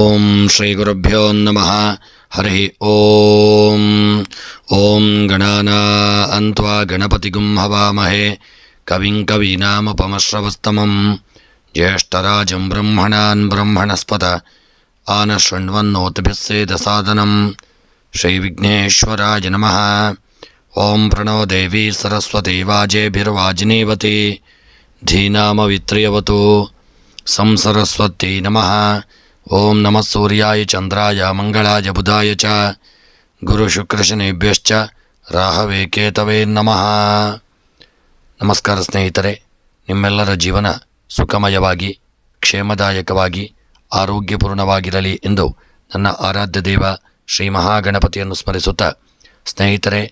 ಓಂ ಶ್ರೀ ಗುರುಭ್ಯೋ ನಮಃ. ಹರಿ ಓಂ. ಓಂ ಗಣಾನಾನ್ತ್ವಾ ಗಣಪತಿಗುಂ ಹವಾಮಹೇ ಕವಿಂ ಕವೀನಾಮುಪಮಶ್ರವಸ್ತಮಂ ಜ್ಯೇಷ್ಠರಾಜಂ ಬ್ರಹ್ಮಣಾನ್ ಬ್ರಹ್ಮಣಸ್ಪತ ಆನಶೃಣ್ವನ್ನೋತಿಭಿಸ್ಸೇದಸಾದನಂ. ಶ್ರೀ ವಿಘ್ನೇಶ್ವರಾಯ ನಮಃ. ಓಂ ಪ್ರಣೋ ದೇವಿ ಸರಸ್ವತಿ ವಾಜೇಭಿರ್ವಾಜಿನೀವತಿ ಧೀನಾಮವಿತ್ರ್ಯವತು ಸಂಸರಸ್ವತ್ಯೈ ನಮಃ. ಓಂ ನಮಃ ಸೂರ್ಯಾಯ ಚಂದ್ರಾಯ ಮಂಗಳಾಯ ಬುಧಾಯ ಚ ಗುರುಶುಕ್ರಶನೇಭ್ಯಶ್ಚ ರಾಹವೇ ಕೇತವೇ ನಮಃ. ನಮಸ್ಕಾರ ಸ್ನೇಹಿತರೆ, ನಿಮ್ಮೆಲ್ಲರ ಜೀವನ ಸುಖಮಯವಾಗಿ ಕ್ಷೇಮದಾಯಕವಾಗಿ ಆರೋಗ್ಯಪೂರ್ಣವಾಗಿರಲಿ ಎಂದು ನನ್ನ ಆರಾಧ್ಯ ದೇವ ಶ್ರೀ ಮಹಾಗಣಪತಿಯನ್ನು ಸ್ಮರಿಸುತ್ತಾ, ಸ್ನೇಹಿತರೆ,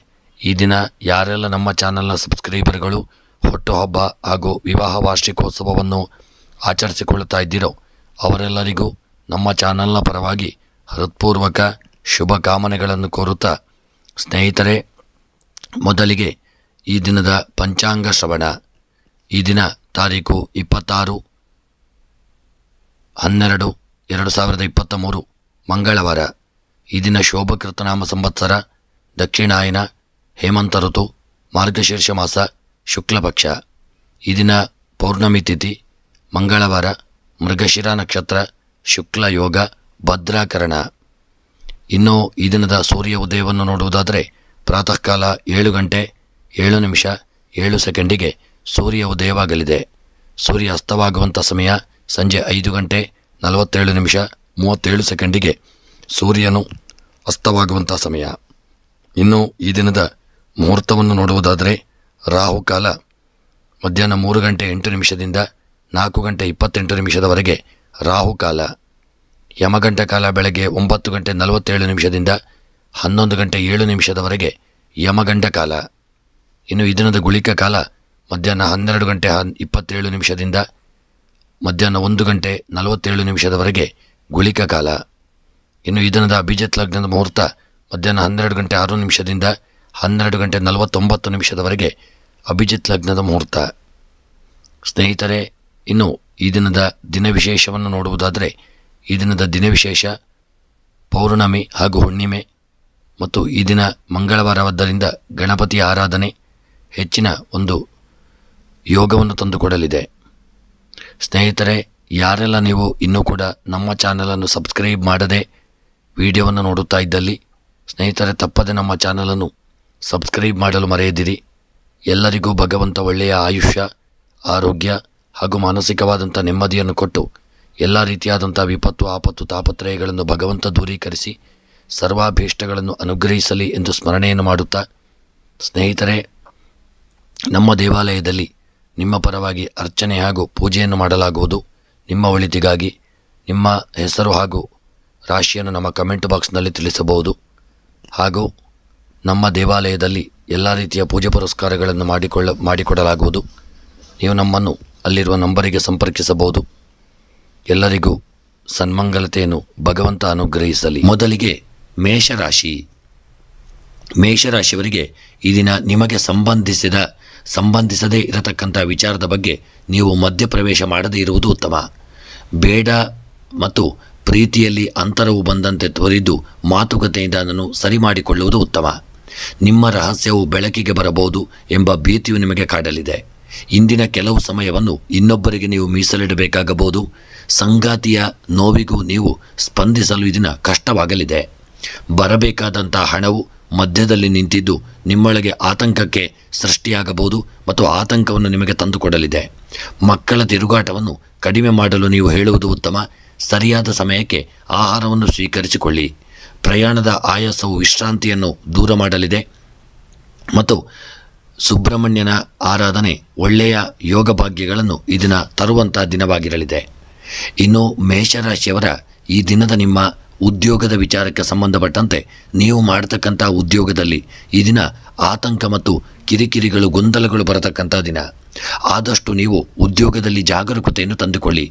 ಈ ದಿನ ಯಾರೆಲ್ಲ ನಮ್ಮ ಚಾನಲ್ನ ಸಬ್ಸ್ಕ್ರೈಬರ್ಗಳು ಹುಟ್ಟುಹಬ್ಬ ಹಾಗೂ ವಿವಾಹ ವಾರ್ಷಿಕೋತ್ಸವವನ್ನು ಆಚರಿಸಿಕೊಳ್ಳುತ್ತಾ ಇದ್ದೀರೋ ಅವರೆಲ್ಲರಿಗೂ ನಮ್ಮ ಚಾನಲ್ನ ಪರವಾಗಿ ಹೃತ್ಪೂರ್ವಕ ಶುಭ ಕಾಮನೆಗಳನ್ನು ಕೋರುತ್ತಾ, ಸ್ನೇಹಿತರೆ, ಮೊದಲಿಗೆ ಈ ದಿನದ ಪಂಚಾಂಗ ಶ್ರವಣ. ಈ ದಿನ ತಾರೀಕು 26/12/2023 ಮಂಗಳವಾರ. ಈ ದಿನ ಶೋಭಕೃತನಾಮ ಸಂವತ್ಸರ ದಕ್ಷಿಣಾಯನ ಹೇಮಂತ ಋತು ಮಾರ್ಗಶೀರ್ಷ ಮಾಸ ಶುಕ್ಲಪಕ್ಷ. ಈ ದಿನ ಪೌರ್ಣಮಿ ತಿಥಿ ಮಂಗಳವಾರ, ಮೃಗಶಿರ ನಕ್ಷತ್ರ, ಶುಕ್ಲ ಯೋಗ, ಭದ್ರಾಕರಣ. ಇನ್ನು ಈ ದಿನದ ಸೂರ್ಯ ಉದಯವನ್ನು ನೋಡುವುದಾದರೆ ಪ್ರಾತಃ ಕಾಲ 7:07 ಸೂರ್ಯ ಉದಯವಾಗಲಿದೆ. ಸೂರ್ಯ ಅಸ್ತವಾಗುವಂಥ ಸಮಯ ಸಂಜೆ 5:47 ಸೂರ್ಯನು ಅಸ್ತವಾಗುವಂಥ ಸಮಯ. ಇನ್ನು ಈ ದಿನದ ಮುಹೂರ್ತವನ್ನು ನೋಡುವುದಾದರೆ ರಾಹುಕಾಲ ಮಧ್ಯಾಹ್ನ 3:08 4:28 ರಾಹುಕಾಲ. ಯಮಗಂಟ ಕಾಲ ಬೆಳಗ್ಗೆ 9:47 11:07 ಯಮಗಂಡ ಕಾಲ. ಇನ್ನು ಈ ದಿನದ ಗುಳಿಕ ಕಾಲ ಮಧ್ಯಾಹ್ನ 12:27 ಮಧ್ಯಾಹ್ನ 1:47 ಗುಳಿಕ ಕಾಲ. ಇನ್ನು ಈ ದಿನದ ಅಭಿಜಿತ್ ಲಗ್ನದ ಮುಹೂರ್ತ ಮಧ್ಯಾಹ್ನ 12:06 12:49 ಅಭಿಜಿತ್ ಲಗ್ನದ ಮುಹೂರ್ತ. ಸ್ನೇಹಿತರೆ, ಇನ್ನು ಈ ದಿನದ ದಿನವಿಶೇಷವನ್ನು ನೋಡುವುದಾದರೆ ಈ ದಿನದ ದಿನವಿಶೇಷ ಪೌರ್ಣಮಿ ಹಾಗೂ ಹುಣ್ಣಿಮೆ ಮತ್ತು ಈ ದಿನ ಮಂಗಳವಾರವಾದ್ದರಿಂದ ಗಣಪತಿಯ ಆರಾಧನೆ ಹೆಚ್ಚಿನ ಒಂದು ಯೋಗವನ್ನು ತಂದುಕೊಡಲಿದೆ. ಸ್ನೇಹಿತರೆ, ಯಾರೆಲ್ಲ ನೀವು ಇನ್ನೂ ಕೂಡ ನಮ್ಮ ಚಾನಲನ್ನು ಸಬ್ಸ್ಕ್ರೈಬ್ ಮಾಡದೆ ವಿಡಿಯೋವನ್ನು ನೋಡುತ್ತಾ ಇದ್ದಲ್ಲಿ ಸ್ನೇಹಿತರೆ, ತಪ್ಪದೆ ನಮ್ಮ ಚಾನಲನ್ನು ಸಬ್ಸ್ಕ್ರೈಬ್ ಮಾಡಲು ಮರೆಯದಿರಿ. ಎಲ್ಲರಿಗೂ ಭಗವಂತ ಒಳ್ಳೆಯ ಆಯುಷ್ಯ, ಆರೋಗ್ಯ ಹಾಗೂ ಮಾನಸಿಕವಾದಂಥ ನೆಮ್ಮದಿಯನ್ನು ಕೊಟ್ಟು ಎಲ್ಲ ರೀತಿಯಾದಂಥ ವಿಪತ್ತು, ಆಪತ್ತು, ತಾಪತ್ರಯಗಳನ್ನು ಭಗವಂತ ದೂರೀಕರಿಸಿ ಸರ್ವಾಭೀಷ್ಟಗಳನ್ನು ಅನುಗ್ರಹಿಸಲಿ ಎಂದು ಸ್ಮರಣೆಯನ್ನು ಮಾಡುತ್ತಾ, ಸ್ನೇಹಿತರೆ, ನಮ್ಮ ದೇವಾಲಯದಲ್ಲಿ ನಿಮ್ಮ ಪರವಾಗಿ ಅರ್ಚನೆ ಹಾಗೂ ಪೂಜೆಯನ್ನು ಮಾಡಲಾಗುವುದು. ನಿಮ್ಮ ಒಳಿತಿಗಾಗಿ ನಿಮ್ಮ ಹೆಸರು ಹಾಗೂ ರಾಶಿಯನ್ನು ನಮ್ಮ ಕಮೆಂಟ್ ಬಾಕ್ಸ್ನಲ್ಲಿ ತಿಳಿಸಬಹುದು. ಹಾಗೂ ನಮ್ಮ ದೇವಾಲಯದಲ್ಲಿ ಎಲ್ಲ ರೀತಿಯ ಪೂಜೆ ಪುರಸ್ಕಾರಗಳನ್ನು ಮಾಡಿಕೊಡಲಾಗುವುದು. ನೀವು ನಮ್ಮನ್ನು ಅಲ್ಲಿರುವ ನಂಬರಿಗೆ ಸಂಪರ್ಕಿಸಬಹುದು. ಎಲ್ಲರಿಗೂ ಸನ್ಮಂಗಲತೆಯನ್ನು ಭಗವಂತ ಅನುಗ್ರಹಿಸಲಿ. ಮೊದಲಿಗೆ ಮೇಷರಾಶಿಯವರಿಗೆ ಈ ದಿನ ನಿಮಗೆ ಸಂಬಂಧಿಸದೇ ಇರತಕ್ಕಂಥ ವಿಚಾರದ ಬಗ್ಗೆ ನೀವು ಮಧ್ಯಪ್ರವೇಶ ಮಾಡದೇ ಇರುವುದು ಉತ್ತಮ. ಬೇಡ ಮತ್ತು ಪ್ರೀತಿಯಲ್ಲಿ ಅಂತರವು ಬಂದಂತೆ ತೋರಿದ್ದು ಮಾತುಕತೆಯಿಂದ ಅದನ್ನು ಸರಿ ಮಾಡಿಕೊಳ್ಳುವುದು ಉತ್ತಮ. ನಿಮ್ಮ ರಹಸ್ಯವು ಬೆಳಕಿಗೆ ಬರಬಹುದು ಎಂಬ ಭೀತಿಯು ನಿಮಗೆ ಕಾಡಲಿದೆ. ಇಂದಿನ ಕೆಲವು ಸಮಯವನ್ನು ಇನ್ನೊಬ್ಬರಿಗೆ ನೀವು ಮೀಸಲಿಡಬೇಕಾಗಬಹುದು. ಸಂಗಾತಿಯ ನೋವಿಗೂ ನೀವು ಸ್ಪಂದಿಸಲು ಈ ದಿನ ಕಷ್ಟವಾಗಲಿದೆ. ಬರಬೇಕಾದಂಥ ಹಣವು ಮಧ್ಯದಲ್ಲಿ ನಿಂತಿದ್ದು ನಿಮ್ಮೊಳಗೆ ಆತಂಕಕ್ಕೆ ಸೃಷ್ಟಿಯಾಗಬಹುದು ಮತ್ತು ಆತಂಕವನ್ನು ನಿಮಗೆ ತಂದುಕೊಡಲಿದೆ. ಮಕ್ಕಳ ತಿರುಗಾಟವನ್ನು ಕಡಿಮೆ ಮಾಡಲು ನೀವು ಹೇಳುವುದು ಉತ್ತಮ. ಸರಿಯಾದ ಸಮಯಕ್ಕೆ ಆಹಾರವನ್ನು ಸ್ವೀಕರಿಸಿಕೊಳ್ಳಿ. ಪ್ರಯಾಣದ ಆಯಾಸವು ವಿಶ್ರಾಂತಿಯನ್ನು ದೂರ ಮಾಡಲಿದೆ ಮತ್ತು ಸುಬ್ರಹ್ಮಣ್ಯನ ಆರಾಧನೆ ಒಳ್ಳೆಯ ಯೋಗ ಭಾಗ್ಯಗಳನ್ನು ಈ ದಿನ ತರುವಂಥ ದಿನವಾಗಿರಲಿದೆ. ಇನ್ನು ಮೇಷರಾಶಿಯವರ ಈ ದಿನದ ನಿಮ್ಮ ಉದ್ಯೋಗದ ವಿಚಾರಕ್ಕೆ ಸಂಬಂಧಪಟ್ಟಂತೆ ನೀವು ಮಾಡತಕ್ಕಂಥ ಉದ್ಯೋಗದಲ್ಲಿ ಈ ದಿನ ಆತಂಕ ಮತ್ತು ಕಿರಿಕಿರಿಗಳು, ಗೊಂದಲಗಳು ಬರತಕ್ಕಂಥ ದಿನ. ಆದಷ್ಟು ನೀವು ಉದ್ಯೋಗದಲ್ಲಿ ಜಾಗರೂಕತೆಯನ್ನು ತಂದುಕೊಳ್ಳಿ.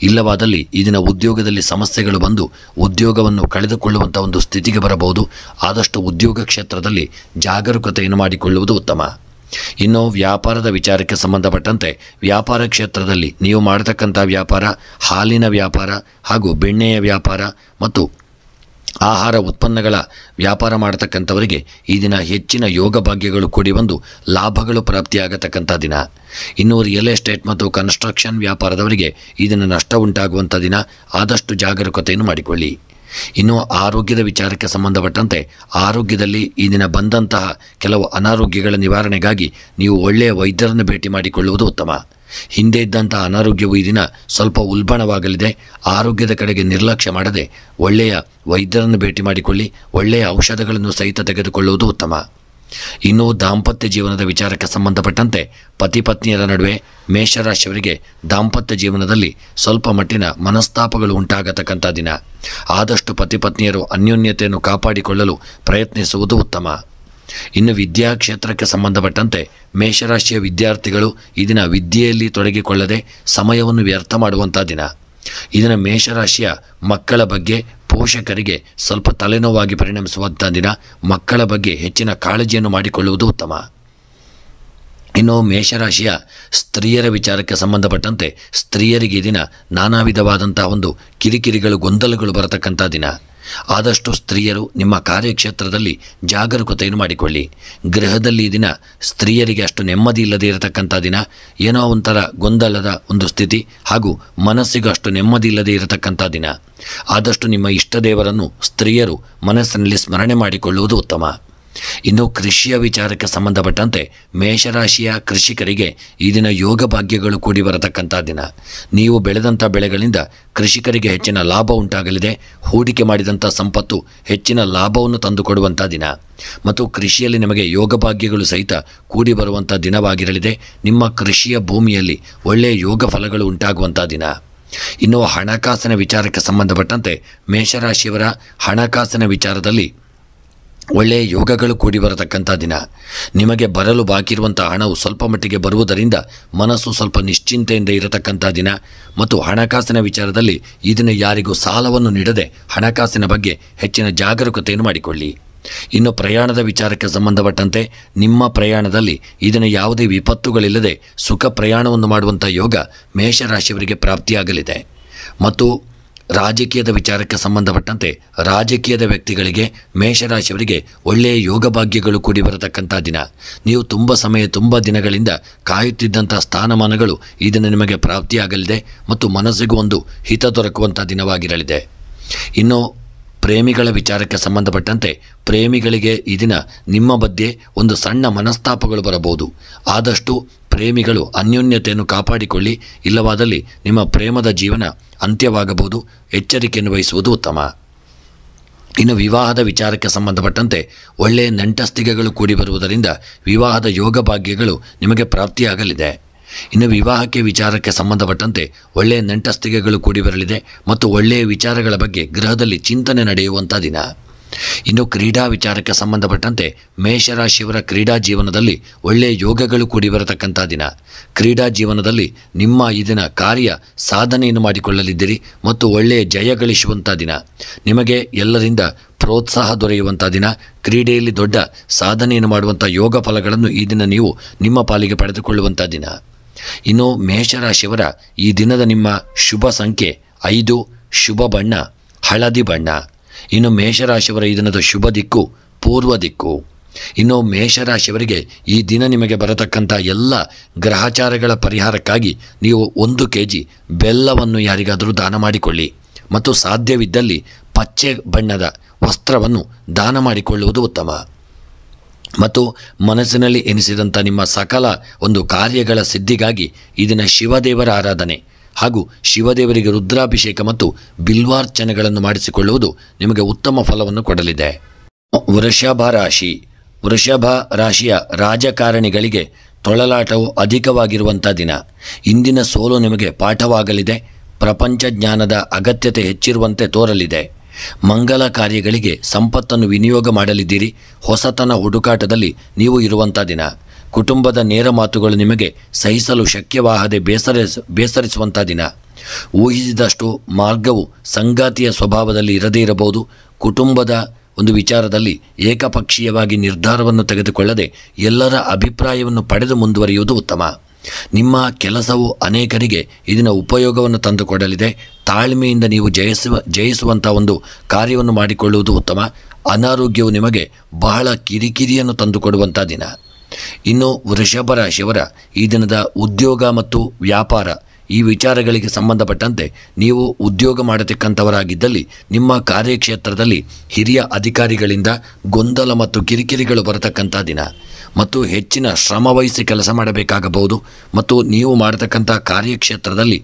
ಇಲ್ಲವಾದಲ್ಲಿ ಈ ದಿನ ಉದ್ಯೋಗದಲ್ಲಿ ಸಮಸ್ಯೆಗಳು ಬಂದು ಉದ್ಯೋಗವನ್ನು ಕಳೆದುಕೊಳ್ಳುವಂಥ ಒಂದು ಸ್ಥಿತಿಗೆ ಬರಬಹುದು. ಆದಷ್ಟು ಉದ್ಯೋಗ ಕ್ಷೇತ್ರದಲ್ಲಿ ಜಾಗರೂಕತೆಯನ್ನು ಮಾಡಿಕೊಳ್ಳುವುದು ಉತ್ತಮ. ಇನ್ನು ವ್ಯಾಪಾರದ ವಿಚಾರಕ್ಕೆ ಸಂಬಂಧಪಟ್ಟಂತೆ ವ್ಯಾಪಾರ ಕ್ಷೇತ್ರದಲ್ಲಿ ನೀವು ಮಾಡತಕ್ಕಂಥ ವ್ಯಾಪಾರ, ಹಾಲಿನ ವ್ಯಾಪಾರ ಹಾಗೂ ಬೆಣ್ಣೆಯ ವ್ಯಾಪಾರ ಮತ್ತು ಆಹಾರ ಉತ್ಪನ್ನಗಳ ವ್ಯಾಪಾರ ಮಾಡತಕ್ಕಂಥವರಿಗೆ ಈ ದಿನ ಹೆಚ್ಚಿನ ಯೋಗ ಭಾಗ್ಯಗಳು ಕೂಡಿ ಬಂದು ಲಾಭಗಳು ಪ್ರಾಪ್ತಿಯಾಗತಕ್ಕಂಥ ದಿನ. ಇನ್ನು ರಿಯಲ್ ಎಸ್ಟೇಟ್ ಮತ್ತು ಕನ್ಸ್ಟ್ರಕ್ಷನ್ ವ್ಯಾಪಾರದವರಿಗೆ ಈ ದಿನ ನಷ್ಟ ಉಂಟಾಗುವಂಥ ದಿನ. ಆದಷ್ಟು ಜಾಗರೂಕತೆಯನ್ನು ಮಾಡಿಕೊಳ್ಳಿ. ಇನ್ನು ಆರೋಗ್ಯದ ವಿಚಾರಕ್ಕೆ ಸಂಬಂಧಪಟ್ಟಂತೆ ಆರೋಗ್ಯದಲ್ಲಿ ಈ ದಿನ ಬಂದಂತಹ ಕೆಲವು ಅನಾರೋಗ್ಯಗಳ ನಿವಾರಣೆಗಾಗಿ ನೀವು ಒಳ್ಳೆಯ ವೈದ್ಯರನ್ನು ಭೇಟಿ ಮಾಡಿಕೊಳ್ಳುವುದು ಉತ್ತಮ. ಹಿಂದೆ ಇದ್ದಂತಹ ಅನಾರೋಗ್ಯವು ಈ ದಿನ ಸ್ವಲ್ಪ ಉಲ್ಬಣವಾಗಲಿದೆ. ಆರೋಗ್ಯದ ಕಡೆಗೆ ನಿರ್ಲಕ್ಷ್ಯ ಮಾಡದೆ ಒಳ್ಳೆಯ ವೈದ್ಯರನ್ನು ಭೇಟಿ ಮಾಡಿಕೊಳ್ಳಿ. ಒಳ್ಳೆಯ ಔಷಧಗಳನ್ನು ಸಹಿತ ತೆಗೆದುಕೊಳ್ಳುವುದು ಉತ್ತಮ. ಇನ್ನು ದಾಂಪತ್ಯ ಜೀವನದ ವಿಚಾರಕ್ಕೆ ಸಂಬಂಧಪಟ್ಟಂತೆ ಪತಿ ಪತ್ನಿಯರ ನಡುವೆ ಮೇಷರಾಶಿಯವರಿಗೆ ದಾಂಪತ್ಯ ಜೀವನದಲ್ಲಿ ಸ್ವಲ್ಪ ಮಟ್ಟಿನ ಮನಸ್ತಾಪಗಳು ಉಂಟಾಗತಕ್ಕಂಥ ದಿನ. ಆದಷ್ಟು ಪತಿ ಪತ್ನಿಯರು ಅನ್ಯೋನ್ಯತೆಯನ್ನು ಕಾಪಾಡಿಕೊಳ್ಳಲು ಪ್ರಯತ್ನಿಸುವುದು ಉತ್ತಮ. ಇನ್ನು ವಿದ್ಯಾಕ್ಷೇತ್ರಕ್ಕೆ ಸಂಬಂಧಪಟ್ಟಂತೆ ಮೇಷರಾಶಿಯ ವಿದ್ಯಾರ್ಥಿಗಳು ಈ ದಿನ ವಿದ್ಯೆಯಲ್ಲಿ ತೊಡಗಿಕೊಳ್ಳದೆ ಸಮಯವನ್ನು ವ್ಯರ್ಥ ಮಾಡುವಂಥ ದಿನ. ಇದನ್ನು ಮೇಷರಾಶಿಯ ಮಕ್ಕಳ ಬಗ್ಗೆ ಪೋಷಕರಿಗೆ ಸ್ವಲ್ಪ ತಲೆನೋವಾಗಿ ಪರಿಣಮಿಸುವಂಥ ದಿನ. ಮಕ್ಕಳ ಬಗ್ಗೆ ಹೆಚ್ಚಿನ ಕಾಳಜಿಯನ್ನು ಮಾಡಿಕೊಳ್ಳುವುದು ಉತ್ತಮ. ಇನ್ನು ಮೇಷರಾಶಿಯ ಸ್ತ್ರೀಯರ ವಿಚಾರಕ್ಕೆ ಸಂಬಂಧಪಟ್ಟಂತೆ ಸ್ತ್ರೀಯರಿಗೆ ಈ ದಿನ ನಾನಾ ವಿಧವಾದಂಥ ಒಂದು ಕಿರಿಕಿರಿಗಳು, ಗೊಂದಲಗಳು ಬರತಕ್ಕಂಥ ದಿನ. ಆದಷ್ಟು ಸ್ತ್ರೀಯರು ನಿಮ್ಮ ಕಾರ್ಯಕ್ಷೇತ್ರದಲ್ಲಿ ಜಾಗರೂಕತೆಯನ್ನು ಮಾಡಿಕೊಳ್ಳಿ. ಗೃಹದಲ್ಲಿ ಈ ದಿನ ಸ್ತ್ರೀಯರಿಗೆ ಅಷ್ಟು ನೆಮ್ಮದಿ ಇಲ್ಲದೆ ಇರತಕ್ಕಂಥ ದಿನ. ಏನೋ ಒಂಥರ ಗೊಂದಲದ ಒಂದು ಸ್ಥಿತಿ ಹಾಗೂ ಮನಸ್ಸಿಗೂ ಅಷ್ಟು ನೆಮ್ಮದಿ ಇಲ್ಲದೆ ಇರತಕ್ಕಂಥ ದಿನ. ಆದಷ್ಟು ನಿಮ್ಮ ಇಷ್ಟ ದೇವರನ್ನು ಸ್ತ್ರೀಯರು ಮನಸ್ಸಿನಲ್ಲಿ ಸ್ಮರಣೆ ಮಾಡಿಕೊಳ್ಳುವುದು ಉತ್ತಮ. ಇನ್ನು ಕೃಷಿಯ ವಿಚಾರಕ್ಕೆ ಸಂಬಂಧಪಟ್ಟಂತೆ ಮೇಷರಾಶಿಯ ಕೃಷಿಕರಿಗೆ ಈ ದಿನ ಯೋಗ ಭಾಗ್ಯಗಳು ಕೂಡಿ ಬರತಕ್ಕಂಥ ದಿನ. ನೀವು ಬೆಳೆದಂಥ ಬೆಳೆಗಳಿಂದ ಕೃಷಿಕರಿಗೆ ಹೆಚ್ಚಿನ ಲಾಭ ಉಂಟಾಗಲಿದೆ. ಹೂಡಿಕೆ ಮಾಡಿದಂಥ ಸಂಪತ್ತು ಹೆಚ್ಚಿನ ಲಾಭವನ್ನು ತಂದುಕೊಡುವಂಥ ದಿನ ಮತ್ತು ಕೃಷಿಯಲ್ಲಿ ನಿಮಗೆ ಯೋಗ ಭಾಗ್ಯಗಳು ಸಹಿತ ಕೂಡಿ ಬರುವಂಥ ದಿನವಾಗಿರಲಿದೆ. ನಿಮ್ಮ ಕೃಷಿಯ ಭೂಮಿಯಲ್ಲಿ ಒಳ್ಳೆಯ ಯೋಗ ಫಲಗಳು ಉಂಟಾಗುವಂಥ ದಿನ. ಇನ್ನು ಹಣಕಾಸಿನ ವಿಚಾರಕ್ಕೆ ಸಂಬಂಧಪಟ್ಟಂತೆ ಮೇಷರಾಶಿಯವರ ಹಣಕಾಸಿನ ವಿಚಾರದಲ್ಲಿ ಒಳ್ಳೆಯ ಯೋಗಗಳು ಕೂಡಿ ಬರತಕ್ಕಂಥ ದಿನ. ನಿಮಗೆ ಬರಲು ಬಾಕಿ ಇರುವಂಥ ಹಣವು ಸ್ವಲ್ಪ ಮಟ್ಟಿಗೆ ಬರುವುದರಿಂದ ಮನಸ್ಸು ಸ್ವಲ್ಪ ನಿಶ್ಚಿಂತೆಯಿಂದ ಇರತಕ್ಕಂಥ ದಿನ ಮತ್ತು ಹಣಕಾಸಿನ ವಿಚಾರದಲ್ಲಿ ಈ ದಿನ ಯಾರಿಗೂ ಸಾಲವನ್ನು ನೀಡದೆ ಹಣಕಾಸಿನ ಬಗ್ಗೆ ಹೆಚ್ಚಿನ ಜಾಗರೂಕತೆಯನ್ನು ಮಾಡಿಕೊಳ್ಳಿ. ಇನ್ನು ಪ್ರಯಾಣದ ವಿಚಾರಕ್ಕೆ ಸಂಬಂಧಪಟ್ಟಂತೆ ನಿಮ್ಮ ಪ್ರಯಾಣದಲ್ಲಿ ಈ ದಿನ ಯಾವುದೇ ವಿಪತ್ತುಗಳಿಲ್ಲದೆ ಸುಖ ಪ್ರಯಾಣವನ್ನು ಮಾಡುವಂಥ ಯೋಗ ಮೇಷರಾಶಿಯವರಿಗೆ ಪ್ರಾಪ್ತಿಯಾಗಲಿದೆ. ಮತ್ತು ರಾಜಕೀಯದ ವಿಚಾರಕ್ಕೆ ಸಂಬಂಧಪಟ್ಟಂತೆ ರಾಜಕೀಯದ ವ್ಯಕ್ತಿಗಳಿಗೆ ಮೇಷರಾಶಿಯವರಿಗೆ ಒಳ್ಳೆಯ ಯೋಗ ಭಾಗ್ಯಗಳು ಕೂಡಿ ಬರತಕ್ಕಂಥ ದಿನ. ನೀವು ತುಂಬ ದಿನಗಳಿಂದ ಕಾಯುತ್ತಿದ್ದಂಥ ಸ್ಥಾನಮಾನಗಳು ಈ ದಿನ ನಿಮಗೆ ಪ್ರಾಪ್ತಿಯಾಗಲಿದೆ ಮತ್ತು ಮನಸ್ಸಿಗೂ ಒಂದು ಹಿತ ದೊರಕುವಂಥ ದಿನವಾಗಿರಲಿದೆ. ಇನ್ನು ಪ್ರೇಮಿಗಳ ವಿಚಾರಕ್ಕೆ ಸಂಬಂಧಪಟ್ಟಂತೆ ಪ್ರೇಮಿಗಳಿಗೆ ಈ ದಿನ ನಿಮ್ಮ ಮಧ್ಯೆ ಒಂದು ಸಣ್ಣ ಮನಸ್ತಾಪಗಳು ಬರಬಹುದು. ಆದಷ್ಟು ಪ್ರೇಮಿಗಳು ಅನ್ಯೋನ್ಯತೆಯನ್ನು ಕಾಪಾಡಿಕೊಳ್ಳಿ, ಇಲ್ಲವಾದಲ್ಲಿ ನಿಮ್ಮ ಪ್ರೇಮದ ಜೀವನ ಅಂತ್ಯವಾಗಬಹುದು. ಎಚ್ಚರಿಕೆಯನ್ನು ವಹಿಸುವುದು ಉತ್ತಮ. ಇನ್ನು ವಿವಾಹದ ವಿಚಾರಕ್ಕೆ ಸಂಬಂಧಪಟ್ಟಂತೆ ಒಳ್ಳೆಯ ನಂಟಸ್ತಿಗೆಗಳು ಕೂಡಿ ಬರುವುದರಿಂದ ವಿವಾಹದ ಯೋಗ ಭಾಗ್ಯಗಳು ನಿಮಗೆ ಪ್ರಾಪ್ತಿಯಾಗಲಿದೆ. ಇನ್ನು ವಿವಾಹಕ್ಕೆ ವಿಚಾರಕ್ಕೆ ಸಂಬಂಧಪಟ್ಟಂತೆ ಒಳ್ಳೆಯ ನಂಟಸ್ತಿಗೆಗಳು ಕೂಡಿ ಬರಲಿದೆ ಮತ್ತು ಒಳ್ಳೆಯ ವಿಚಾರಗಳ ಬಗ್ಗೆ ಗೃಹದಲ್ಲಿ ಚಿಂತನೆ ನಡೆಯುವಂಥ ದಿನ. ಇನ್ನು ಕ್ರೀಡಾ ವಿಚಾರಕ್ಕೆ ಸಂಬಂಧಪಟ್ಟಂತೆ ಮೇಷರಾಶಿಯವರ ಕ್ರೀಡಾ ಜೀವನದಲ್ಲಿ ಒಳ್ಳೆಯ ಯೋಗಗಳು ಕೂಡಿ ಬರತಕ್ಕಂಥ ದಿನ. ಕ್ರೀಡಾ ಜೀವನದಲ್ಲಿ ನಿಮ್ಮ ಈ ದಿನ ಕಾರ್ಯ ಸಾಧನೆಯನ್ನು ಮಾಡಿಕೊಳ್ಳಲಿದ್ದೀರಿ ಮತ್ತು ಒಳ್ಳೆಯ ಜಯ ಗಳಿಸುವಂಥ ದಿನ. ನಿಮಗೆ ಎಲ್ಲರಿಂದ ಪ್ರೋತ್ಸಾಹ ದೊರೆಯುವಂಥ ದಿನ. ಕ್ರೀಡೆಯಲ್ಲಿ ದೊಡ್ಡ ಸಾಧನೆಯನ್ನು ಮಾಡುವಂಥ ಯೋಗ ಫಲಗಳನ್ನು ಈ ದಿನ ನೀವು ನಿಮ್ಮ ಪಾಲಿಗೆ ಪಡೆದುಕೊಳ್ಳುವಂಥ ದಿನ. ಇನ್ನು ಮೇಷರಾಶಿಯವರ ಈ ದಿನದ ನಿಮ್ಮ ಶುಭ ಸಂಖ್ಯೆ 5, ಶುಭ ಬಣ್ಣ ಹಳದಿ ಬಣ್ಣ. ಇನ್ನು ಮೇಷರಾಶಿಯವರ ಈ ದಿನದ ಶುಭ ದಿಕ್ಕು ಪೂರ್ವ ದಿಕ್ಕು. ಇನ್ನು ಮೇಷರಾಶಿಯವರಿಗೆ ಈ ದಿನ ನಿಮಗೆ ಬರತಕ್ಕಂಥ ಎಲ್ಲ ಗ್ರಹಚಾರಗಳ ಪರಿಹಾರಕ್ಕಾಗಿ ನೀವು 1 kg ಬೆಲ್ಲವನ್ನು ಯಾರಿಗಾದರೂ ದಾನ ಮಾಡಿಕೊಳ್ಳಿ ಮತ್ತು ಸಾಧ್ಯವಿದ್ದಲ್ಲಿ ಪಚ್ಚೆ ಬಣ್ಣದ ವಸ್ತ್ರವನ್ನು ದಾನ ಮಾಡಿಕೊಳ್ಳುವುದು ಉತ್ತಮ. ಮತ್ತು ಮನಸ್ಸಿನಲ್ಲಿ ಎನಿಸಿದಂಥ ನಿಮ್ಮ ಸಕಲ ಒಂದು ಕಾರ್ಯಗಳ ಸಿದ್ಧಿಗಾಗಿ ಈ ದಿನ ಶಿವದೇವರ ಆರಾಧನೆ ಹಾಗೂ ಶಿವದೇವರಿಗೆ ರುದ್ರಾಭಿಷೇಕ ಮತ್ತು ಬಿಲ್ವಾರ್ಚನೆಗಳನ್ನು ಮಾಡಿಸಿಕೊಳ್ಳುವುದು ನಿಮಗೆ ಉತ್ತಮ ಫಲವನ್ನು ಕೊಡಲಿದೆ. ವೃಷಭ ರಾಶಿಯ ರಾಜಕಾರಣಿಗಳಿಗೆ ತೊಳಲಾಟವು ಅಧಿಕವಾಗಿರುವಂಥ ದಿನ. ಇಂದಿನ ಸೋಲು ನಿಮಗೆ ಪಾಠವಾಗಲಿದೆ. ಪ್ರಪಂಚ ಜ್ಞಾನದ ಅಗತ್ಯತೆ ಹೆಚ್ಚಿರುವಂತೆ ತೋರಲಿದೆ. ಮಂಗಲ ಕಾರ್ಯಗಳಿಗೆ ಸಂಪತ್ತನ್ನು ವಿನಿಯೋಗ ಮಾಡಲಿದ್ದೀರಿ. ಹೊಸತನ ಹುಡುಕಾಟದಲ್ಲಿ ನೀವು ಇರುವಂಥ ದಿನ. ಕುಟುಂಬದ ನೇರ ಮಾತುಗಳು ನಿಮಗೆ ಸಹಿಸಲು ಶಕ್ಯವಾಗದೆ ಬೇಸರಿಸುವಂಥ ದಿನ. ಊಹಿಸಿದಷ್ಟು ಮಾರ್ಗವು ಸಂಗಾತಿಯ ಸ್ವಭಾವದಲ್ಲಿ ಇರದೇ ಇರಬಹುದು. ಕುಟುಂಬದ ಒಂದು ವಿಚಾರದಲ್ಲಿ ಏಕಪಕ್ಷೀಯವಾಗಿ ನಿರ್ಧಾರವನ್ನು ತೆಗೆದುಕೊಳ್ಳದೆ ಎಲ್ಲರ ಅಭಿಪ್ರಾಯವನ್ನು ಪಡೆದು ಮುಂದುವರಿಯುವುದು ಉತ್ತಮ. ನಿಮ್ಮ ಕೆಲಸವು ಅನೇಕರಿಗೆ ಇದರ ಉಪಯೋಗವನ್ನು ತಂದುಕೊಡಲಿದೆ. ತಾಳ್ಮೆಯಿಂದ ನೀವು ಜಯಿಸುವಂಥ ಒಂದು ಕಾರ್ಯವನ್ನು ಮಾಡಿಕೊಳ್ಳುವುದು ಉತ್ತಮ. ಅನಾರೋಗ್ಯವು ನಿಮಗೆ ಬಹಳ ಕಿರಿಕಿರಿಯನ್ನು ತಂದುಕೊಡುವಂಥ ದಿನ. ಇನ್ನು ವೃಷಭ ರಾಶಿಯವರ ಈ ದಿನದ ಉದ್ಯೋಗ ಮತ್ತು ವ್ಯಾಪಾರ ಈ ವಿಚಾರಗಳಿಗೆ ಸಂಬಂಧಪಟ್ಟಂತೆ ನೀವು ಉದ್ಯೋಗ ಮಾಡತಕ್ಕಂಥವರಾಗಿದ್ದಲ್ಲಿ ನಿಮ್ಮ ಕಾರ್ಯಕ್ಷೇತ್ರದಲ್ಲಿ ಹಿರಿಯ ಅಧಿಕಾರಿಗಳಿಂದ ಗೊಂದಲ ಮತ್ತು ಕಿರಿಕಿರಿಗಳು ಬರತಕ್ಕಂಥ ದಿನ ಮತ್ತು ಹೆಚ್ಚಿನ ಶ್ರಮವಹಿಸಿ ಕೆಲಸ ಮಾಡಬೇಕಾಗಬಹುದು. ಮತ್ತು ನೀವು ಮಾಡತಕ್ಕಂಥ ಕಾರ್ಯಕ್ಷೇತ್ರದಲ್ಲಿ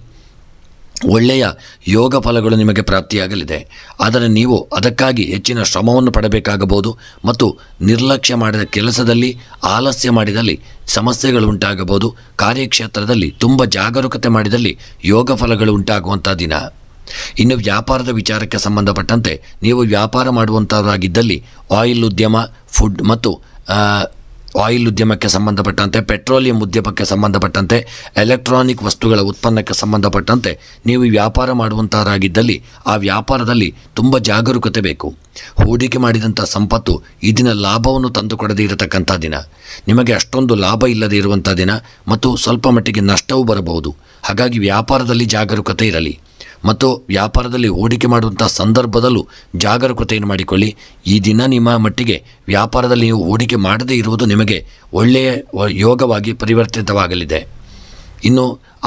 ಒಳ್ಳೆಯ ಯೋಗ ಫಲಗಳು ನಿಮಗೆ ಪ್ರಾಪ್ತಿಯಾಗಲಿದೆ. ಆದರೆ ನೀವು ಅದಕ್ಕಾಗಿ ಹೆಚ್ಚಿನ ಶ್ರಮವನ್ನು ಪಡಬೇಕಾಗಬಹುದು ಮತ್ತು ನಿರ್ಲಕ್ಷ್ಯ ಮಾಡಿದ ಕೆಲಸದಲ್ಲಿ ಆಲಸ್ಯ ಮಾಡಿದಲ್ಲಿ ಸಮಸ್ಯೆಗಳು ಉಂಟಾಗಬಹುದು. ಕಾರ್ಯಕ್ಷೇತ್ರದಲ್ಲಿ ತುಂಬ ಜಾಗರೂಕತೆ ಮಾಡಿದಲ್ಲಿ ಯೋಗ ಫಲಗಳು ಉಂಟಾಗುವಂಥ ದಿನ. ಇನ್ನು ವ್ಯಾಪಾರದ ವಿಚಾರಕ್ಕೆ ಸಂಬಂಧಪಟ್ಟಂತೆ ನೀವು ವ್ಯಾಪಾರ ಮಾಡುವಂಥವರಾಗಿದ್ದಲ್ಲಿ ಆಯಿಲ್ ಉದ್ಯಮ, ಫುಡ್ ಮತ್ತು ಆಯಿಲ್ ಉದ್ಯಮಕ್ಕೆ ಸಂಬಂಧಪಟ್ಟಂತೆ, ಪೆಟ್ರೋಲಿಯಂ ಉದ್ಯಮಕ್ಕೆ ಸಂಬಂಧಪಟ್ಟಂತೆ, ಎಲೆಕ್ಟ್ರಾನಿಕ್ ವಸ್ತುಗಳ ಉತ್ಪನ್ನಕ್ಕೆ ಸಂಬಂಧಪಟ್ಟಂತೆ ನೀವು ವ್ಯಾಪಾರ ಮಾಡುವಂಥವರಾಗಿದ್ದಲ್ಲಿ ಆ ವ್ಯಾಪಾರದಲ್ಲಿ ತುಂಬ ಜಾಗರೂಕತೆ ಬೇಕು. ಹೂಡಿಕೆ ಮಾಡಿದಂಥ ಸಂಪತ್ತು ಈ ದಿನ ಲಾಭವನ್ನು ತಂದುಕೊಡದೇ ಇರತಕ್ಕಂಥ ದಿನ. ನಿಮಗೆ ಅಷ್ಟೊಂದು ಲಾಭ ಇಲ್ಲದೇ ಇರುವಂಥ ದಿನ ಮತ್ತು ಸ್ವಲ್ಪ ಮಟ್ಟಿಗೆ ನಷ್ಟವೂ ಬರಬಹುದು. ಹಾಗಾಗಿ ವ್ಯಾಪಾರದಲ್ಲಿ ಜಾಗರೂಕತೆ ಇರಲಿ ಮತ್ತು ವ್ಯಾಪಾರದಲ್ಲಿ ಹೂಡಿಕೆ ಮಾಡುವಂಥ ಸಂದರ್ಭದಲ್ಲೂ ಜಾಗರೂಕತೆಯನ್ನು ಮಾಡಿಕೊಳ್ಳಿ. ಈ ದಿನ ನಿಮ್ಮ ಮಟ್ಟಿಗೆ ವ್ಯಾಪಾರದಲ್ಲಿ ನೀವು ಹೂಡಿಕೆ ಮಾಡದೇ ಇರುವುದು ನಿಮಗೆ ಒಳ್ಳೆಯ ಯೋಗವಾಗಿ ಪರಿವರ್ತಿತವಾಗಲಿದೆ. ಇನ್ನು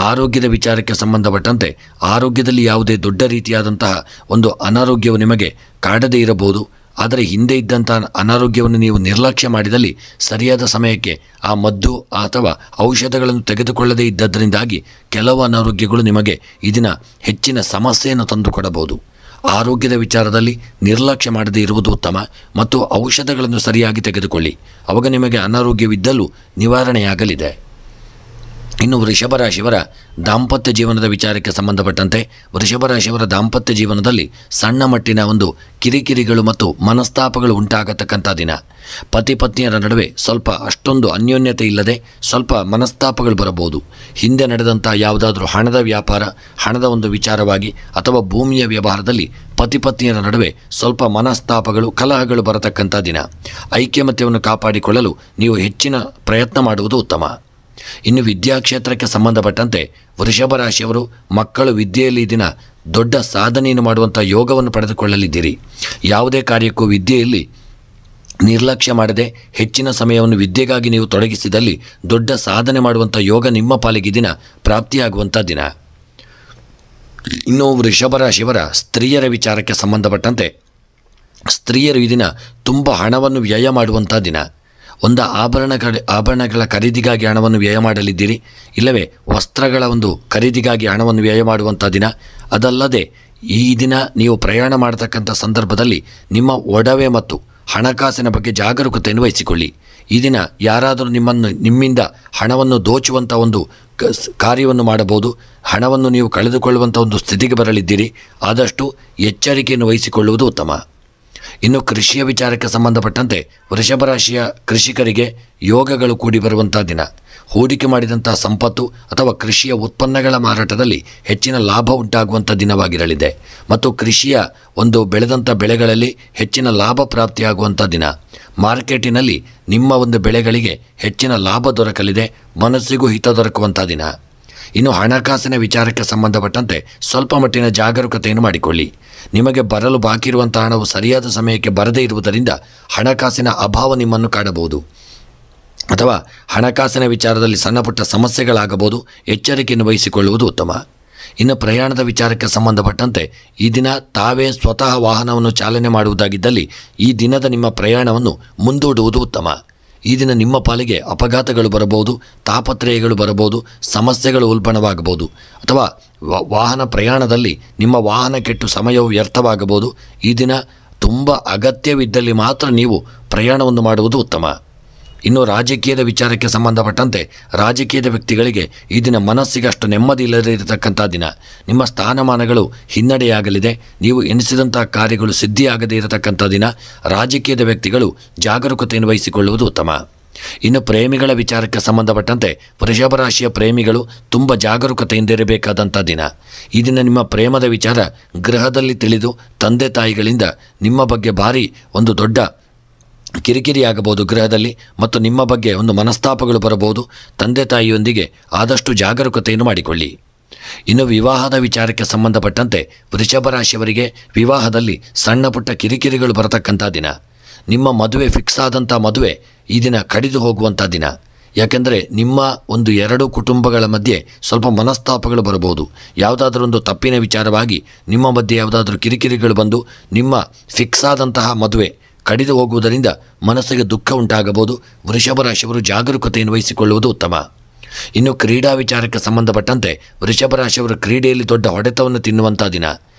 ಆರೋಗ್ಯದ ವಿಚಾರಕ್ಕೆ ಸಂಬಂಧಪಟ್ಟಂತೆ ಆರೋಗ್ಯದಲ್ಲಿ ಯಾವುದೇ ದೊಡ್ಡ ರೀತಿಯಾದಂತಹ ಒಂದು ಅನಾರೋಗ್ಯವು ನಿಮಗೆ ಕಾಡದೇ ಇರಬಹುದು. ಆದರೆ ಹಿಂದೆ ಇದ್ದಂಥ ಅನಾರೋಗ್ಯವನ್ನು ನೀವು ನಿರ್ಲಕ್ಷ್ಯ ಮಾಡಿದಲ್ಲಿ ಸರಿಯಾದ ಸಮಯಕ್ಕೆ ಆ ಮದ್ದು ಅಥವಾ ಔಷಧಗಳನ್ನು ತೆಗೆದುಕೊಳ್ಳದೇ ಇದ್ದದರಿಂದಾಗಿ ಕೆಲವು ಅನಾರೋಗ್ಯಗಳು ನಿಮಗೆ ಇದನ್ನ ಹೆಚ್ಚಿನ ಸಮಸ್ಯೆಯನ್ನು ತಂದುಕೊಡಬಹುದು. ಆರೋಗ್ಯದ ವಿಚಾರದಲ್ಲಿ ನಿರ್ಲಕ್ಷ್ಯ ಮಾಡದೇ ಇರುವುದು ಉತ್ತಮ ಮತ್ತು ಔಷಧಗಳನ್ನು ಸರಿಯಾಗಿ ತೆಗೆದುಕೊಳ್ಳಿ. ಅವಾಗ ನಿಮಗೆ ಅನಾರೋಗ್ಯವಿದ್ದಲ್ಲೂ ನಿವಾರಣೆಯಾಗಲಿದೆ. ಇನ್ನು ವೃಷಭ ರಾಶಿಯವರ ದಾಂಪತ್ಯ ಜೀವನದ ವಿಚಾರಕ್ಕೆ ಸಂಬಂಧಪಟ್ಟಂತೆ ವೃಷಭ ರಾಶಿಯವರ ದಾಂಪತ್ಯ ಜೀವನದಲ್ಲಿ ಸಣ್ಣ ಮಟ್ಟಿನ ಒಂದು ಕಿರಿಕಿರಿಗಳು ಮತ್ತು ಮನಸ್ತಾಪಗಳು ಉಂಟಾಗತಕ್ಕಂಥ ದಿನ. ಪತಿ ಪತ್ನಿಯರ ನಡುವೆ ಸ್ವಲ್ಪ ಅಷ್ಟೊಂದು ಅನ್ಯೋನ್ಯತೆ ಇಲ್ಲದೆ ಸ್ವಲ್ಪ ಮನಸ್ತಾಪಗಳು ಬರಬಹುದು. ಹಿಂದೆ ನಡೆದಂಥ ಯಾವುದಾದ್ರೂ ಹಣದ ವ್ಯಾಪಾರ, ಹಣದ ಒಂದು ವಿಚಾರವಾಗಿ ಅಥವಾ ಭೂಮಿಯ ವ್ಯವಹಾರದಲ್ಲಿ ಪತಿ ಪತ್ನಿಯರ ನಡುವೆ ಸ್ವಲ್ಪ ಮನಸ್ತಾಪಗಳು, ಕಲಹಗಳು ಬರತಕ್ಕಂಥ ದಿನ. ಐಕ್ಯಮತ್ಯವನ್ನು ಕಾಪಾಡಿಕೊಳ್ಳಲು ನೀವು ಹೆಚ್ಚಿನ ಪ್ರಯತ್ನ ಮಾಡುವುದು ಉತ್ತಮ. ಇನ್ನು ವಿದ್ಯಾಕ್ಷೇತ್ರಕ್ಕೆ ಸಂಬಂಧಪಟ್ಟಂತೆ ವೃಷಭ ರಾಶಿಯವರು ಮಕ್ಕಳು ವಿದ್ಯೆಯಲ್ಲಿ ಈ ದಿನ ದೊಡ್ಡ ಸಾಧನೆಯನ್ನು ಮಾಡುವಂಥ ಯೋಗವನ್ನು ಪಡೆದುಕೊಳ್ಳಲಿದ್ದೀರಿ. ಯಾವುದೇ ಕಾರ್ಯಕ್ಕೂ ವಿದ್ಯೆಯಲ್ಲಿ ನಿರ್ಲಕ್ಷ್ಯ ಮಾಡದೆ ಹೆಚ್ಚಿನ ಸಮಯವನ್ನು ವಿದ್ಯೆಗಾಗಿ ನೀವು ತೊಡಗಿಸಿದಲ್ಲಿ ದೊಡ್ಡ ಸಾಧನೆ ಮಾಡುವಂಥ ಯೋಗ ನಿಮ್ಮ ಪಾಲಿಗೆ ದಿನ ಪ್ರಾಪ್ತಿಯಾಗುವಂಥ ದಿನ. ಇನ್ನು ವೃಷಭ ರಾಶಿಯವರ ಸ್ತ್ರೀಯರ ವಿಚಾರಕ್ಕೆ ಸಂಬಂಧಪಟ್ಟಂತೆ ಸ್ತ್ರೀಯರು ಈ ದಿನ ತುಂಬ ಹಣವನ್ನು ವ್ಯಯ ಮಾಡುವಂಥ ದಿನ. ಒಂದು ಆಭರಣಗಳ ಖರೀದಿಗಾಗಿ ಹಣವನ್ನು ವ್ಯಯ ಮಾಡಲಿದ್ದೀರಿ, ಇಲ್ಲವೇ ವಸ್ತ್ರಗಳ ಒಂದು ಖರೀದಿಗಾಗಿ ಹಣವನ್ನು ವ್ಯಯ ಮಾಡುವಂಥ ದಿನ. ಅದಲ್ಲದೆ ಈ ದಿನ ನೀವು ಪ್ರಯಾಣ ಮಾಡತಕ್ಕಂಥ ಸಂದರ್ಭದಲ್ಲಿ ನಿಮ್ಮ ಒಡವೆ ಮತ್ತು ಹಣಕಾಸಿನ ಬಗ್ಗೆ ಜಾಗರೂಕತೆಯನ್ನು ವಹಿಸಿಕೊಳ್ಳಿ. ಈ ದಿನ ಯಾರಾದರೂ ನಿಮ್ಮಿಂದ ಹಣವನ್ನು ದೋಚುವಂಥ ಒಂದು ಕಾರ್ಯವನ್ನು ಮಾಡಬಹುದು. ಹಣವನ್ನು ನೀವು ಕಳೆದುಕೊಳ್ಳುವಂಥ ಒಂದು ಸ್ಥಿತಿಗೆ ಬರಲಿದ್ದೀರಿ. ಆದಷ್ಟು ಎಚ್ಚರಿಕೆಯನ್ನು ವಹಿಸಿಕೊಳ್ಳುವುದು ಉತ್ತಮ. ಇನ್ನು ಕೃಷಿಯ ವಿಚಾರಕ್ಕೆ ಸಂಬಂಧಪಟ್ಟಂತೆ ವೃಷಭ ರಾಶಿಯ ಕೃಷಿಕರಿಗೆ ಯೋಗಗಳು ಕೂಡಿ ಬರುವಂಥ ದಿನ. ಹೂಡಿಕೆ ಮಾಡಿದಂಥ ಸಂಪತ್ತು ಅಥವಾ ಕೃಷಿಯ ಉತ್ಪನ್ನಗಳ ಮಾರಾಟದಲ್ಲಿ ಹೆಚ್ಚಿನ ಲಾಭ ಉಂಟಾಗುವಂಥ ದಿನವಾಗಿರಲಿದೆ ಮತ್ತು ಕೃಷಿಯ ಒಂದು ಬೆಳೆದಂಥ ಬೆಳೆಗಳಲ್ಲಿ ಹೆಚ್ಚಿನ ಲಾಭ ಪ್ರಾಪ್ತಿಯಾಗುವಂಥ ದಿನ. ಮಾರ್ಕೆಟಿನಲ್ಲಿ ನಿಮ್ಮ ಒಂದು ಬೆಳೆಗಳಿಗೆ ಹೆಚ್ಚಿನ ಲಾಭ ದೊರಕಲಿದೆ, ಮನಸ್ಸಿಗೂ ಹಿತ ದೊರಕುವಂಥ ದಿನ. ಇನ್ನು ಹಣಕಾಸಿನ ವಿಚಾರಕ್ಕೆ ಸಂಬಂಧಪಟ್ಟಂತೆ ಸ್ವಲ್ಪ ಮಟ್ಟಿನ ಜಾಗರೂಕತೆಯನ್ನು ಮಾಡಿಕೊಳ್ಳಿ. ನಿಮಗೆ ಬರಲು ಬಾಕಿ ಇರುವಂಥ ಹಣವು ಸರಿಯಾದ ಸಮಯಕ್ಕೆ ಬರದೇ ಇರುವುದರಿಂದ ಹಣಕಾಸಿನ ಅಭಾವ ನಿಮ್ಮನ್ನು ಕಾಡಬಹುದು ಅಥವಾ ಹಣಕಾಸಿನ ವಿಚಾರದಲ್ಲಿ ಸಣ್ಣ ಪುಟ್ಟ ಸಮಸ್ಯೆಗಳಾಗಬಹುದು. ಎಚ್ಚರಿಕೆಯನ್ನು ವಹಿಸಿಕೊಳ್ಳುವುದು ಉತ್ತಮ. ಇನ್ನು ಪ್ರಯಾಣದ ವಿಚಾರಕ್ಕೆ ಸಂಬಂಧಪಟ್ಟಂತೆ ಈ ದಿನ ತಾವೇ ಸ್ವತಃ ವಾಹನವನ್ನು ಚಾಲನೆ ಮಾಡುವುದಾಗಿದ್ದಲ್ಲಿ ಈ ದಿನದ ನಿಮ್ಮ ಪ್ರಯಾಣವನ್ನು ಮುಂದೂಡುವುದು ಉತ್ತಮ. ಈ ದಿನ ನಿಮ್ಮ ಪಾಲಿಗೆ ಅಪಘಾತಗಳು ಬರಬಹುದು, ತಾಪತ್ರಯಗಳು ಬರಬಹುದು, ಸಮಸ್ಯೆಗಳು ಉಲ್ಬಣವಾಗಬಹುದು ಅಥವಾ ವಾಹನ ಪ್ರಯಾಣದಲ್ಲಿ ನಿಮ್ಮ ವಾಹನ ಕೆಟ್ಟು ಸಮಯವು ವ್ಯರ್ಥವಾಗಬಹುದು. ಈ ದಿನ ತುಂಬ ಅಗತ್ಯವಿದ್ದಲ್ಲಿ ಮಾತ್ರ ನೀವು ಪ್ರಯಾಣವನ್ನು ಮಾಡುವುದು ಉತ್ತಮ. ಇನ್ನು ರಾಜಕೀಯದ ವಿಚಾರಕ್ಕೆ ಸಂಬಂಧಪಟ್ಟಂತೆ ರಾಜಕೀಯದ ವ್ಯಕ್ತಿಗಳಿಗೆ ಈ ದಿನ ಮನಸ್ಸಿಗೆ ಅಷ್ಟು ನೆಮ್ಮದಿ ಇಲ್ಲದೇ ಇರತಕ್ಕಂಥ ದಿನ. ನಿಮ್ಮ ಸ್ಥಾನಮಾನಗಳು ಹಿನ್ನಡೆಯಾಗಲಿದೆ. ನೀವು ಎನಿಸಿದಂಥ ಕಾರ್ಯಗಳು ಸಿದ್ಧಿಯಾಗದೇ ಇರತಕ್ಕಂಥ ದಿನ. ರಾಜಕೀಯದ ವ್ಯಕ್ತಿಗಳು ಜಾಗರೂಕತೆಯನ್ನು ವಹಿಸಿಕೊಳ್ಳುವುದು ಉತ್ತಮ. ಇನ್ನು ಪ್ರೇಮಿಗಳ ವಿಚಾರಕ್ಕೆ ಸಂಬಂಧಪಟ್ಟಂತೆ ವೃಷಭ ರಾಶಿಯ ಪ್ರೇಮಿಗಳು ತುಂಬ ಜಾಗರೂಕತೆಯಿಂದಿರಬೇಕಾದಂಥ ದಿನ. ಈ ದಿನ ನಿಮ್ಮ ಪ್ರೇಮದ ವಿಚಾರ ಗೃಹದಲ್ಲಿ ತಿಳಿದು ತಂದೆ ತಾಯಿಗಳಿಂದ ನಿಮ್ಮ ಬಗ್ಗೆ ಭಾರಿ ಒಂದು ದೊಡ್ಡ ಕಿರಿಕಿರಿ ಆಗಬಹುದು ಗೃಹದಲ್ಲಿ, ಮತ್ತು ನಿಮ್ಮ ಬಗ್ಗೆ ಒಂದು ಮನಸ್ತಾಪಗಳು ಬರಬಹುದು. ತಂದೆ ತಾಯಿಯೊಂದಿಗೆ ಆದಷ್ಟು ಜಾಗರೂಕತೆಯನ್ನು ಮಾಡಿಕೊಳ್ಳಿ. ಇನ್ನು ವಿವಾಹದ ವಿಚಾರಕ್ಕೆ ಸಂಬಂಧಪಟ್ಟಂತೆ ವೃಷಭ ರಾಶಿಯವರಿಗೆ ವಿವಾಹದಲ್ಲಿ ಸಣ್ಣ ಪುಟ್ಟ ಕಿರಿಕಿರಿಗಳು ಬರತಕ್ಕಂಥ ದಿನ. ನಿಮ್ಮ ಮದುವೆ ಫಿಕ್ಸ್ ಆದಂಥ ಮದುವೆ ಈ ದಿನ ಕಡಿದು ಹೋಗುವಂಥ ದಿನ. ಯಾಕೆಂದರೆ ನಿಮ್ಮ ಒಂದು ಎರಡು ಕುಟುಂಬಗಳ ಮಧ್ಯೆ ಸ್ವಲ್ಪ ಮನಸ್ತಾಪಗಳು ಬರಬಹುದು. ಯಾವುದಾದ್ರೂ ಒಂದು ತಪ್ಪಿನ ವಿಚಾರವಾಗಿ ನಿಮ್ಮ ಮಧ್ಯೆ ಯಾವುದಾದ್ರೂ ಕಿರಿಕಿರಿಗಳು ಬಂದು ನಿಮ್ಮ ಫಿಕ್ಸ್ ಆದಂತಹ ಮದುವೆ ಕಡಿದು ಹೋಗುವುದರಿಂದ ಮನಸ್ಸಿಗೆ ದುಃಖ ಉಂಟಾಗಬಹುದು. ವೃಷಭ ರಾಶಿಯವರು ಜಾಗರೂಕತೆಯನ್ನು ವಹಿಸಿಕೊಳ್ಳುವುದು ಉತ್ತಮ. ಇನ್ನು ಕ್ರೀಡಾ ವಿಚಾರಕ್ಕೆ ಸಂಬಂಧಪಟ್ಟಂತೆ ವೃಷಭ ರಾಶಿಯವರು ಕ್ರೀಡೆಯಲ್ಲಿ ದೊಡ್ಡ ಹೊಡೆತವನ್ನು ತಿನ್ನುವಂಥ ದಿನ.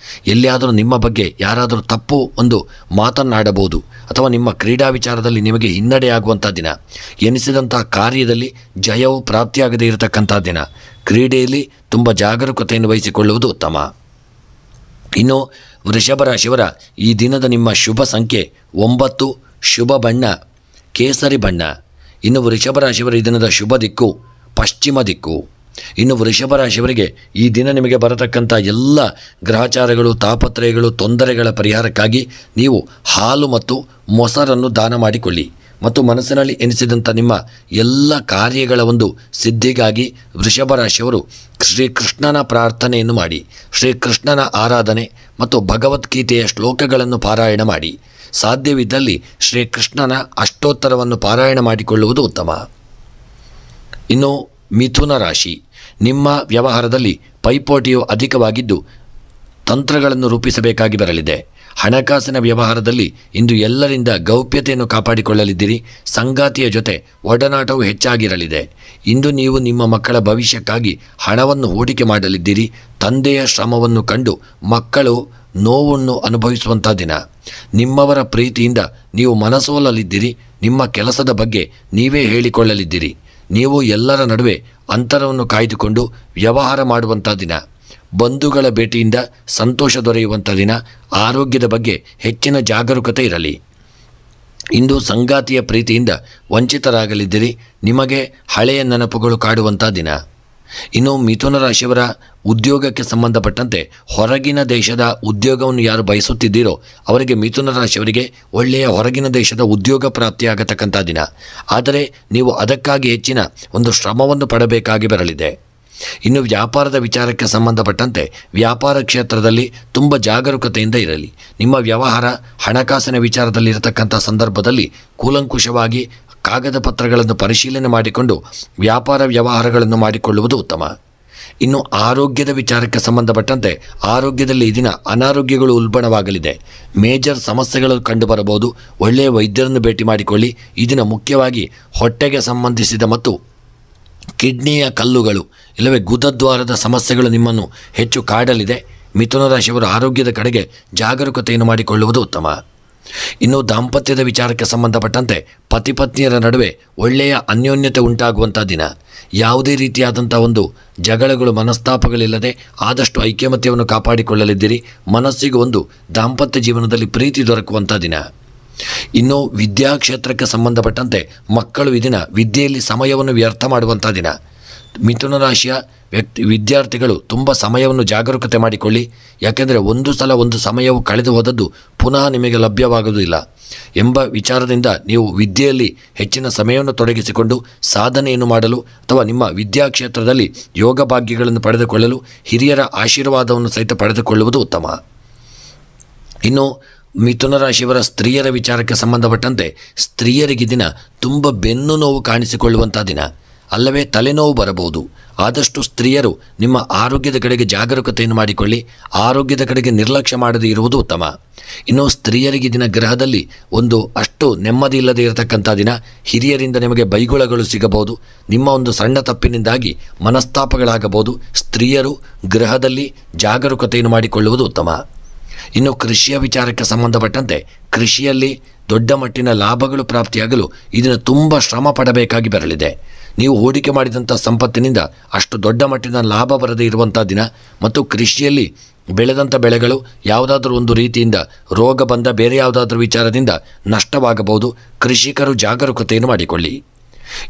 ಎಲ್ಲಿಯಾದರೂ ನಿಮ್ಮ ಬಗ್ಗೆ ಯಾರಾದರೂ ತಪ್ಪು ಒಂದು ಮಾತನ್ನಾಡಬಹುದು, ಅಥವಾ ನಿಮ್ಮ ಕ್ರೀಡಾ ವಿಚಾರದಲ್ಲಿ ನಿಮಗೆ ಹಿನ್ನಡೆಯಾಗುವಂಥ ದಿನ. ಎನಿಸಿದಂತಹ ಕಾರ್ಯದಲ್ಲಿ ಜಯವು ಪ್ರಾಪ್ತಿಯಾಗದೇ ಇರತಕ್ಕಂಥ ದಿನ. ಕ್ರೀಡೆಯಲ್ಲಿ ತುಂಬ ಜಾಗರೂಕತೆಯನ್ನು ವಹಿಸಿಕೊಳ್ಳುವುದು ಉತ್ತಮ. ಇನ್ನು ವೃಷಭ ರಾಶಿಯವರ ಈ ದಿನದ ನಿಮ್ಮ ಶುಭ ಸಂಖ್ಯೆ 9, ಶುಭ ಬಣ್ಣ ಕೇಸರಿ ಬಣ್ಣ. ಇನ್ನು ವೃಷಭ ರಾಶಿಯವರ ಈ ದಿನದ ಶುಭ ದಿಕ್ಕು ಪಶ್ಚಿಮ ದಿಕ್ಕು. ಇನ್ನು ವೃಷಭ ರಾಶಿಯವರಿಗೆ ಈ ದಿನ ನಿಮಗೆ ಬರತಕ್ಕಂಥ ಎಲ್ಲ ಗ್ರಹಚಾರಗಳು, ತಾಪತ್ರಯಗಳು, ತೊಂದರೆಗಳ ಪರಿಹಾರಕ್ಕಾಗಿ ನೀವು ಹಾಲು ಮತ್ತು ಮೊಸರನ್ನು ದಾನ ಮಾಡಿಕೊಳ್ಳಿ. ಮತ್ತು ಮನಸ್ಸಿನಲ್ಲಿ ಎನಿಸಿದಂಥ ನಿಮ್ಮ ಎಲ್ಲ ಕಾರ್ಯಗಳ ಒಂದು ಸಿದ್ಧಿಗಾಗಿ ವೃಷಭ ರಾಶಿಯವರು ಶ್ರೀಕೃಷ್ಣನ ಪ್ರಾರ್ಥನೆಯನ್ನು ಮಾಡಿ, ಶ್ರೀಕೃಷ್ಣನ ಆರಾಧನೆ ಮತ್ತು ಭಗವದ್ಗೀತೆಯ ಶ್ಲೋಕಗಳನ್ನು ಪಾರಾಯಣ ಮಾಡಿ. ಸಾಧ್ಯವಿದ್ದಲ್ಲಿ ಶ್ರೀಕೃಷ್ಣನ ಅಷ್ಟೋತ್ತರವನ್ನು ಪಾರಾಯಣ ಮಾಡಿಕೊಳ್ಳುವುದು ಉತ್ತಮ. ಇನ್ನು ಮಿಥುನ ರಾಶಿ, ನಿಮ್ಮ ವ್ಯವಹಾರದಲ್ಲಿ ಪೈಪೋಟಿಯು ಅಧಿಕವಾಗಿದ್ದು ತಂತ್ರಗಳನ್ನು ರೂಪಿಸಬೇಕಾಗಿ ಬರಲಿದೆ. ಹಣಕಾಸಿನ ವ್ಯವಹಾರದಲ್ಲಿ ಇಂದು ಎಲ್ಲರಿಂದ ಗೌಪ್ಯತೆಯನ್ನು ಕಾಪಾಡಿಕೊಳ್ಳಲಿದ್ದೀರಿ. ಸಂಗಾತಿಯ ಜೊತೆ ಒಡನಾಟವು ಹೆಚ್ಚಾಗಿರಲಿದೆ. ಇಂದು ನೀವು ನಿಮ್ಮ ಮಕ್ಕಳ ಭವಿಷ್ಯಕ್ಕಾಗಿ ಹಣವನ್ನು ಹೂಡಿಕೆ ಮಾಡಲಿದ್ದೀರಿ. ತಂದೆಯ ಶ್ರಮವನ್ನು ಕಂಡು ಮಕ್ಕಳು ನೋವನ್ನು ಅನುಭವಿಸುವಂಥ ದಿನ. ನಿಮ್ಮವರ ಪ್ರೀತಿಯಿಂದ ನೀವು ಮನಸೋಲಲಿದ್ದೀರಿ. ನಿಮ್ಮ ಕೆಲಸದ ಬಗ್ಗೆ ನೀವೇ ಹೇಳಿಕೊಳ್ಳಲಿದ್ದೀರಿ. ನೀವು ಎಲ್ಲರ ನಡುವೆ ಅಂತರವನ್ನು ಕಾಯ್ದುಕೊಂಡು ವ್ಯವಹಾರ ಮಾಡುವಂಥ ದಿನ. ಬಂಧುಗಳ ಭೇಟಿಯಿಂದ ಸಂತೋಷ ದೊರೆಯುವಂಥ ದಿನ. ಆರೋಗ್ಯದ ಬಗ್ಗೆ ಹೆಚ್ಚಿನ ಜಾಗರೂಕತೆ ಇರಲಿ. ಇಂದು ಸಂಗಾತಿಯ ಪ್ರೀತಿಯಿಂದ ವಂಚಿತರಾಗಲಿದ್ದೀರಿ. ನಿಮಗೆ ಹಳೆಯ ನೆನಪುಗಳು ಕಾಡುವಂಥ ದಿನ. ಇನ್ನು ಮಿಥುನ ರಾಶಿಯವರ ಉದ್ಯೋಗಕ್ಕೆ ಸಂಬಂಧಪಟ್ಟಂತೆ ಹೊರಗಿನ ದೇಶದ ಉದ್ಯೋಗವನ್ನು ಯಾರು ಬಯಸುತ್ತಿದ್ದೀರೋ ಅವರಿಗೆ ಮಿಥುನ ರಾಶಿಯವರಿಗೆ ಒಳ್ಳೆಯ ಹೊರಗಿನ ದೇಶದ ಉದ್ಯೋಗ ಪ್ರಾಪ್ತಿಯಾಗತಕ್ಕಂಥ ದಿನ. ಆದರೆ ನೀವು ಅದಕ್ಕಾಗಿ ಹೆಚ್ಚಿನ ಒಂದು ಶ್ರಮವನ್ನು ಪಡಬೇಕಾಗಿ ಬರಲಿದೆ. ಇನ್ನು ವ್ಯಾಪಾರದ ವಿಚಾರಕ್ಕೆ ಸಂಬಂಧಪಟ್ಟಂತೆ ವ್ಯಾಪಾರ ಕ್ಷೇತ್ರದಲ್ಲಿ ತುಂಬ ಜಾಗರೂಕತೆಯಿಂದ ಇರಲಿ. ನಿಮ್ಮ ವ್ಯವಹಾರ ಹಣಕಾಸಿನ ವಿಚಾರದಲ್ಲಿ ಇರತಕ್ಕಂಥ ಸಂದರ್ಭದಲ್ಲಿ ಕೂಲಂಕುಷವಾಗಿ ಕಾಗದ ಪತ್ರಗಳನ್ನು ಪರಿಶೀಲನೆ ಮಾಡಿಕೊಂಡು ವ್ಯಾಪಾರ ವ್ಯವಹಾರಗಳನ್ನು ಮಾಡಿಕೊಳ್ಳುವುದು ಉತ್ತಮ. ಇನ್ನು ಆರೋಗ್ಯದ ವಿಚಾರಕ್ಕೆ ಸಂಬಂಧಪಟ್ಟಂತೆ ಆರೋಗ್ಯದಲ್ಲಿ ಈ ದಿನ ಅನಾರೋಗ್ಯಗಳು ಉಲ್ಬಣವಾಗಲಿದೆ. ಮೇಜರ್ ಸಮಸ್ಯೆಗಳು ಕಂಡುಬರಬಹುದು. ಒಳ್ಳೆಯ ವೈದ್ಯರನ್ನು ಭೇಟಿ ಮಾಡಿಕೊಳ್ಳಿ. ಈ ದಿನ ಮುಖ್ಯವಾಗಿ ಹೊಟ್ಟೆಗೆ ಸಂಬಂಧಿಸಿದ ಮತ್ತು ಕಿಡ್ನಿಯ ಕಲ್ಲುಗಳು ಇಲ್ಲವೇ ಗುದದ್ವಾರದ ಸಮಸ್ಯೆಗಳು ನಿಮ್ಮನ್ನು ಹೆಚ್ಚು ಕಾಡಲಿದೆ. ಮಿಥುನ ರಾಶಿಯವರು ಆರೋಗ್ಯದ ಕಡೆಗೆ ಜಾಗರೂಕತೆಯನ್ನು ಮಾಡಿಕೊಳ್ಳುವುದು ಉತ್ತಮ. ಇನ್ನು ದಾಂಪತ್ಯದ ವಿಚಾರಕ್ಕೆ ಸಂಬಂಧಪಟ್ಟಂತೆ ಪತಿ ಪತ್ನಿಯರ ನಡುವೆ ಒಳ್ಳೆಯ ಅನ್ಯೋನ್ಯತೆ ಉಂಟಾಗುವಂಥ ದಿನ. ಯಾವುದೇ ರೀತಿಯಾದಂಥ ಒಂದು ಜಗಳಗಳು, ಮನಸ್ತಾಪಗಳಿಲ್ಲದೆ ಆದಷ್ಟು ಐಕ್ಯಮತ್ಯವನ್ನು ಕಾಪಾಡಿಕೊಳ್ಳಲಿದ್ದೀರಿ. ಮನಸ್ಸಿಗೆ ಒಂದು ದಾಂಪತ್ಯ ಜೀವನದಲ್ಲಿ ಪ್ರೀತಿ ದೊರಕುವಂಥ ದಿನ. ಇನ್ನು ವಿದ್ಯಾಕ್ಷೇತ್ರಕ್ಕೆ ಸಂಬಂಧಪಟ್ಟಂತೆ ಮಕ್ಕಳು ಈ ದಿನ ವಿದ್ಯೆಯಲ್ಲಿ ಸಮಯವನ್ನು ವ್ಯರ್ಥ ಮಾಡುವಂಥ ದಿನ. ಮಿಥುನ ರಾಶಿಯ ವಿದ್ಯಾರ್ಥಿಗಳು ತುಂಬ ಸಮಯವನ್ನು ಜಾಗರೂಕತೆ ಮಾಡಿಕೊಳ್ಳಿ. ಯಾಕೆಂದರೆ ಒಂದು ಸಲ ಒಂದು ಸಮಯವು ಕಳೆದು ಹೋದದ್ದು ಪುನಃ ನಿಮಗೆ ಲಭ್ಯವಾಗುವುದಿಲ್ಲ ಎಂಬ ವಿಚಾರದಿಂದ ನೀವು ವಿದ್ಯೆಯಲ್ಲಿ ಹೆಚ್ಚಿನ ಸಮಯವನ್ನು ತೊಡಗಿಸಿಕೊಂಡು ಸಾಧನೆಯನ್ನು ಮಾಡಲು ಅಥವಾ ನಿಮ್ಮ ವಿದ್ಯಾಕ್ಷೇತ್ರದಲ್ಲಿ ಯೋಗ ಭಾಗ್ಯಗಳನ್ನು ಪಡೆದುಕೊಳ್ಳಲು ಹಿರಿಯರ ಆಶೀರ್ವಾದವನ್ನು ಸಹಿತ ಪಡೆದುಕೊಳ್ಳುವುದು ಉತ್ತಮ. ಇನ್ನು ಮಿಥುನ ರಾಶಿಯವರ ಸ್ತ್ರೀಯರ ವಿಚಾರಕ್ಕೆ ಸಂಬಂಧಪಟ್ಟಂತೆ ಸ್ತ್ರೀಯರಿಗೆ ದಿನ ತುಂಬ ಬೆನ್ನು ನೋವು ಕಾಣಿಸಿಕೊಳ್ಳುವಂಥ ದಿನ, ಅಲ್ಲವೇ ತಲೆನೋವು ಬರಬಹುದು. ಆದಷ್ಟು ಸ್ತ್ರೀಯರು ನಿಮ್ಮ ಆರೋಗ್ಯದ ಕಡೆಗೆ ಜಾಗರೂಕತೆಯನ್ನು ಮಾಡಿಕೊಳ್ಳಿ. ಆರೋಗ್ಯದ ಕಡೆಗೆ ನಿರ್ಲಕ್ಷ್ಯ ಮಾಡದೇ ಇರುವುದು ಉತ್ತಮ. ಇನ್ನು ಸ್ತ್ರೀಯರಿಗೆ ದಿನ ಗ್ರಹದಲ್ಲಿ ಒಂದು ಅಷ್ಟು ನೆಮ್ಮದಿ ಇಲ್ಲದೆ ಇರತಕ್ಕಂಥ ದಿನ. ಹಿರಿಯರಿಂದ ನಿಮಗೆ ಬೈಗುಳಗಳು ಸಿಗಬಹುದು. ನಿಮ್ಮ ಒಂದು ಸಣ್ಣ ತಪ್ಪಿನಿಂದಾಗಿ ಮನಸ್ತಾಪಗಳಾಗಬಹುದು. ಸ್ತ್ರೀಯರು ಗ್ರಹದಲ್ಲಿ ಜಾಗರೂಕತೆಯನ್ನು ಮಾಡಿಕೊಳ್ಳುವುದು ಉತ್ತಮ. ಇನ್ನು ಕೃಷಿಯ ವಿಚಾರಕ್ಕೆ ಸಂಬಂಧಪಟ್ಟಂತೆ ಕೃಷಿಯಲ್ಲಿ ದೊಡ್ಡ ಮಟ್ಟಿನ ಲಾಭಗಳು ಪ್ರಾಪ್ತಿಯಾಗಲು ಇದನ್ನು ತುಂಬ ಶ್ರಮ ಪಡಬೇಕಾಗಿ ಬರಲಿದೆ. ನೀವು ಹೂಡಿಕೆ ಮಾಡಿದಂಥ ಸಂಪತ್ತಿನಿಂದ ಅಷ್ಟು ದೊಡ್ಡ ಮಟ್ಟಿನ ಲಾಭ ಬರದೇ ಇರುವಂಥ ದಿನ. ಮತ್ತು ಕೃಷಿಯಲ್ಲಿ ಬೆಳೆದಂಥ ಬೆಳೆಗಳು ಯಾವುದಾದ್ರೂ ಒಂದು ರೀತಿಯಿಂದ ರೋಗ ಬಂದ ಬೇರೆ ಯಾವುದಾದ್ರೂ ವಿಚಾರದಿಂದ ನಷ್ಟವಾಗಬಹುದು. ಕೃಷಿಕರು ಜಾಗರೂಕತೆಯನ್ನು ಮಾಡಿಕೊಳ್ಳಿ.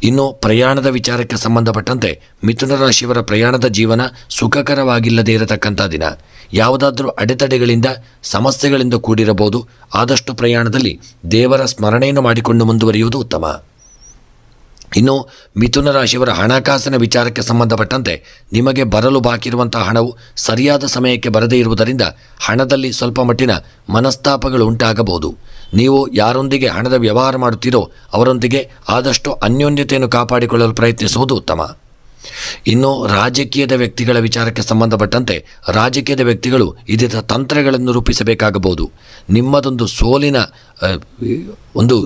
ಇನ್ನು ಪ್ರಯಾಣದ ವಿಚಾರಕ್ಕೆ ಸಂಬಂಧಪಟ್ಟಂತೆ ಮಿಥುನ ರಾಶಿಯವರ ಪ್ರಯಾಣದ ಜೀವನ ಸುಖಕರವಾಗಿಲ್ಲದೇ ಇರತಕ್ಕಂಥ ದಿನ. ಯಾವುದಾದ್ರೂ ಅಡೆತಡೆಗಳಿಂದ ಸಮಸ್ಯೆಗಳಿಂದ ಕೂಡಿರಬಹುದು. ಆದಷ್ಟು ಪ್ರಯಾಣದಲ್ಲಿ ದೇವರ ಸ್ಮರಣೆಯನ್ನು ಮಾಡಿಕೊಂಡು ಮುಂದುವರಿಯುವುದು ಉತ್ತಮ. ಇನ್ನು ಮಿಥುನ ರಾಶಿಯವರ ಹಣಕಾಸಿನ ವಿಚಾರಕ್ಕೆ ಸಂಬಂಧಪಟ್ಟಂತೆ ನಿಮಗೆ ಬರಲು ಬಾಕಿರುವಂತಹ ಹಣವು ಸರಿಯಾದ ಸಮಯಕ್ಕೆ ಬರದೇ ಇರುವುದರಿಂದ ಹಣದಲ್ಲಿ ಸ್ವಲ್ಪ ಮಟ್ಟಿನ ಮನಸ್ತಾಪಗಳು ಉಂಟಾಗಬಹುದು. ನೀವು ಯಾರೊಂದಿಗೆ ಹಣದ ವ್ಯವಹಾರ ಮಾಡುತ್ತೀರೋ ಅವರೊಂದಿಗೆ ಆದಷ್ಟು ಅನ್ಯೋನ್ಯತೆಯನ್ನು ಕಾಪಾಡಿಕೊಳ್ಳಲು ಪ್ರಯತ್ನಿಸುವುದು ಉತ್ತಮ. ಇನ್ನು ರಾಜಕೀಯದ ವ್ಯಕ್ತಿಗಳ ವಿಚಾರಕ್ಕೆ ಸಂಬಂಧಪಟ್ಟಂತೆ ರಾಜಕೀಯದ ವ್ಯಕ್ತಿಗಳು ಇದರ ತಂತ್ರಗಳನ್ನು ರೂಪಿಸಬೇಕಾಗಬಹುದು. ನಿಮ್ಮದೊಂದು ಸೋಲಿನ ಒಂದು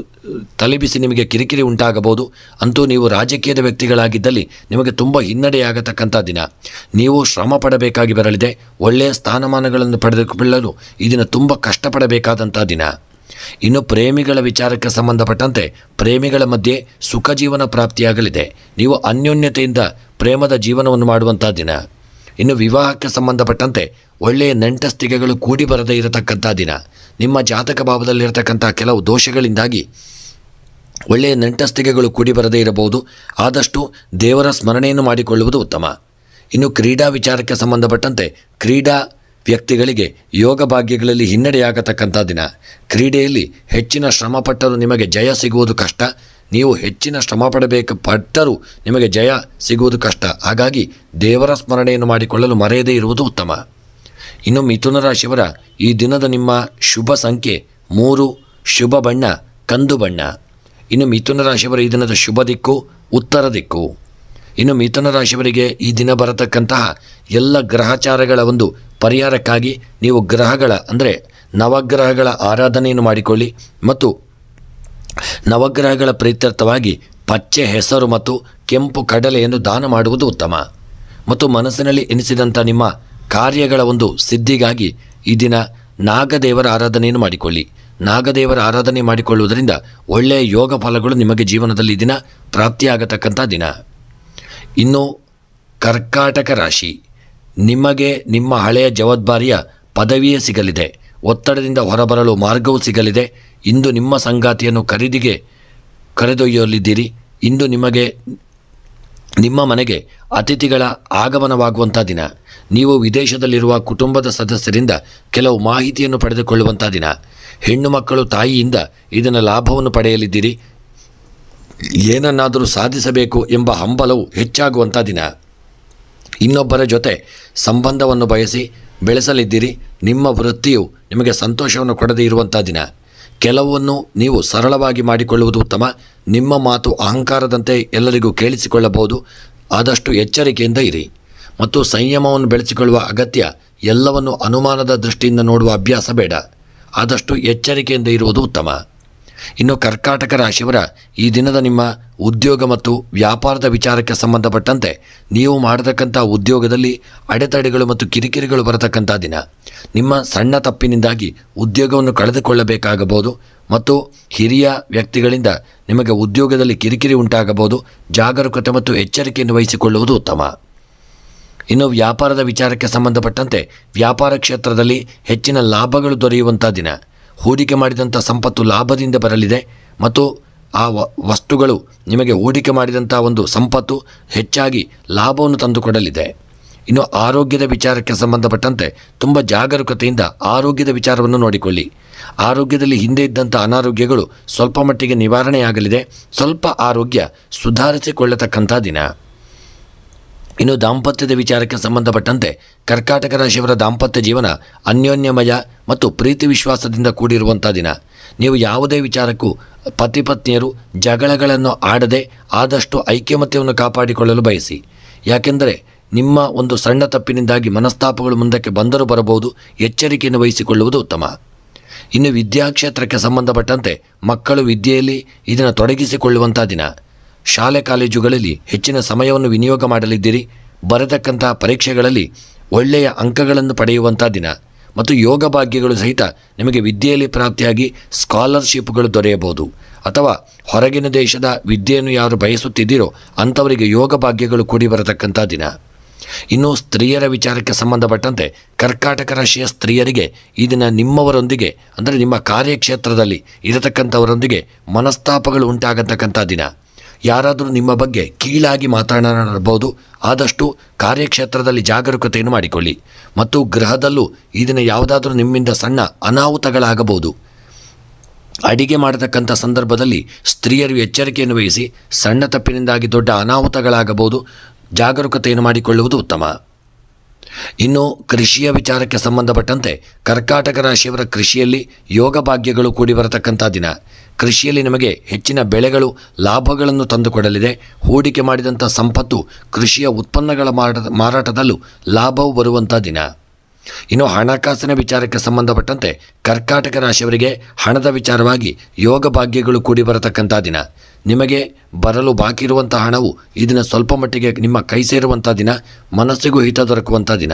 ತಲೆಬಿಸಿ ನಿಮಗೆ ಕಿರಿಕಿರಿ ಉಂಟಾಗಬಹುದು. ಅಂತೂ ನೀವು ರಾಜಕೀಯದ ವ್ಯಕ್ತಿಗಳಾಗಿದ್ದಲ್ಲಿ ನಿಮಗೆ ತುಂಬ ಹಿನ್ನಡೆಯಾಗತಕ್ಕಂಥ ದಿನ. ನೀವು ಶ್ರಮ ಪಡಬೇಕಾಗಿ ಬರಲಿದೆ. ಒಳ್ಳೆಯ ಸ್ಥಾನಮಾನಗಳನ್ನು ಪಡೆದುಕೊಳ್ಳಲು ಈ ದಿನ ತುಂಬ ಕಷ್ಟಪಡಬೇಕಾದಂಥ ದಿನ. ಇನ್ನು ಪ್ರೇಮಿಗಳ ವಿಚಾರಕ್ಕೆ ಸಂಬಂಧಪಟ್ಟಂತೆ ಪ್ರೇಮಿಗಳ ಮಧ್ಯೆ ಸುಖ ಜೀವನ ಪ್ರಾಪ್ತಿಯಾಗಲಿದೆ. ನೀವು ಅನ್ಯೋನ್ಯತೆಯಿಂದ ಪ್ರೇಮದ ಜೀವನವನ್ನು ಮಾಡುವಂಥ ದಿನ. ಇನ್ನು ವಿವಾಹಕ್ಕೆ ಸಂಬಂಧಪಟ್ಟಂತೆ ಒಳ್ಳೆಯ ನೆಂಟಸ್ತಿಗೆಗಳು ಕೂಡಿ ಬರದೇ ಇರತಕ್ಕಂಥ ದಿನ. ನಿಮ್ಮ ಜಾತಕ ಭಾವದಲ್ಲಿರತಕ್ಕಂಥ ಕೆಲವು ದೋಷಗಳಿಂದಾಗಿ ಒಳ್ಳೆಯ ನೆಂಟಸ್ತಿಗೆಗಳು ಕೂಡಿ ಬರದೇ ಇರಬಹುದು. ಆದಷ್ಟು ದೇವರ ಸ್ಮರಣೆಯನ್ನು ಮಾಡಿಕೊಳ್ಳುವುದು ಉತ್ತಮ. ಇನ್ನು ಕ್ರೀಡಾ ವಿಚಾರಕ್ಕೆ ಸಂಬಂಧಪಟ್ಟಂತೆ ಕ್ರೀಡಾ ವ್ಯಕ್ತಿಗಳಿಗೆ ಯೋಗ ಭಾಗ್ಯಗಳಲ್ಲಿ ಹಿನ್ನಡೆಯಾಗತಕ್ಕಂಥ ದಿನ. ಕ್ರೀಡೆಯಲ್ಲಿ ಹೆಚ್ಚಿನ ಶ್ರಮಪಟ್ಟರೂ ನಿಮಗೆ ಜಯ ಸಿಗುವುದು ಕಷ್ಟ. ನೀವು ಹೆಚ್ಚಿನ ಶ್ರಮ ಪಟ್ಟರೂ ನಿಮಗೆ ಜಯ ಸಿಗುವುದು ಕಷ್ಟ. ಹಾಗಾಗಿ ದೇವರ ಸ್ಮರಣೆಯನ್ನು ಮಾಡಿಕೊಳ್ಳಲು ಮರೆಯದೇ ಇರುವುದು ಉತ್ತಮ. ಇನ್ನು ಮಿಥುನ ರಾಶಿಯವರ ಈ ದಿನದ ನಿಮ್ಮ ಶುಭ ಸಂಖ್ಯೆ 3, ಶುಭ ಬಣ್ಣ ಕಂದು ಬಣ್ಣ. ಇನ್ನು ಮಿಥುನ ರಾಶಿಯವರ ಈ ದಿನದ ಶುಭ ದಿಕ್ಕು ಉತ್ತರ ದಿಕ್ಕು. ಇನ್ನು ಮಿಥುನ ರಾಶಿಯವರಿಗೆ ಈ ದಿನ ಬರತಕ್ಕಂತಹ ಎಲ್ಲ ಗ್ರಹಚಾರಗಳ ಒಂದು ಪರಿಹಾರಕ್ಕಾಗಿ ನೀವು ಗ್ರಹಗಳ ಅಂದರೆ ನವಗ್ರಹಗಳ ಆರಾಧನೆಯನ್ನು ಮಾಡಿಕೊಳ್ಳಿ ಮತ್ತು ನವಗ್ರಹಗಳ ಪ್ರೀತ್ಯರ್ಥವಾಗಿ ಪಚ್ಚೆ ಹೆಸರು ಮತ್ತು ಕೆಂಪು ಕಡಲೆಯನ್ನು ದಾನ ಮಾಡುವುದು ಉತ್ತಮ. ಮತ್ತು ಮನಸ್ಸಿನಲ್ಲಿ ಎನಿಸಿದಂಥ ನಿಮ್ಮ ಕಾರ್ಯಗಳ ಒಂದು ಸಿದ್ಧಿಗಾಗಿ ಈ ದಿನ ನಾಗದೇವರ ಆರಾಧನೆಯನ್ನು ಮಾಡಿಕೊಳ್ಳಿ. ನಾಗದೇವರ ಆರಾಧನೆ ಮಾಡಿಕೊಳ್ಳುವುದರಿಂದ ಒಳ್ಳೆಯ ಯೋಗ ಫಲಗಳು ನಿಮಗೆ ಜೀವನದಲ್ಲಿ ದಿನ ಪ್ರಾಪ್ತಿಯಾಗತಕ್ಕಂಥ ದಿನ. ಇನ್ನು ಕರ್ಕಾಟಕ ರಾಶಿ, ನಿಮಗೆ ನಿಮ್ಮ ಹಳೆಯ ಜವಾಬ್ದಾರಿಯ ಪದವಿಯೇ ಸಿಗಲಿದೆ. ಒತ್ತಡದಿಂದ ಹೊರಬರಲು ಮಾರ್ಗವೂ ಸಿಗಲಿದೆ. ಇಂದು ನಿಮ್ಮ ಸಂಗಾತಿಯನ್ನು ಖರೀದಿಗೆ ಕರೆದೊಯ್ಯಲಿದ್ದೀರಿ. ಇಂದು ನಿಮಗೆ ನಿಮ್ಮ ಮನೆಗೆ ಅತಿಥಿಗಳ ಆಗಮನವಾಗುವಂಥ ದಿನ. ನೀವು ವಿದೇಶದಲ್ಲಿರುವ ಕುಟುಂಬದ ಸದಸ್ಯರಿಂದ ಕೆಲವು ಮಾಹಿತಿಯನ್ನು ಪಡೆದುಕೊಳ್ಳುವಂಥ ದಿನ. ಹೆಣ್ಣು ಮಕ್ಕಳು ತಾಯಿಯಿಂದ ಇದನ್ನು ಲಾಭವನ್ನು ಪಡೆಯಲಿದ್ದೀರಿ. ಏನನ್ನಾದರೂ ಸಾಧಿಸಬೇಕು ಎಂಬ ಹಂಬಲವು ಹೆಚ್ಚಾಗುವಂಥ ದಿನ. ಇನ್ನೊಬ್ಬರ ಜೊತೆ ಸಂಬಂಧವನ್ನು ಬಯಸಿ ಬೆಳೆಸಲಿದ್ದೀರಿ. ನಿಮ್ಮ ವೃತ್ತಿಯು ನಿಮಗೆ ಸಂತೋಷವನ್ನು ಕೊಡದೇ ಇರುವಂಥ ದಿನ. ಕೆಲವನ್ನು ನೀವು ಸರಳವಾಗಿ ಮಾಡಿಕೊಳ್ಳುವುದು ಉತ್ತಮ. ನಿಮ್ಮ ಮಾತು ಅಹಂಕಾರದಂತೆ ಎಲ್ಲರಿಗೂ ಕೇಳಿಸಿಕೊಳ್ಳಬಹುದು. ಆದಷ್ಟು ಎಚ್ಚರಿಕೆಯಿಂದ ಇರಿ ಮತ್ತು ಸಂಯಮವನ್ನು ಬೆಳೆಸಿಕೊಳ್ಳುವ ಅಗತ್ಯ. ಎಲ್ಲವನ್ನು ಅನುಮಾನದ ದೃಷ್ಟಿಯಿಂದ ನೋಡುವ ಅಭ್ಯಾಸ ಬೇಡ. ಆದಷ್ಟು ಎಚ್ಚರಿಕೆಯಿಂದ ಇರುವುದು ಉತ್ತಮ. ಇನ್ನು ಕರ್ಕಾಟಕ ರಾಶಿಯವರ ಈ ದಿನದ ನಿಮ್ಮ ಉದ್ಯೋಗ ಮತ್ತು ವ್ಯಾಪಾರದ ವಿಚಾರಕ್ಕೆ ಸಂಬಂಧಪಟ್ಟಂತೆ ನೀವು ಮಾಡತಕ್ಕಂಥ ಉದ್ಯೋಗದಲ್ಲಿ ಅಡೆತಡೆಗಳು ಮತ್ತು ಕಿರಿಕಿರಿಗಳು ಬರತಕ್ಕಂಥ ದಿನ. ನಿಮ್ಮ ಸಣ್ಣ ತಪ್ಪಿನಿಂದಾಗಿ ಉದ್ಯೋಗವನ್ನು ಕಳೆದುಕೊಳ್ಳಬೇಕಾಗಬಹುದು ಮತ್ತು ಹಿರಿಯ ವ್ಯಕ್ತಿಗಳಿಂದ ನಿಮಗೆ ಉದ್ಯೋಗದಲ್ಲಿ ಕಿರಿಕಿರಿ ಉಂಟಾಗಬಹುದು. ಜಾಗರೂಕತೆ ಮತ್ತು ಎಚ್ಚರಿಕೆಯನ್ನು ವಹಿಸಿಕೊಳ್ಳುವುದು ಉತ್ತಮ. ಇನ್ನು ವ್ಯಾಪಾರದ ವಿಚಾರಕ್ಕೆ ಸಂಬಂಧಪಟ್ಟಂತೆ ವ್ಯಾಪಾರ ಕ್ಷೇತ್ರದಲ್ಲಿ ಹೆಚ್ಚಿನ ಲಾಭಗಳು ದೊರೆಯುವಂಥ ದಿನ. ಹೂಡಿಕೆ ಮಾಡಿದಂಥ ಸಂಪತ್ತು ಲಾಭದಿಂದ ಬರಲಿದೆ ಮತ್ತು ಆ ವಸ್ತುಗಳು ನಿಮಗೆ ಹೂಡಿಕೆ ಮಾಡಿದಂಥ ಒಂದು ಸಂಪತ್ತು ಹೆಚ್ಚಾಗಿ ಲಾಭವನ್ನು ತಂದುಕೊಡಲಿದೆ. ಇನ್ನು ಆರೋಗ್ಯದ ವಿಚಾರಕ್ಕೆ ಸಂಬಂಧಪಟ್ಟಂತೆ ತುಂಬ ಜಾಗರೂಕತೆಯಿಂದ ಆರೋಗ್ಯದ ವಿಚಾರವನ್ನು ನೋಡಿಕೊಳ್ಳಿ. ಆರೋಗ್ಯದಲ್ಲಿ ಹಿಂದೆ ಇದ್ದಂಥ ಅನಾರೋಗ್ಯಗಳು ಸ್ವಲ್ಪ ಮಟ್ಟಿಗೆ ನಿವಾರಣೆಯಾಗಲಿದೆ. ಸ್ವಲ್ಪ ಆರೋಗ್ಯ ಸುಧಾರಿಸಿಕೊಳ್ಳತಕ್ಕಂಥ ದಿನ. ಇನ್ನು ದಾಂಪತ್ಯದ ವಿಚಾರಕ್ಕೆ ಸಂಬಂಧಪಟ್ಟಂತೆ ಕರ್ಕಾಟಕ ರಾಶಿಯವರ ದಾಂಪತ್ಯ ಜೀವನ ಅನ್ಯೋನ್ಯಮಯ ಮತ್ತು ಪ್ರೀತಿ ವಿಶ್ವಾಸದಿಂದ ಕೂಡಿರುವಂಥ ದಿನ. ನೀವು ಯಾವುದೇ ವಿಚಾರಕ್ಕೂ ಪತಿ ಪತ್ನಿಯರು ಜಗಳಗಳನ್ನು ಆಡದೆ ಆದಷ್ಟು ಐಕ್ಯಮತ್ಯವನ್ನು ಕಾಪಾಡಿಕೊಳ್ಳಲು ಬಯಸಿ. ಯಾಕೆಂದರೆ ನಿಮ್ಮ ಒಂದು ಸಣ್ಣ ತಪ್ಪಿನಿಂದಾಗಿ ಮನಸ್ತಾಪಗಳು ಮುಂದಕ್ಕೆ ಬಂದರೂ ಬರಬಹುದು. ಎಚ್ಚರಿಕೆಯನ್ನು ವಹಿಸಿಕೊಳ್ಳುವುದು ಉತ್ತಮ. ಇನ್ನು ವಿದ್ಯಾಕ್ಷೇತ್ರಕ್ಕೆ ಸಂಬಂಧಪಟ್ಟಂತೆ ಮಕ್ಕಳು ವಿದ್ಯೆಯಲ್ಲಿ ಇದನ್ನು ತೊಡಗಿಸಿಕೊಳ್ಳುವಂಥ ದಿನ. ಶಾಲೆ ಕಾಲೇಜುಗಳಲ್ಲಿ ಹೆಚ್ಚಿನ ಸಮಯವನ್ನು ವಿನಿಯೋಗ ಮಾಡಲಿದ್ದೀರಿ. ಬರತಕ್ಕಂಥ ಪರೀಕ್ಷೆಗಳಲ್ಲಿ ಒಳ್ಳೆಯ ಅಂಕಗಳನ್ನು ಪಡೆಯುವಂಥ ದಿನ ಮತ್ತು ಯೋಗ ಭಾಗ್ಯಗಳು ಸಹಿತ ನಿಮಗೆ ವಿದ್ಯೆಯಲ್ಲಿ ಪ್ರಾಪ್ತಿಯಾಗಿ ಸ್ಕಾಲರ್ಶಿಪ್ಗಳು ದೊರೆಯಬಹುದು. ಅಥವಾ ಹೊರಗಿನ ದೇಶದ ವಿದ್ಯೆಯನ್ನು ಯಾರು ಬಯಸುತ್ತಿದ್ದೀರೋ ಅಂಥವರಿಗೆ ಯೋಗ ಭಾಗ್ಯಗಳು ಕೂಡಿ ಬರತಕ್ಕಂಥ ದಿನ. ಇನ್ನು ಸ್ತ್ರೀಯರ ವಿಚಾರಕ್ಕೆ ಸಂಬಂಧಪಟ್ಟಂತೆ ಕರ್ಕಾಟಕ ರಾಶಿಯ ಸ್ತ್ರೀಯರಿಗೆ ಈ ದಿನ ನಿಮ್ಮವರೊಂದಿಗೆ ಅಂದರೆ ನಿಮ್ಮ ಕಾರ್ಯಕ್ಷೇತ್ರದಲ್ಲಿ ಇರತಕ್ಕಂಥವರೊಂದಿಗೆ ಮನಸ್ತಾಪಗಳು ಉಂಟಾಗತಕ್ಕಂಥ ದಿನ. ಯಾರಾದರೂ ನಿಮ್ಮ ಬಗ್ಗೆ ಕೀಳಾಗಿ ಮಾತನಾಡಬಹುದು. ಆದಷ್ಟು ಕಾರ್ಯಕ್ಷೇತ್ರದಲ್ಲಿ ಜಾಗರೂಕತೆಯನ್ನು ಮಾಡಿಕೊಳ್ಳಿ. ಮತ್ತು ಗೃಹದಲ್ಲೂ ಈ ದಿನ ಯಾವುದಾದ್ರೂ ನಿಮ್ಮಿಂದ ಸಣ್ಣ ಅನಾಹುತಗಳಾಗಬಹುದು. ಅಡಿಗೆ ಮಾಡತಕ್ಕಂಥ ಸಂದರ್ಭದಲ್ಲಿ ಸ್ತ್ರೀಯರು ಎಚ್ಚರಿಕೆಯನ್ನು ವಹಿಸಿ. ಸಣ್ಣ ತಪ್ಪಿನಿಂದಾಗಿ ದೊಡ್ಡ ಅನಾಹುತಗಳಾಗಬಹುದು. ಜಾಗರೂಕತೆಯನ್ನು ಮಾಡಿಕೊಳ್ಳುವುದು ಉತ್ತಮ. ಇನ್ನು ಕೃಷಿಯ ವಿಚಾರಕ್ಕೆ ಸಂಬಂಧಪಟ್ಟಂತೆ ಕರ್ಕಾಟಕ ರಾಶಿಯವರ ಕೃಷಿಯಲ್ಲಿ ಯೋಗ ಭಾಗ್ಯಗಳು ಕೂಡಿ ಬರತಕ್ಕಂಥ ದಿನ. ಕೃಷಿಯಲ್ಲಿ ನಿಮಗೆ ಹೆಚ್ಚಿನ ಬೆಳೆಗಳು ಲಾಭಗಳನ್ನು ತಂದುಕೊಡಲಿದೆ. ಹೂಡಿಕೆ ಮಾಡಿದಂಥ ಸಂಪತ್ತು ಕೃಷಿಯ ಉತ್ಪನ್ನಗಳ ಮಾರಾಟದಲ್ಲೂ ಲಾಭವು ಬರುವಂಥ ದಿನ. ಇನ್ನು ಹಣಕಾಸಿನ ವಿಚಾರಕ್ಕೆ ಸಂಬಂಧಪಟ್ಟಂತೆ ಕರ್ಕಾಟಕ ರಾಶಿಯವರಿಗೆ ಹಣದ ವಿಚಾರವಾಗಿ ಯೋಗ ಭಾಗ್ಯಗಳು ಕೂಡಿ ಬರತಕ್ಕಂಥ ದಿನ. ನಿಮಗೆ ಬರಲು ಬಾಕಿ ಇರುವಂಥ ಹಣವು ಈ ದಿನ ಸ್ವಲ್ಪ ಮಟ್ಟಿಗೆ ನಿಮ್ಮ ಕೈ ಸೇರುವಂಥ ದಿನ. ಮನಸ್ಸಿಗೂ ಹಿತ ದೊರಕುವಂಥ ದಿನ.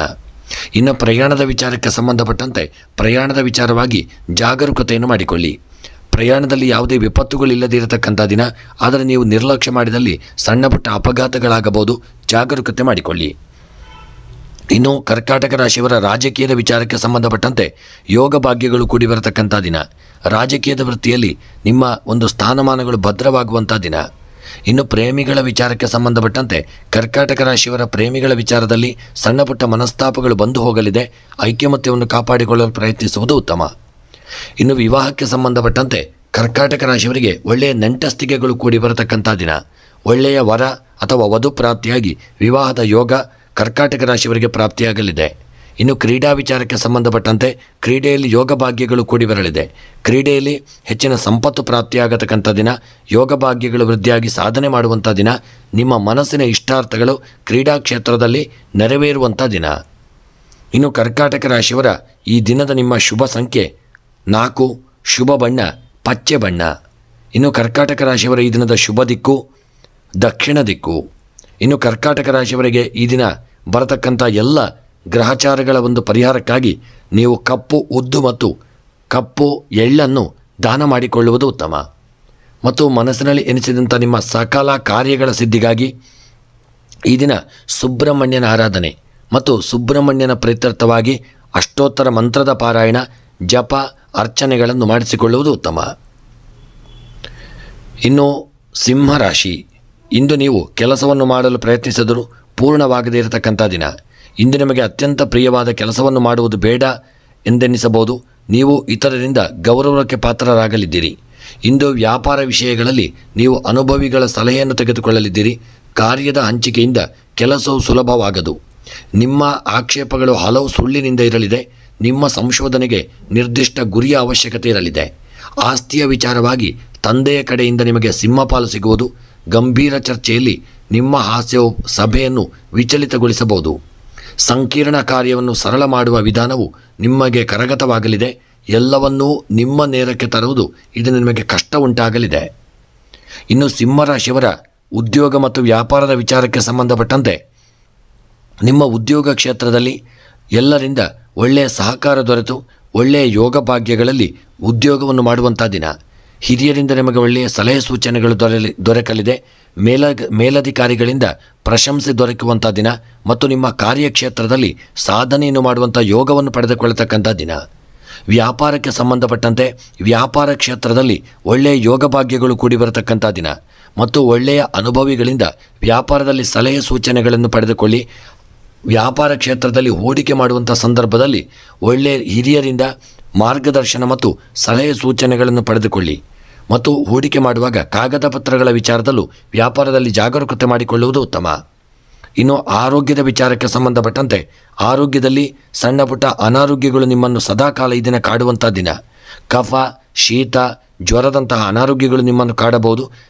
ಇನ್ನು ಪ್ರಯಾಣದ ವಿಚಾರಕ್ಕೆ ಸಂಬಂಧಪಟ್ಟಂತೆ ಪ್ರಯಾಣದ ವಿಚಾರವಾಗಿ ಜಾಗರೂಕತೆಯನ್ನು ಮಾಡಿಕೊಳ್ಳಿ. ಪ್ರಯಾಣದಲ್ಲಿ ಯಾವುದೇ ವಿಪತ್ತುಗಳಿಲ್ಲದೆ ಇರತಕ್ಕಂಥ ದಿನ. ಆದರೆ ನೀವು ನಿರ್ಲಕ್ಷ್ಯ ಮಾಡಿದಲ್ಲಿ ಸಣ್ಣ ಪುಟ್ಟ ಅಪಘಾತಗಳಾಗಬಹುದು. ಜಾಗರೂಕತೆ ಮಾಡಿಕೊಳ್ಳಿ. ಇನ್ನು ಕರ್ಕಾಟಕ ರಾಶಿಯವರ ರಾಜಕೀಯದ ವಿಚಾರಕ್ಕೆ ಸಂಬಂಧಪಟ್ಟಂತೆ ಯೋಗ ಭಾಗ್ಯಗಳು ಕೂಡಿ ಬರತಕ್ಕಂಥ ದಿನ. ರಾಜಕೀಯದ ವೃತ್ತಿಯಲ್ಲಿ ನಿಮ್ಮ ಒಂದು ಸ್ಥಾನಮಾನಗಳು ಭದ್ರವಾಗುವಂಥ ದಿನ. ಇನ್ನು ಪ್ರೇಮಿಗಳ ವಿಚಾರಕ್ಕೆ ಸಂಬಂಧಪಟ್ಟಂತೆ ಕರ್ಕಾಟಕ ರಾಶಿಯವರ ಪ್ರೇಮಿಗಳ ವಿಚಾರದಲ್ಲಿ ಸಣ್ಣ ಪುಟ್ಟ ಮನಸ್ತಾಪಗಳು ಬಂದು ಹೋಗಲಿದೆ. ಐಕ್ಯಮತ್ಯವನ್ನು ಕಾಪಾಡಿಕೊಳ್ಳಲು ಪ್ರಯತ್ನಿಸುವುದು ಉತ್ತಮ. ಇನ್ನು ವಿವಾಹಕ್ಕೆ ಸಂಬಂಧಪಟ್ಟಂತೆ ಕರ್ಕಾಟಕ ರಾಶಿಯವರಿಗೆ ಒಳ್ಳೆಯ ನೆಂಟಸ್ತಿಕೆಗಳು ಕೂಡಿ ಬರತಕ್ಕಂಥ ದಿನ. ಒಳ್ಳೆಯ ವರ ಅಥವಾ ವಧು ಪ್ರಾಪ್ತಿಯಾಗಿ ವಿವಾಹದ ಯೋಗ ಕರ್ಕಾಟಕ ರಾಶಿಯವರಿಗೆ ಪ್ರಾಪ್ತಿಯಾಗಲಿದೆ. ಇನ್ನು ಕ್ರೀಡಾ ವಿಚಾರಕ್ಕೆ ಸಂಬಂಧಪಟ್ಟಂತೆ ಕ್ರೀಡೆಯಲ್ಲಿ ಯೋಗ ಭಾಗ್ಯಗಳು ಕೂಡಿ ಬರಲಿದೆ. ಕ್ರೀಡೆಯಲ್ಲಿ ಹೆಚ್ಚಿನ ಸಂಪತ್ತು ಪ್ರಾಪ್ತಿಯಾಗತಕ್ಕಂಥ ದಿನ. ಯೋಗ ಭಾಗ್ಯಗಳು ವೃದ್ಧಿಯಾಗಿ ಸಾಧನೆ ಮಾಡುವಂಥ ದಿನ. ನಿಮ್ಮ ಮನಸ್ಸಿನ ಇಷ್ಟಾರ್ಥಗಳು ಕ್ರೀಡಾ ಕ್ಷೇತ್ರದಲ್ಲಿ ನೆರವೇರುವಂಥ ದಿನ. ಇನ್ನು ಕರ್ಕಾಟಕ ರಾಶಿಯವರ ಈ ದಿನದ ನಿಮ್ಮ ಶುಭ ಸಂಖ್ಯೆ 4, ಶುಭ ಬಣ್ಣ ಪಚ್ಚೆ ಬಣ್ಣ. ಇನ್ನು ಕರ್ಕಾಟಕ ರಾಶಿಯವರ ಈ ದಿನದ ಶುಭ ದಿಕ್ಕು ದಕ್ಷಿಣ ದಿಕ್ಕು. ಇನ್ನು ಕರ್ಕಾಟಕ ರಾಶಿಯವರಿಗೆ ಈ ದಿನ ಬರತಕ್ಕಂಥ ಎಲ್ಲ ಗ್ರಹಚಾರಗಳ ಒಂದು ಪರಿಹಾರಕ್ಕಾಗಿ ನೀವು ಕಪ್ಪು ಉದ್ದು ಮತ್ತು ಕಪ್ಪು ಎಳ್ಳನ್ನು ದಾನ ಮಾಡಿಕೊಳ್ಳುವುದು ಉತ್ತಮ. ಮತ್ತು ಮನಸ್ಸಿನಲ್ಲಿ ಎನಿಸಿದಂಥ ನಿಮ್ಮ ಸಕಲ ಕಾರ್ಯಗಳ ಸಿದ್ಧಿಗಾಗಿ ಈ ದಿನ ಸುಬ್ರಹ್ಮಣ್ಯನ ಆರಾಧನೆ ಮತ್ತು ಸುಬ್ರಹ್ಮಣ್ಯನ ಪ್ರೀತ್ಯರ್ಥವಾಗಿ ಅಷ್ಟೋತ್ತರ ಮಂತ್ರದ ಪಾರಾಯಣ, ಜಪ, ಅರ್ಚನೆಗಳನ್ನು ಮಾಡಿಸಿಕೊಳ್ಳುವುದು ಉತ್ತಮ. ಇನ್ನು ಸಿಂಹರಾಶಿ. ಇಂದು ನೀವು ಕೆಲಸವನ್ನು ಮಾಡಲು ಪ್ರಯತ್ನಿಸಿದರೂ ಪೂರ್ಣವಾಗದೇ ಇರತಕ್ಕಂಥ ದಿನ. ಇಂದು ನಿಮಗೆ ಅತ್ಯಂತ ಪ್ರಿಯವಾದ ಕೆಲಸವನ್ನು ಮಾಡುವುದು ಬೇಡ ಎಂದೆನ್ನಿಸಬಹುದು. ನೀವು ಇತರರಿಂದ ಗೌರವಕ್ಕೆ ಪಾತ್ರರಾಗಲಿದ್ದೀರಿ. ಇಂದು ವ್ಯಾಪಾರ ವಿಷಯಗಳಲ್ಲಿ ನೀವು ಅನುಭವಿಗಳ ಸಲಹೆಯನ್ನು ತೆಗೆದುಕೊಳ್ಳಲಿದ್ದೀರಿ. ಕಾರ್ಯದ ಹಂಚಿಕೆಯಿಂದ ಕೆಲಸವು ಸುಲಭವಾಗದು. ನಿಮ್ಮ ಆಕ್ಷೇಪಗಳು ಹಲವು ಸುಳ್ಳಿನಿಂದ ಇರಲಿದೆ. ನಿಮ್ಮ ಸಂಶೋಧನೆಗೆ ನಿರ್ದಿಷ್ಟ ಗುರಿಯ ಅವಶ್ಯಕತೆ ಇರಲಿದೆ. ಆಸ್ತಿಯ ವಿಚಾರವಾಗಿ ತಂದೆಯ ಕಡೆಯಿಂದ ನಿಮಗೆ ಸಿಂಹಪಾಲು ಸಿಗುವುದು. ಗಂಭೀರ ಚರ್ಚೆಯಲ್ಲಿ ನಿಮ್ಮ ಹಾಸ್ಯವು ಸಭೆಯನ್ನು ವಿಚಲಿತಗೊಳಿಸಬಹುದು. ಸಂಕೀರ್ಣ ಕಾರ್ಯವನ್ನು ಸರಳ ಮಾಡುವ ವಿಧಾನವು ನಿಮಗೆ ಕರಗತವಾಗಲಿದೆ. ಎಲ್ಲವನ್ನೂ ನಿಮ್ಮ ನೇರಕ್ಕೆ ತರುವುದು ಇದು ನಿಮಗೆ ಕಷ್ಟ ಉಂಟಾಗಲಿದೆ. ಇನ್ನು ಸಿಂಹರಾಶಿಯವರ ಉದ್ಯೋಗ ಮತ್ತು ವ್ಯಾಪಾರದ ವಿಚಾರಕ್ಕೆ ಸಂಬಂಧಪಟ್ಟಂತೆ ನಿಮ್ಮ ಉದ್ಯೋಗ ಕ್ಷೇತ್ರದಲ್ಲಿ ಎಲ್ಲರಿಂದ ಒಳ್ಳೆಯ ಸಹಕಾರ ದೊರೆತು ಒಳ್ಳೆಯ ಯೋಗ ಭಾಗ್ಯಗಳಲ್ಲಿ ಉದ್ಯೋಗವನ್ನು ಮಾಡುವಂಥ ದಿನ. ಹಿರಿಯರಿಂದ ನಿಮಗೆ ಒಳ್ಳೆಯ ಸಲಹೆ ಸೂಚನೆಗಳು ದೊರಕಲಿದೆ. ಮೇಲಧಿಕಾರಿಗಳಿಂದ ಪ್ರಶಂಸೆ ದೊರಕುವಂಥ ದಿನ ಮತ್ತು ನಿಮ್ಮ ಕಾರ್ಯಕ್ಷೇತ್ರದಲ್ಲಿ ಸಾಧನೆಯನ್ನು ಮಾಡುವಂಥ ಯೋಗವನ್ನು ಪಡೆದುಕೊಳ್ಳತಕ್ಕಂಥ ದಿನ. ವ್ಯಾಪಾರಕ್ಕೆ ಸಂಬಂಧಪಟ್ಟಂತೆ ವ್ಯಾಪಾರ ಕ್ಷೇತ್ರದಲ್ಲಿ ಒಳ್ಳೆಯ ಯೋಗ ಭಾಗ್ಯಗಳು ಕೂಡಿ ಬರತಕ್ಕಂಥ ದಿನ ಮತ್ತು ಒಳ್ಳೆಯ ಅನುಭವಿಗಳಿಂದ ವ್ಯಾಪಾರದಲ್ಲಿ ಸಲಹೆ ಸೂಚನೆಗಳನ್ನು ಪಡೆದುಕೊಳ್ಳಿ. ವ್ಯಾಪಾರ ಕ್ಷೇತ್ರದಲ್ಲಿ ಹೂಡಿಕೆ ಮಾಡುವಂಥ ಸಂದರ್ಭದಲ್ಲಿ ಒಳ್ಳೆಯ ಹಿರಿಯರಿಂದ ಮಾರ್ಗದರ್ಶನ ಮತ್ತು ಸಲಹೆ ಸೂಚನೆಗಳನ್ನು ಪಡೆದುಕೊಳ್ಳಿ. ಮತ್ತು ಹೂಡಿಕೆ ಮಾಡುವಾಗ ಕಾಗದ ಪತ್ರಗಳ ವಿಚಾರದಲ್ಲೂ ವ್ಯಾಪಾರದಲ್ಲಿ ಜಾಗರೂಕತೆ ಮಾಡಿಕೊಳ್ಳುವುದು ಉತ್ತಮ. ಇನ್ನು ಆರೋಗ್ಯದ ವಿಚಾರಕ್ಕೆ ಸಂಬಂಧಪಟ್ಟಂತೆ ಆರೋಗ್ಯದಲ್ಲಿ ಸಣ್ಣ ಪುಟ್ಟ ಅನಾರೋಗ್ಯಗಳು ನಿಮ್ಮನ್ನು ಸದಾಕಾಲ ಈ ದಿನ ಕಾಡುವಂಥ ದಿನ. ಕಫ, ಶೀತ, ಜ್ವರದಂತಹ ಅನಾರೋಗ್ಯಗಳು ನಿಮ್ಮನ್ನು ಕಾಡಬಹುದು.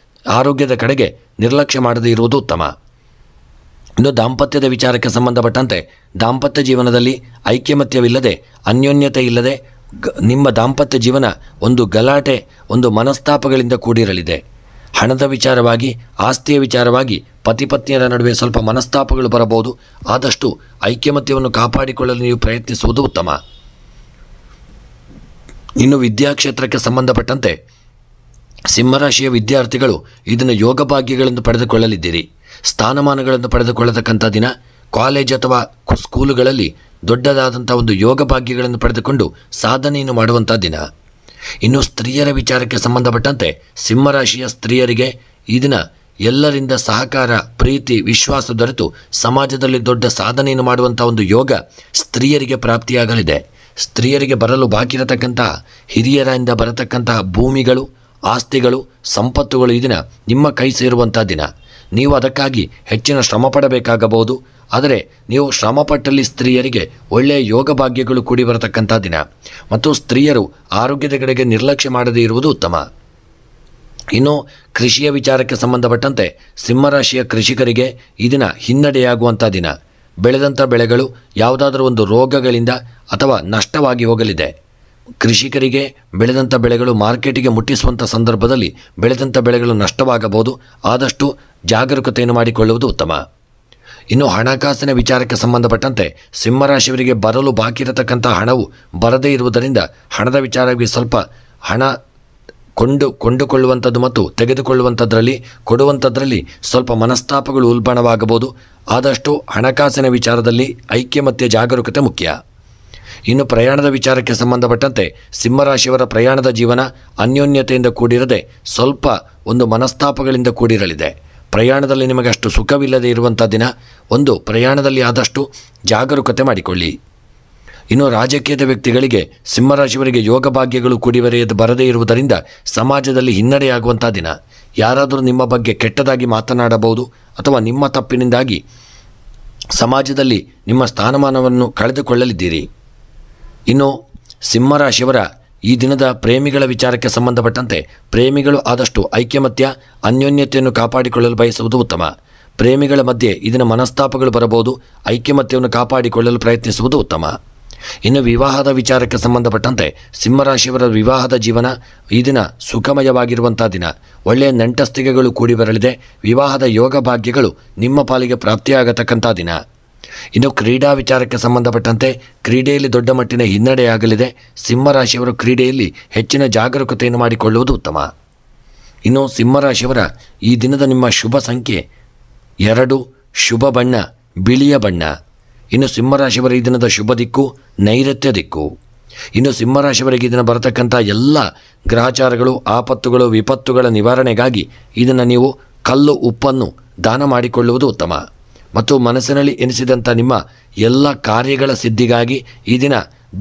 ಆರೋಗ್ಯದ ಕಡೆಗೆ ನಿರ್ಲಕ್ಷ್ಯ ಮಾಡದೇ ಇರುವುದು ಉತ್ತಮ. ಇನ್ನು ದಾಂಪತ್ಯದ ವಿಚಾರಕ್ಕೆ ಸಂಬಂಧಪಟ್ಟಂತೆ ದಾಂಪತ್ಯ ಜೀವನದಲ್ಲಿ ಐಕ್ಯಮತ್ಯವಿಲ್ಲದೆ ಅನ್ಯೋನ್ಯತೆ ಇಲ್ಲದೆ ನಿಮ್ಮ ದಾಂಪತ್ಯ ಜೀವನ ಒಂದು ಗಲಾಟೆ, ಒಂದು ಮನಸ್ತಾಪಗಳಿಂದ ಕೂಡಿರಲಿದೆ. ಹಣದ ವಿಚಾರವಾಗಿ, ಆಸ್ತಿಯ ವಿಚಾರವಾಗಿ ಪತಿ ಪತ್ನಿಯರ ನಡುವೆ ಸ್ವಲ್ಪ ಮನಸ್ತಾಪಗಳು ಬರಬಹುದು. ಆದಷ್ಟು ಐಕ್ಯಮತ್ಯವನ್ನು ಕಾಪಾಡಿಕೊಳ್ಳಲು ನೀವು ಪ್ರಯತ್ನಿಸುವುದು ಉತ್ತಮ. ಇನ್ನು ವಿದ್ಯಾಕ್ಷೇತ್ರಕ್ಕೆ ಸಂಬಂಧಪಟ್ಟಂತೆ ಸಿಂಹರಾಶಿಯ ವಿದ್ಯಾರ್ಥಿಗಳು ಇದನ್ನು ಯೋಗ ಭಾಗ್ಯಗಳನ್ನು ಪಡೆದುಕೊಳ್ಳಲಿದ್ದೀರಿ. ಸ್ಥಾನಮಾನಗಳನ್ನು ಪಡೆದುಕೊಳ್ಳತಕ್ಕಂಥ ದಿನ. ಕಾಲೇಜ್ ಅಥವಾ ಸ್ಕೂಲುಗಳಲ್ಲಿ ದೊಡ್ಡದಾದಂಥ ಒಂದು ಯೋಗ ಭಾಗ್ಯಗಳನ್ನು ಪಡೆದುಕೊಂಡು ಸಾಧನೆಯನ್ನು ಮಾಡುವಂಥ ದಿನ. ಇನ್ನು ಸ್ತ್ರೀಯರ ವಿಚಾರಕ್ಕೆ ಸಂಬಂಧಪಟ್ಟಂತೆ ಸಿಂಹರಾಶಿಯ ಸ್ತ್ರೀಯರಿಗೆ ಈ ದಿನ ಎಲ್ಲರಿಂದ ಸಹಕಾರ, ಪ್ರೀತಿ, ವಿಶ್ವಾಸ ದೊರೆತು ಸಮಾಜದಲ್ಲಿ ದೊಡ್ಡ ಸಾಧನೆಯನ್ನು ಮಾಡುವಂಥ ಒಂದು ಯೋಗ ಸ್ತ್ರೀಯರಿಗೆ ಪ್ರಾಪ್ತಿಯಾಗಲಿದೆ. ಸ್ತ್ರೀಯರಿಗೆ ಬರಲು ಬಾಕಿ ಇರತಕ್ಕಂತಹ ಹಿರಿಯರಿಂದ ಬರತಕ್ಕಂತಹ ಭೂಮಿಗಳು, ಆಸ್ತಿಗಳು, ಸಂಪತ್ತುಗಳು ಈ ದಿನ ನಿಮ್ಮ ಕೈ ಸೇರುವಂಥ ದಿನ. ನೀವು ಅದಕ್ಕಾಗಿ ಹೆಚ್ಚಿನ ಶ್ರಮ ಪಡಬೇಕಾಗಬಹುದು. ಆದರೆ ನೀವು ಶ್ರಮಪಟ್ಟಲ್ಲಿ ಸ್ತ್ರೀಯರಿಗೆ ಒಳ್ಳೆಯ ಯೋಗ ಭಾಗ್ಯಗಳು ಕೂಡಿ ಬರತಕ್ಕಂಥ ದಿನ. ಮತ್ತು ಸ್ತ್ರೀಯರು ಆರೋಗ್ಯದ ಕಡೆಗೆ ನಿರ್ಲಕ್ಷ್ಯ ಮಾಡದೇ ಇರುವುದು ಉತ್ತಮ. ಇನ್ನು ಕೃಷಿಯ ವಿಚಾರಕ್ಕೆ ಸಂಬಂಧಪಟ್ಟಂತೆ ಸಿಂಹರಾಶಿಯ ಕೃಷಿಕರಿಗೆ ಈ ದಿನ ಹಿನ್ನಡೆಯಾಗುವಂಥ ದಿನ. ಬೆಳೆದಂಥ ಬೆಳೆಗಳು ಯಾವುದಾದ್ರೂ ಒಂದು ರೋಗಗಳಿಂದ ಅಥವಾ ನಷ್ಟವಾಗಿ ಹೋಗಲಿದೆ. ಕೃಷಿಕರಿಗೆ ಬೆಳೆದಂಥ ಬೆಳೆಗಳು ಮಾರ್ಕೆಟಿಗೆ ಮುಟ್ಟಿಸುವಂಥ ಸಂದರ್ಭದಲ್ಲಿ ಬೆಳೆದಂಥ ಬೆಳೆಗಳು ನಷ್ಟವಾಗಬಹುದು. ಆದಷ್ಟು ಜಾಗರೂಕತೆಯನ್ನು ಮಾಡಿಕೊಳ್ಳುವುದು ಉತ್ತಮ. ಇನ್ನು ಹಣಕಾಸಿನ ವಿಚಾರಕ್ಕೆ ಸಂಬಂಧಪಟ್ಟಂತೆ ಸಿಂಹರಾಶಿಯವರಿಗೆ ಬರಲು ಬಾಕಿ ಇರತಕ್ಕಂಥ ಹಣವು ಬರದೇ ಇರುವುದರಿಂದ ಹಣದ ವಿಚಾರವಾಗಿ ಸ್ವಲ್ಪ ಹಣ ಕೊಂಡುಕೊಳ್ಳುವಂಥದ್ದು ಮತ್ತು ತೆಗೆದುಕೊಳ್ಳುವಂಥದ್ರಲ್ಲಿ ಕೊಡುವಂಥದ್ರಲ್ಲಿ ಸ್ವಲ್ಪ ಮನಸ್ತಾಪಗಳು ಉಲ್ಬಣವಾಗಬಹುದು. ಆದಷ್ಟು ಹಣಕಾಸಿನ ವಿಚಾರದಲ್ಲಿ ಐಕ್ಯಮತ್ಯ ಜಾಗರೂಕತೆ ಮುಖ್ಯ. ಇನ್ನು ಪ್ರಯಾಣದ ವಿಚಾರಕ್ಕೆ ಸಂಬಂಧಪಟ್ಟಂತೆ ಸಿಂಹರಾಶಿಯವರ ಪ್ರಯಾಣದ ಜೀವನ ಅನ್ಯೋನ್ಯತೆಯಿಂದ ಕೂಡಿರದೆ ಸ್ವಲ್ಪ ಒಂದು ಮನಸ್ತಾಪಗಳಿಂದ ಕೂಡಿರಲಿದೆ. ಪ್ರಯಾಣದಲ್ಲಿ ನಿಮಗೆ ಅಷ್ಟು ಸುಖವಿಲ್ಲದೆ ಇರುವಂಥ ದಿನ. ಒಂದು ಪ್ರಯಾಣದಲ್ಲಿ ಆದಷ್ಟು ಜಾಗರೂಕತೆ ಮಾಡಿಕೊಳ್ಳಿ. ಇನ್ನು ರಾಜಕೀಯದ ವ್ಯಕ್ತಿಗಳಿಗೆ ಸಿಂಹರಾಶಿಯವರಿಗೆ ಯೋಗ ಭಾಗ್ಯಗಳು ಕೂಡಿ ಬರದೇ ಇರುವುದರಿಂದ ಸಮಾಜದಲ್ಲಿ ಹಿನ್ನಡೆಯಾಗುವಂಥ ದಿನ. ಯಾರಾದರೂ ನಿಮ್ಮ ಬಗ್ಗೆ ಕೆಟ್ಟದಾಗಿ ಮಾತನಾಡಬಹುದು ಅಥವಾ ನಿಮ್ಮ ತಪ್ಪಿನಿಂದಾಗಿ ಸಮಾಜದಲ್ಲಿ ನಿಮ್ಮ ಸ್ಥಾನಮಾನವನ್ನು ಕಳೆದುಕೊಳ್ಳಲಿದ್ದೀರಿ. ಇನ್ನು ಸಿಂಹರಾಶಿಯವರ ಈ ದಿನದ ಪ್ರೇಮಿಗಳ ವಿಚಾರಕ್ಕೆ ಸಂಬಂಧಪಟ್ಟಂತೆ ಪ್ರೇಮಿಗಳು ಆದಷ್ಟು ಐಕ್ಯಮತ್ಯ, ಅನ್ಯೋನ್ಯತೆಯನ್ನು ಕಾಪಾಡಿಕೊಳ್ಳಲು ಬಯಸುವುದು ಉತ್ತಮ. ಪ್ರೇಮಿಗಳ ಮಧ್ಯೆ ಇದರ ಮನಸ್ತಾಪಗಳು ಬರಬಹುದು. ಐಕ್ಯಮತ್ಯವನ್ನು ಕಾಪಾಡಿಕೊಳ್ಳಲು ಪ್ರಯತ್ನಿಸುವುದು ಉತ್ತಮ. ಇನ್ನು ವಿವಾಹದ ವಿಚಾರಕ್ಕೆ ಸಂಬಂಧಪಟ್ಟಂತೆ ಸಿಂಹರಾಶಿಯವರ ವಿವಾಹದ ಜೀವನ ಈ ದಿನ ಸುಖಮಯವಾಗಿರುವಂಥ ದಿನ. ಒಳ್ಳೆಯ ನೆಂಟಸ್ತಿಕೆಗಳು ಕೂಡಿ ಬರಲಿದೆ. ವಿವಾಹದ ಯೋಗ ಭಾಗ್ಯಗಳು ನಿಮ್ಮ ಪಾಲಿಗೆ ಪ್ರಾಪ್ತಿಯಾಗತಕ್ಕಂಥ ದಿನ. ಇನ್ನು ಕ್ರೀಡಾ ವಿಚಾರಕ್ಕೆ ಸಂಬಂಧಪಟ್ಟಂತೆ ಕ್ರೀಡೆಯಲ್ಲಿ ದೊಡ್ಡ ಮಟ್ಟಿನ ಹಿನ್ನಡೆಯಾಗಲಿದೆ. ಸಿಂಹರಾಶಿಯವರು ಕ್ರೀಡೆಯಲ್ಲಿ ಹೆಚ್ಚಿನ ಜಾಗರೂಕತೆಯನ್ನು ಮಾಡಿಕೊಳ್ಳುವುದು ಉತ್ತಮ. ಇನ್ನು ಸಿಂಹರಾಶಿಯವರ ಈ ದಿನದ ನಿಮ್ಮ ಶುಭ ಸಂಖ್ಯೆ 2, ಶುಭ ಬಣ್ಣ ಬಿಳಿಯ ಬಣ್ಣ. ಇನ್ನು ಸಿಂಹರಾಶಿಯವರ ಈ ದಿನದ ಶುಭ ದಿಕ್ಕು ನೈಋತ್ಯ ದಿಕ್ಕು. ಇನ್ನು ಸಿಂಹರಾಶಿಯವರಿಗೆ ಈ ದಿನ ಬರತಕ್ಕಂಥ ಎಲ್ಲ ಗ್ರಹಚಾರಗಳು, ಆಪತ್ತುಗಳು, ವಿಪತ್ತುಗಳ ನಿವಾರಣೆಗಾಗಿ ಇದನ್ನು ನೀವು ಕಲ್ಲು ಉಪ್ಪನ್ನು ದಾನ ಮಾಡಿಕೊಳ್ಳುವುದು ಉತ್ತಮ. ಮತ್ತು ಮನಸ್ಸಿನಲ್ಲಿ ಎನಿಸಿದಂಥ ನಿಮ್ಮ ಎಲ್ಲ ಕಾರ್ಯಗಳ ಸಿದ್ಧಿಗಾಗಿ ಈ ದಿನ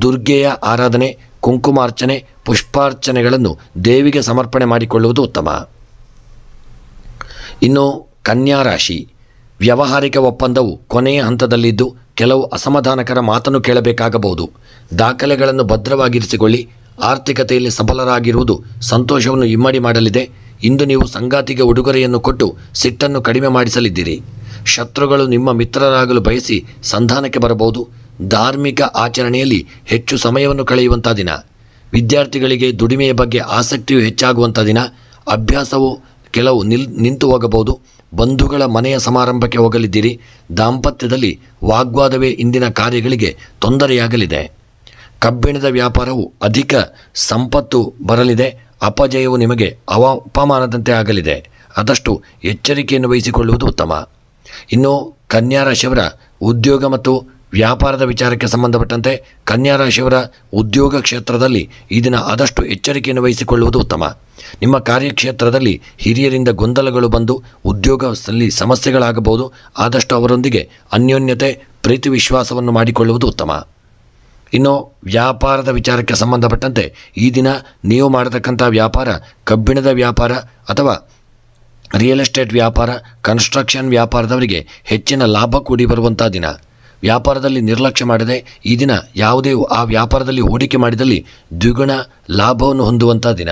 ದುರ್ಗೆಯ ಆರಾಧನೆ, ಕುಂಕುಮಾರ್ಚನೆ, ಪುಷ್ಪಾರ್ಚನೆಗಳನ್ನು ದೇವಿಗೆ ಸಮರ್ಪಣೆ ಮಾಡಿಕೊಳ್ಳುವುದು ಉತ್ತಮ. ಇನ್ನು ಕನ್ಯಾ ರಾಶಿ, ವ್ಯಾವಹಾರಿಕ ಒಪ್ಪಂದವು ಕೊನೆಯ ಹಂತದಲ್ಲಿದ್ದು ಕೆಲವು ಅಸಮಾಧಾನಕರ ಮಾತನ್ನು ಕೇಳಬೇಕಾಗಬಹುದು. ದಾಖಲೆಗಳನ್ನು ಭದ್ರವಾಗಿರಿಸಿಕೊಳ್ಳಿ. ಆರ್ಥಿಕತೆಯಲ್ಲಿ ಸಫಲರಾಗಿರುವುದು ಸಂತೋಷವನ್ನು ಇಮ್ಮಡಿ ಮಾಡಲಿದೆ. ಇಂದು ನೀವು ಸಂಗಾತಿಗೆ ಉಡುಗೊರೆಯನ್ನು ಕೊಟ್ಟು ಸಿಟ್ಟನ್ನು ಕಡಿಮೆ ಮಾಡಿಸಲಿದ್ದೀರಿ. ಶತ್ರುಗಳು ನಿಮ್ಮ ಮಿತ್ರರಾಗಲು ಬಯಸಿ ಸಂಧಾನಕ್ಕೆ ಬರಬಹುದು. ಧಾರ್ಮಿಕ ಆಚರಣೆಯಲ್ಲಿ ಹೆಚ್ಚು ಸಮಯವನ್ನು ಕಳೆಯುವಂಥ ದಿನ. ವಿದ್ಯಾರ್ಥಿಗಳಿಗೆ ದುಡಿಮೆಯ ಬಗ್ಗೆ ಆಸಕ್ತಿಯು ಹೆಚ್ಚಾಗುವಂಥ ದಿನ. ಅಭ್ಯಾಸವು ಕೆಲವು ನಿಂತು ಹೋಗಬಹುದು. ಬಂಧುಗಳ ಮನೆಯ ಸಮಾರಂಭಕ್ಕೆ ಹೋಗಲಿದ್ದೀರಿ. ದಾಂಪತ್ಯದಲ್ಲಿ ವಾಗ್ವಾದವೇ ಇಂದಿನ ಕಾರ್ಯಗಳಿಗೆ ತೊಂದರೆಯಾಗಲಿದೆ. ಕಬ್ಬಿಣದ ವ್ಯಾಪಾರವು ಅಧಿಕ ಸಂಪತ್ತು ಬರಲಿದೆ. ಅಪಜಯವು ನಿಮಗೆ ಅಪಮಾನದಂತೆ ಆಗಲಿದೆ. ಆದಷ್ಟು ಎಚ್ಚರಿಕೆಯನ್ನು ವಹಿಸಿಕೊಳ್ಳುವುದು ಉತ್ತಮ. ಇನ್ನು ಕನ್ಯಾ ರಾಶಿಯವರ ಉದ್ಯೋಗ ಮತ್ತು ವ್ಯಾಪಾರದ ವಿಚಾರಕ್ಕೆ ಸಂಬಂಧಪಟ್ಟಂತೆ ಕನ್ಯಾ ರಾಶಿಯವರ ಉದ್ಯೋಗ ಕ್ಷೇತ್ರದಲ್ಲಿ ಈ ದಿನ ಆದಷ್ಟು ಎಚ್ಚರಿಕೆಯನ್ನು ವಹಿಸಿಕೊಳ್ಳುವುದು ಉತ್ತಮ. ನಿಮ್ಮ ಕಾರ್ಯಕ್ಷೇತ್ರದಲ್ಲಿ ಹಿರಿಯರಿಂದ ಗೊಂದಲಗಳು ಬಂದು ಉದ್ಯೋಗದಲ್ಲಿ ಸಮಸ್ಯೆಗಳಾಗಬಹುದು. ಆದಷ್ಟು ಅವರೊಂದಿಗೆ ಅನ್ಯೋನ್ಯತೆ, ಪ್ರೀತಿ, ವಿಶ್ವಾಸವನ್ನು ಮಾಡಿಕೊಳ್ಳುವುದು ಉತ್ತಮ. ಇನ್ನು ವ್ಯಾಪಾರದ ವಿಚಾರಕ್ಕೆ ಸಂಬಂಧಪಟ್ಟಂತೆ ಈ ದಿನ ನೀವು ಮಾಡತಕ್ಕಂಥ ವ್ಯಾಪಾರ ಕಬ್ಬಿಣದ ವ್ಯಾಪಾರ ಅಥವಾ ರಿಯಲ್ ಎಸ್ಟೇಟ್ ವ್ಯಾಪಾರ, ಕನ್ಸ್ಟ್ರಕ್ಷನ್ ವ್ಯಾಪಾರದವರಿಗೆ ಹೆಚ್ಚಿನ ಲಾಭ ಕೂಡಿ ಬರುವಂಥ ದಿನ. ವ್ಯಾಪಾರದಲ್ಲಿ ನಿರ್ಲಕ್ಷ್ಯ ಮಾಡದೆ ಈ ದಿನ ಯಾವುದೇ ಆ ವ್ಯಾಪಾರದಲ್ಲಿ ಹೂಡಿಕೆ ಮಾಡಿದಲ್ಲಿ ದ್ವಿಗುಣ ಲಾಭವನ್ನು ಹೊಂದುವಂಥ ದಿನ.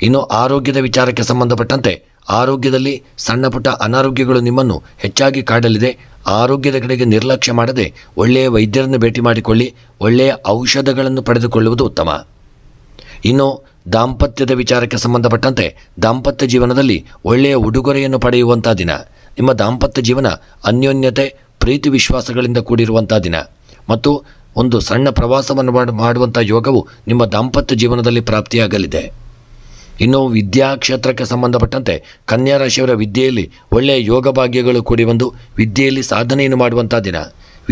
ಇನ್ನು ಆರೋಗ್ಯದ ವಿಚಾರಕ್ಕೆ ಸಂಬಂಧಪಟ್ಟಂತೆ ಆರೋಗ್ಯದಲ್ಲಿ ಸಣ್ಣ ಪುಟ್ಟ ಅನಾರೋಗ್ಯಗಳು ನಿಮ್ಮನ್ನು ಹೆಚ್ಚಾಗಿ ಕಾಡಲಿದೆ. ಆರೋಗ್ಯದ ಕಡೆಗೆ ನಿರ್ಲಕ್ಷ್ಯ ಮಾಡದೆ ಒಳ್ಳೆಯ ವೈದ್ಯರನ್ನು ಭೇಟಿ ಮಾಡಿಕೊಳ್ಳಿ. ಒಳ್ಳೆಯ ಔಷಧಗಳನ್ನು ಪಡೆದುಕೊಳ್ಳುವುದು ಉತ್ತಮ. ಇನ್ನು ದಾಂಪತ್ಯದ ವಿಚಾರಕ್ಕೆ ಸಂಬಂಧಪಟ್ಟಂತೆ ದಾಂಪತ್ಯ ಜೀವನದಲ್ಲಿ ಒಳ್ಳೆಯ ಉಡುಗೊರೆಯನ್ನು ಪಡೆಯುವಂಥ ದಿನ. ನಿಮ್ಮ ದಾಂಪತ್ಯ ಜೀವನ ಅನ್ಯೋನ್ಯತೆ, ಪ್ರೀತಿ, ವಿಶ್ವಾಸಗಳಿಂದ ಕೂಡಿರುವಂಥ ದಿನ. ಮತ್ತು ಒಂದು ಸಣ್ಣ ಪ್ರವಾಸವನ್ನು ಮಾಡುವಂಥ ಯೋಗವು ನಿಮ್ಮ ದಾಂಪತ್ಯ ಜೀವನದಲ್ಲಿ ಪ್ರಾಪ್ತಿಯಾಗಲಿದೆ. ಇನ್ನು ವಿದ್ಯಾಕ್ಷೇತ್ರಕ್ಕೆ ಸಂಬಂಧಪಟ್ಟಂತೆ ಕನ್ಯಾ ರಾಶಿಯವರ ವಿದ್ಯೆಯಲ್ಲಿ ಒಳ್ಳೆಯ ಯೋಗ ಭಾಗ್ಯಗಳು ಕೂಡಿ ಬಂದು ವಿದ್ಯೆಯಲ್ಲಿ ಸಾಧನೆಯನ್ನು ಮಾಡುವಂಥ ದಿನ.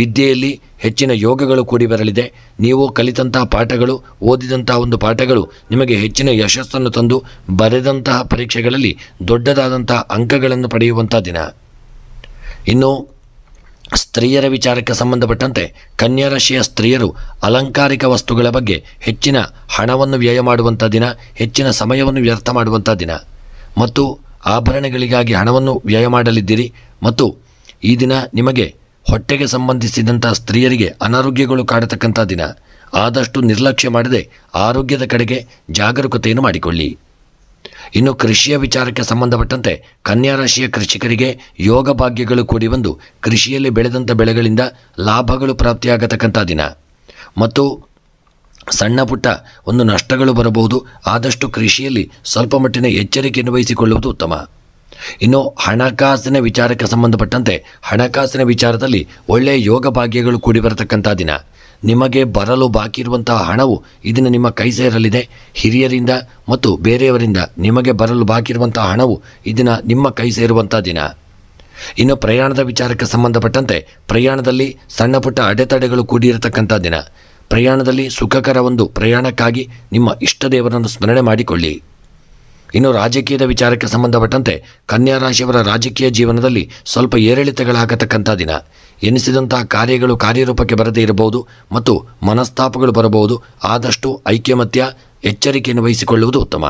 ವಿದ್ಯೆಯಲ್ಲಿ ಹೆಚ್ಚಿನ ಯೋಗಗಳು ಕೂಡಿ ಬರಲಿದೆ. ನೀವು ಕಲಿತಂತಹ ಪಾಠಗಳು, ಓದಿದಂತಹ ಒಂದು ಪಾಠಗಳು ನಿಮಗೆ ಹೆಚ್ಚಿನ ಯಶಸ್ಸನ್ನು ತಂದು ಬರೆದಂತಹ ಪರೀಕ್ಷೆಗಳಲ್ಲಿ ದೊಡ್ಡದಾದಂತಹ ಅಂಕಗಳನ್ನು ಪಡೆಯುವಂಥ ದಿನ. ಇನ್ನು ಸ್ತ್ರೀಯರ ವಿಚಾರಕ್ಕೆ ಸಂಬಂಧಪಟ್ಟಂತೆ ಕನ್ಯಾ ರಾಶಿಯ ಸ್ತ್ರೀಯರು ಅಲಂಕಾರಿಕ ವಸ್ತುಗಳ ಬಗ್ಗೆ ಹೆಚ್ಚಿನ ಹಣವನ್ನು ವ್ಯಯ ಮಾಡುವಂಥ ದಿನ, ಹೆಚ್ಚಿನ ಸಮಯವನ್ನು ವ್ಯರ್ಥ ಮಾಡುವಂಥ ದಿನ ಮತ್ತು ಆಭರಣಗಳಿಗಾಗಿ ಹಣವನ್ನು ವ್ಯಯ ಮಾಡಲಿದ್ದೀರಿ. ಮತ್ತು ಈ ದಿನ ನಿಮಗೆ ಹೊಟ್ಟೆಗೆ ಸಂಬಂಧಿಸಿದಂಥ ಸ್ತ್ರೀಯರಿಗೆ ಅನಾರೋಗ್ಯಗಳು ಕಾಡತಕ್ಕಂಥ ದಿನ. ಆದಷ್ಟು ನಿರ್ಲಕ್ಷ್ಯ ಮಾಡದೆ ಆರೋಗ್ಯದ ಕಡೆಗೆ ಜಾಗರೂಕತೆಯನ್ನು ಮಾಡಿಕೊಳ್ಳಿ. ಇನ್ನು ಕೃಷಿಯ ವಿಚಾರಕ್ಕೆ ಸಂಬಂಧಪಟ್ಟಂತೆ ಕನ್ಯಾ ರಾಶಿಯ ಕೃಷಿಕರಿಗೆ ಯೋಗ ಭಾಗ್ಯಗಳು ಕೂಡಿ ಬಂದು ಕೃಷಿಯಲ್ಲಿ ಬೆಳೆದಂಥ ಬೆಳೆಗಳಿಂದ ಲಾಭಗಳು ಪ್ರಾಪ್ತಿಯಾಗತಕ್ಕಂಥ ದಿನ ಮತ್ತು ಸಣ್ಣ ಪುಟ್ಟ ಒಂದು ನಷ್ಟಗಳು ಬರಬಹುದು. ಆದಷ್ಟು ಕೃಷಿಯಲ್ಲಿ ಸ್ವಲ್ಪ ಮಟ್ಟಿನ ಎಚ್ಚರಿಕೆಯನ್ನು ವಹಿಸಿಕೊಳ್ಳುವುದು ಉತ್ತಮ. ಇನ್ನು ಹಣಕಾಸಿನ ವಿಚಾರಕ್ಕೆ ಸಂಬಂಧಪಟ್ಟಂತೆ ಹಣಕಾಸಿನ ವಿಚಾರದಲ್ಲಿ ಒಳ್ಳೆಯ ಯೋಗ ಭಾಗ್ಯಗಳು ಕೂಡಿ ಬರತಕ್ಕಂಥ ದಿನ. ನಿಮಗೆ ಬರಲು ಬಾಕಿ ಇರುವಂತಹ ಹಣವು ಇದನ್ನು ನಿಮ್ಮ ಕೈ ಸೇರಲಿದೆ. ಹಿರಿಯರಿಂದ ಮತ್ತು ಬೇರೆಯವರಿಂದ ನಿಮಗೆ ಬರಲು ಬಾಕಿ ಇರುವಂತಹ ಹಣವು ಇದನ್ನು ನಿಮ್ಮ ಕೈ ಸೇರುವಂಥ ದಿನ. ಇನ್ನು ಪ್ರಯಾಣದ ವಿಚಾರಕ್ಕೆ ಸಂಬಂಧಪಟ್ಟಂತೆ ಪ್ರಯಾಣದಲ್ಲಿ ಸಣ್ಣ ಪುಟ್ಟ ಅಡೆತಡೆಗಳು ಕೂಡಿರತಕ್ಕಂಥ ದಿನ. ಪ್ರಯಾಣದಲ್ಲಿ ಸುಖಕರ ಒಂದು ಪ್ರಯಾಣಕ್ಕಾಗಿ ನಿಮ್ಮ ಇಷ್ಟ ದೇವರನ್ನು ಸ್ಮರಣೆ ಮಾಡಿಕೊಳ್ಳಿ. ಇನ್ನು ರಾಜಕೀಯದ ವಿಚಾರಕ್ಕೆ ಸಂಬಂಧಪಟ್ಟಂತೆ ಕನ್ಯಾ ರಾಶಿಯವರ ರಾಜಕೀಯ ಜೀವನದಲ್ಲಿ ಸ್ವಲ್ಪ ಏರಿಳಿತಗಳಾಗತಕ್ಕಂಥ ದಿನ. ಎನಿಸಿದಂತಹ ಕಾರ್ಯಗಳು ಕಾರ್ಯರೂಪಕ್ಕೆ ಬರದೇ ಇರಬಹುದು ಮತ್ತು ಮನಸ್ತಾಪಗಳು ಬರಬಹುದು. ಆದಷ್ಟು ಐಕ್ಯಮತ್ಯ ಎಚ್ಚರಿಕೆಯನ್ನು ವಹಿಸಿಕೊಳ್ಳುವುದು ಉತ್ತಮ.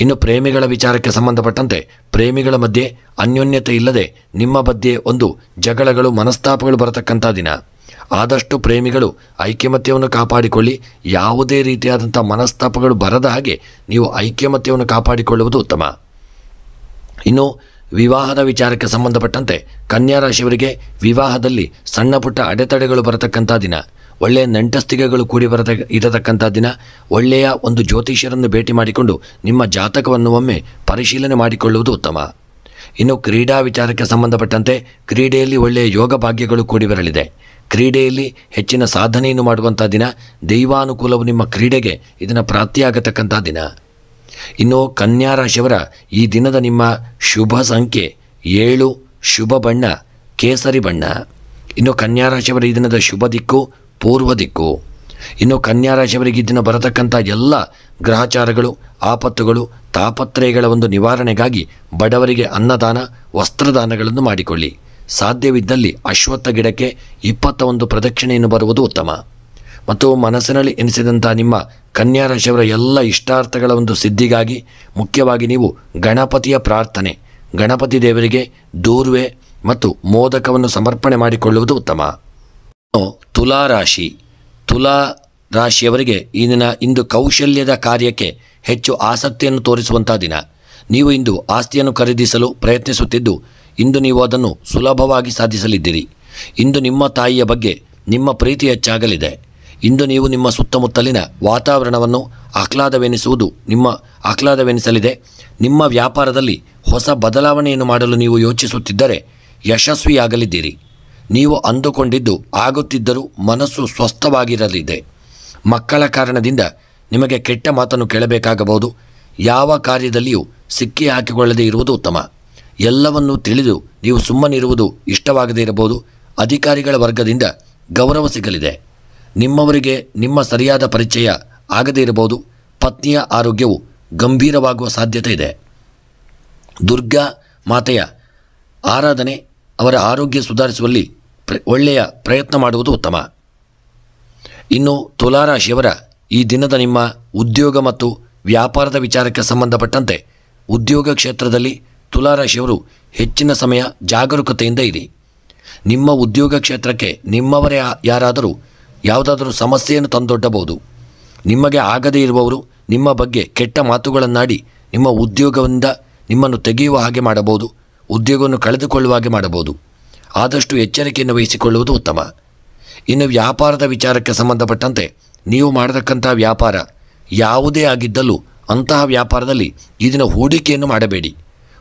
ಇನ್ನು ಪ್ರೇಮಿಗಳ ವಿಚಾರಕ್ಕೆ ಸಂಬಂಧಪಟ್ಟಂತೆ ಪ್ರೇಮಿಗಳ ಮಧ್ಯೆ ಅನ್ಯೋನ್ಯತೆ ಇಲ್ಲದೆ ನಿಮ್ಮ ಮಧ್ಯೆ ಒಂದು ಜಗಳಗಳು ಮನಸ್ತಾಪಗಳು ಬರತಕ್ಕಂಥ ದಿನ. ಆದಷ್ಟು ಪ್ರೇಮಿಗಳು ಐಕ್ಯಮತ್ಯವನ್ನು ಕಾಪಾಡಿಕೊಳ್ಳಿ. ಯಾವುದೇ ರೀತಿಯಾದಂಥ ಮನಸ್ತಾಪಗಳು ಬರದ ಹಾಗೆ ನೀವು ಐಕ್ಯಮತ್ಯವನ್ನು ಕಾಪಾಡಿಕೊಳ್ಳುವುದು ಉತ್ತಮ. ಇನ್ನು ವಿವಾಹದ ವಿಚಾರಕ್ಕೆ ಸಂಬಂಧಪಟ್ಟಂತೆ ಕನ್ಯಾ ರಾಶಿಯವರಿಗೆ ವಿವಾಹದಲ್ಲಿ ಸಣ್ಣ ಪುಟ್ಟ ಅಡೆತಡೆಗಳು ಬರತಕ್ಕಂಥ ದಿನ. ಒಳ್ಳೆಯ ನೆಂಟಸ್ತಿಗೆಗಳು ಕೂಡಿ ಇರತಕ್ಕಂಥ ದಿನ. ಒಳ್ಳೆಯ ಒಂದು ಜ್ಯೋತಿಷ್ಯರನ್ನು ಭೇಟಿ ಮಾಡಿಕೊಂಡು ನಿಮ್ಮ ಜಾತಕವನ್ನು ಒಮ್ಮೆ ಪರಿಶೀಲನೆ ಮಾಡಿಕೊಳ್ಳುವುದು ಉತ್ತಮ. ಇನ್ನು ಕ್ರೀಡಾ ವಿಚಾರಕ್ಕೆ ಸಂಬಂಧಪಟ್ಟಂತೆ ಕ್ರೀಡೆಯಲ್ಲಿ ಒಳ್ಳೆಯ ಯೋಗ ಭಾಗ್ಯಗಳು ಕೂಡಿ ಬರಲಿದೆ. ಕ್ರೀಡೆಯಲ್ಲಿ ಹೆಚ್ಚಿನ ಸಾಧನೆಯನ್ನು ಮಾಡುವಂಥ ದಿನ. ದೈವಾನುಕೂಲವು ನಿಮ್ಮ ಕ್ರೀಡೆಗೆ ಇದನ್ನು ಪ್ರಾಪ್ತಿಯಾಗತಕ್ಕಂಥ ದಿನ. ಇನ್ನು ಕನ್ಯಾ ರಾಶಿಯವರ ಈ ದಿನದ ನಿಮ್ಮ ಶುಭ ಸಂಖ್ಯೆ 7, ಶುಭ ಬಣ್ಣ ಕೇಸರಿ ಬಣ್ಣ. ಇನ್ನು ಕನ್ಯಾ ರಾಶಿಯವರ ಈ ದಿನದ ಶುಭ ದಿಕ್ಕು ಪೂರ್ವ ದಿಕ್ಕು. ಇನ್ನು ಕನ್ಯಾ ರಾಶಿಯವರಿಗೆ ಈ ದಿನ ಬರತಕ್ಕಂಥ ಎಲ್ಲ ಗ್ರಹಚಾರಗಳು, ಆಪತ್ತುಗಳು, ತಾಪತ್ರಯಗಳ ಒಂದು ನಿವಾರಣೆಗಾಗಿ ಬಡವರಿಗೆ ಅನ್ನದಾನ, ವಸ್ತ್ರದಾನಗಳನ್ನು ಮಾಡಿಕೊಳ್ಳಿ. ಸಾಧ್ಯವಿದ್ದಲ್ಲಿ ಅಶ್ವತ್ಥ ಗಿಡಕ್ಕೆ 21 ಪ್ರದಕ್ಷಿಣೆಯನ್ನು ಬರುವುದು ಉತ್ತಮ. ಮತ್ತು ಮನಸ್ಸಿನಲ್ಲಿ ಎನಿಸಿದಂಥ ನಿಮ್ಮ ಕನ್ಯಾ ರಾಶಿಯವರ ಎಲ್ಲ ಇಷ್ಟಾರ್ಥಗಳ ಒಂದು ಸಿದ್ಧಿಗಾಗಿ ಮುಖ್ಯವಾಗಿ ನೀವು ಗಣಪತಿಯ ಪ್ರಾರ್ಥನೆ, ಗಣಪತಿ ದೇವರಿಗೆ ದೂರ್ವೆ ಮತ್ತು ಮೋದಕವನ್ನು ಸಮರ್ಪಣೆ ಮಾಡಿಕೊಳ್ಳುವುದು ಉತ್ತಮ. ತುಲಾ ರಾಶಿ. ತುಲಾ ರಾಶಿಯವರಿಗೆ ಈ ದಿನ ಇಂದು ಕೌಶಲ್ಯದ ಕಾರ್ಯಕ್ಕೆ ಹೆಚ್ಚು ಆಸಕ್ತಿಯನ್ನು ತೋರಿಸುವಂಥ ದಿನ. ನೀವು ಇಂದು ಆಸ್ತಿಯನ್ನು ಖರೀದಿಸಲು ಪ್ರಯತ್ನಿಸುತ್ತಿದ್ದು ಇಂದು ನೀವು ಅದನ್ನು ಸುಲಭವಾಗಿ ಸಾಧಿಸಲಿದ್ದೀರಿ. ಇಂದು ನಿಮ್ಮ ತಾಯಿಯ ಬಗ್ಗೆ ನಿಮ್ಮ ಪ್ರೀತಿ ಹೆಚ್ಚಾಗಲಿದೆ. ಇಂದು ನೀವು ನಿಮ್ಮ ಸುತ್ತಮುತ್ತಲಿನ ವಾತಾವರಣವನ್ನು ಆಹ್ಲಾದವೆನಿಸಲಿದೆ. ನಿಮ್ಮ ವ್ಯಾಪಾರದಲ್ಲಿ ಹೊಸ ಬದಲಾವಣೆಯನ್ನು ಮಾಡಲು ನೀವು ಯೋಚಿಸುತ್ತಿದ್ದರೆ ಯಶಸ್ವಿಯಾಗಲಿದ್ದೀರಿ. ನೀವು ಅಂದುಕೊಂಡಿದ್ದು ಆಗುತ್ತಿದ್ದರೂ ಮನಸ್ಸು ಸ್ವಸ್ಥವಾಗಿರಲಿದೆ. ಮಕ್ಕಳ ಕಾರಣದಿಂದ ನಿಮಗೆ ಕೆಟ್ಟ ಮಾತನ್ನು ಕೇಳಬೇಕಾಗಬಹುದು. ಯಾವ ಕಾರ್ಯದಲ್ಲಿಯೂ ಸಿಕ್ಕಿ ಹಾಕಿಕೊಳ್ಳದೇ ಇರುವುದು ಉತ್ತಮ. ಎಲ್ಲವನ್ನೂ ತಿಳಿದು ನೀವು ಸುಮ್ಮನಿರುವುದು ಇಷ್ಟವಾಗದೇ ಇರಬಹುದು. ಅಧಿಕಾರಿಗಳ ವರ್ಗದಿಂದ ಗೌರವ ಸಿಗಲಿದೆ. ನಿಮ್ಮವರಿಗೆ ನಿಮ್ಮ ಸರಿಯಾದ ಪರಿಚಯ ಆಗದೇ ಇರಬಹುದು. ಪತ್ನಿಯ ಆರೋಗ್ಯವು ಗಂಭೀರವಾಗುವ ಸಾಧ್ಯತೆ ಇದೆ. ದುರ್ಗಾ ಮಾತೆಯ ಆರಾಧನೆ ಅವರ ಆರೋಗ್ಯ ಸುಧಾರಿಸುವಲ್ಲಿ ಒಳ್ಳೆಯ ಪ್ರಯತ್ನ ಮಾಡುವುದು ಉತ್ತಮ. ಇನ್ನು ತುಲಾರಾಶಿಯವರ ಈ ದಿನದ ನಿಮ್ಮ ಉದ್ಯೋಗ ಮತ್ತು ವ್ಯಾಪಾರದ ವಿಚಾರಕ್ಕೆ ಸಂಬಂಧಪಟ್ಟಂತೆ ಉದ್ಯೋಗ ಕ್ಷೇತ್ರದಲ್ಲಿ ತುಲಾರಾಶಿಯವರು ಹೆಚ್ಚಿನ ಸಮಯ ಜಾಗರೂಕತೆಯಿಂದ ಇರಿ. ನಿಮ್ಮ ಉದ್ಯೋಗ ಕ್ಷೇತ್ರಕ್ಕೆ ನಿಮ್ಮವರೇ ಯಾರಾದರೂ ಯಾವುದಾದರೂ ಸಮಸ್ಯೆಯನ್ನು ತಂದೊಡ್ಡಬಹುದು. ನಿಮಗೆ ಆಗದೇ ಇರುವವರು ನಿಮ್ಮ ಬಗ್ಗೆ ಕೆಟ್ಟ ಮಾತುಗಳನ್ನಾಡಿ ನಿಮ್ಮ ಉದ್ಯೋಗದಿಂದ ನಿಮ್ಮನ್ನು ತೆಗೆಯುವ ಹಾಗೆ ಮಾಡಬಹುದು. ಉದ್ಯೋಗವನ್ನು ಕಳೆದುಕೊಳ್ಳುವ ಹಾಗೆ ಮಾಡಬಹುದು. ಆದಷ್ಟು ಎಚ್ಚರಿಕೆಯನ್ನು ವಹಿಸಿಕೊಳ್ಳುವುದು ಉತ್ತಮ. ಇನ್ನು ವ್ಯಾಪಾರದ ವಿಚಾರಕ್ಕೆ ಸಂಬಂಧಪಟ್ಟಂತೆ ನೀವು ಮಾಡತಕ್ಕಂಥ ವ್ಯಾಪಾರ ಯಾವುದೇ ಆಗಿದ್ದಲ್ಲೂ ಅಂತಹ ವ್ಯಾಪಾರದಲ್ಲಿ ಈ ದಿನ ಹೂಡಿಕೆಯನ್ನು ಮಾಡಬೇಡಿ.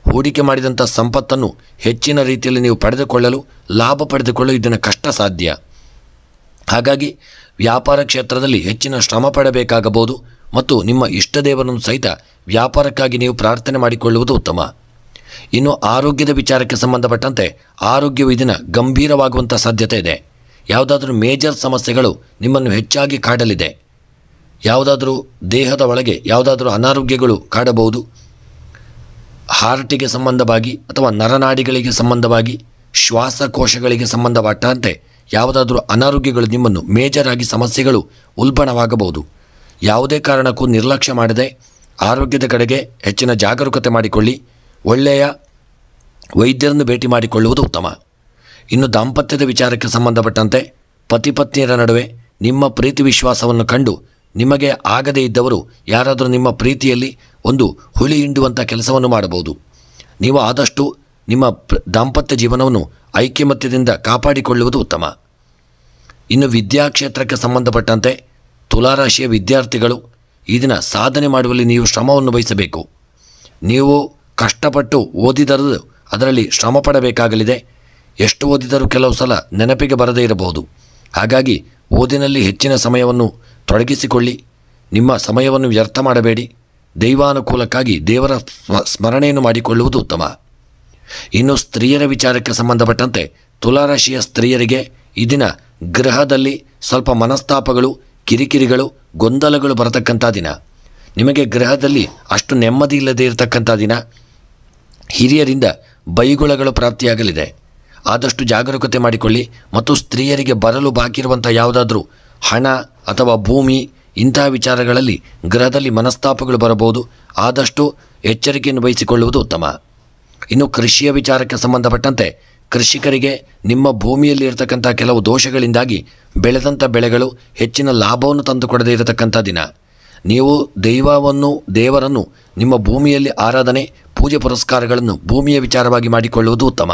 ಹೂಡಿಕೆ ಮಾಡಿದಂಥ ಸಂಪತ್ತನ್ನು ಹೆಚ್ಚಿನ ರೀತಿಯಲ್ಲಿ ನೀವು ಪಡೆದುಕೊಳ್ಳಲು ಲಾಭ ಪಡೆದುಕೊಳ್ಳಲು ಇದನ್ನು ಕಷ್ಟ ಸಾಧ್ಯ. ಹಾಗಾಗಿ ವ್ಯಾಪಾರ ಕ್ಷೇತ್ರದಲ್ಲಿ ಹೆಚ್ಚಿನ ಶ್ರಮ ಪಡಬೇಕಾಗಬಹುದು ಮತ್ತು ನಿಮ್ಮ ಇಷ್ಟ ದೇವರನ್ನು ಸಹಿತ ವ್ಯಾಪಾರಕ್ಕಾಗಿ ನೀವು ಪ್ರಾರ್ಥನೆ ಮಾಡಿಕೊಳ್ಳುವುದು ಉತ್ತಮ. ಇನ್ನು ಆರೋಗ್ಯದ ವಿಚಾರಕ್ಕೆ ಸಂಬಂಧಪಟ್ಟಂತೆ ಆರೋಗ್ಯವು ಇದನ್ನು ಗಂಭೀರವಾಗುವಂಥ ಸಾಧ್ಯತೆ ಇದೆ. ಯಾವುದಾದ್ರೂ ಮೇಜರ್ ಸಮಸ್ಯೆಗಳು ನಿಮ್ಮನ್ನು ಹೆಚ್ಚಾಗಿ ಕಾಡಲಿದೆ. ಯಾವುದಾದ್ರೂ ದೇಹದ ಒಳಗೆ ಯಾವುದಾದ್ರೂ ಅನಾರೋಗ್ಯಗಳು ಕಾಡಬಹುದು. ಹಾರ್ಟಿಗೆ ಸಂಬಂಧವಾಗಿ ಅಥವಾ ನರನಾಡಿಗಳಿಗೆ ಸಂಬಂಧವಾಗಿ, ಶ್ವಾಸಕೋಶಗಳಿಗೆ ಸಂಬಂಧಪಟ್ಟಂತೆ ಯಾವುದಾದ್ರೂ ಅನಾರೋಗ್ಯಗಳು ನಿಮ್ಮನ್ನು ಮೇಜರ್ ಆಗಿ ಸಮಸ್ಯೆಗಳು ಉಲ್ಬಣವಾಗಬಹುದು. ಯಾವುದೇ ಕಾರಣಕ್ಕೂ ನಿರ್ಲಕ್ಷ್ಯ ಮಾಡದೆ ಆರೋಗ್ಯದ ಕಡೆಗೆ ಹೆಚ್ಚಿನ ಜಾಗರೂಕತೆ ಮಾಡಿಕೊಳ್ಳಿ. ಒಳ್ಳೆಯ ವೈದ್ಯರನ್ನು ಭೇಟಿ ಮಾಡಿಕೊಳ್ಳುವುದು ಉತ್ತಮ. ಇನ್ನು ದಾಂಪತ್ಯದ ವಿಚಾರಕ್ಕೆ ಸಂಬಂಧಪಟ್ಟಂತೆ ಪತಿ ಪತ್ನಿಯರ ನಡುವೆ ನಿಮ್ಮ ಪ್ರೀತಿ ವಿಶ್ವಾಸವನ್ನು ಕಂಡು ನಿಮಗೆ ಆಗದೇ ಇದ್ದವರು ಯಾರಾದರೂ ನಿಮ್ಮ ಪ್ರೀತಿಯಲ್ಲಿ ಒಂದು ಹುಳಿ ಹಿಂಡುವಂಥ ಕೆಲಸವನ್ನು ಮಾಡಬಹುದು. ನೀವು ಆದಷ್ಟು ನಿಮ್ಮ ದಾಂಪತ್ಯ ಜೀವನವನ್ನು ಐಕ್ಯಮತ್ಯದಿಂದ ಕಾಪಾಡಿಕೊಳ್ಳುವುದು ಉತ್ತಮ. ಇನ್ನು ವಿದ್ಯಾಕ್ಷೇತ್ರಕ್ಕೆ ಸಂಬಂಧಪಟ್ಟಂತೆ ತುಲಾರಾಶಿಯ ವಿದ್ಯಾರ್ಥಿಗಳು ಈ ದಿನ ಸಾಧನೆ ಮಾಡುವಲ್ಲಿ ನೀವು ಶ್ರಮವನ್ನು ವಹಿಸಬೇಕು. ನೀವು ಕಷ್ಟಪಟ್ಟು ಓದಿದರೂ ಅದರಲ್ಲಿ ಶ್ರಮ ಪಡಬೇಕಾಗಲಿದೆ. ಎಷ್ಟು ಓದಿದರೂ ಕೆಲವು ಸಲ ನೆನಪಿಗೆ ಬರದೇ ಇರಬಹುದು. ಹಾಗಾಗಿ ಓದಿನಲ್ಲಿ ಹೆಚ್ಚಿನ ಸಮಯವನ್ನು ತೊಡಗಿಸಿಕೊಳ್ಳಿ. ನಿಮ್ಮ ಸಮಯವನ್ನು ವ್ಯರ್ಥ ಮಾಡಬೇಡಿ. ದೈವಾನುಕೂಲಕ್ಕಾಗಿ ದೇವರ ಸ್ಮರಣೆಯನ್ನು ಮಾಡಿಕೊಳ್ಳುವುದು ಉತ್ತಮ. ಇನ್ನು ಸ್ತ್ರೀಯರ ವಿಚಾರಕ್ಕೆ ಸಂಬಂಧಪಟ್ಟಂತೆ ತುಲಾರಾಶಿಯ ಸ್ತ್ರೀಯರಿಗೆ ಈ ದಿನ ಗೃಹದಲ್ಲಿ ಸ್ವಲ್ಪ ಮನಸ್ತಾಪಗಳು, ಕಿರಿಕಿರಿಗಳು, ಗೊಂದಲಗಳು ಬರತಕ್ಕಂಥ ದಿನ. ನಿಮಗೆ ಗೃಹದಲ್ಲಿ ಅಷ್ಟು ನೆಮ್ಮದಿ ಇಲ್ಲದೆ ಇರತಕ್ಕಂಥ ದಿನ. ಹಿರಿಯರಿಂದ ಬೈಗುಳಗಳು ಪ್ರಾಪ್ತಿಯಾಗಲಿದೆ. ಆದಷ್ಟು ಜಾಗರೂಕತೆ ಮಾಡಿಕೊಳ್ಳಿ. ಮತ್ತು ಸ್ತ್ರೀಯರಿಗೆ ಬರಲು ಬಾಕಿ ಇರುವಂಥ ಯಾವುದಾದ್ರೂ ಹಣ ಅಥವಾ ಭೂಮಿ ಇಂತಹ ವಿಚಾರಗಳಲ್ಲಿ ಗೃಹದಲ್ಲಿ ಮನಸ್ತಾಪಗಳು ಬರಬಹುದು. ಆದಷ್ಟು ಎಚ್ಚರಿಕೆಯನ್ನು ವಹಿಸಿಕೊಳ್ಳುವುದು ಉತ್ತಮ. ಇನ್ನು ಕೃಷಿಯ ವಿಚಾರಕ್ಕೆ ಸಂಬಂಧಪಟ್ಟಂತೆ ಕೃಷಿಕರಿಗೆ ನಿಮ್ಮ ಭೂಮಿಯಲ್ಲಿ ಇರತಕ್ಕಂಥ ಕೆಲವು ದೋಷಗಳಿಂದಾಗಿ ಬೆಳೆದಂಥ ಬೆಳೆಗಳು ಹೆಚ್ಚಿನ ಲಾಭವನ್ನು ತಂದುಕೊಡದೇ ಇರತಕ್ಕಂಥ ದಿನ. ನೀವು ದೇವರನ್ನು ನಿಮ್ಮ ಭೂಮಿಯಲ್ಲಿ ಆರಾಧನೆ, ಪೂಜೆ ಪುರಸ್ಕಾರಗಳನ್ನು ಭೂಮಿಯ ವಿಚಾರವಾಗಿ ಮಾಡಿಕೊಳ್ಳುವುದು ಉತ್ತಮ.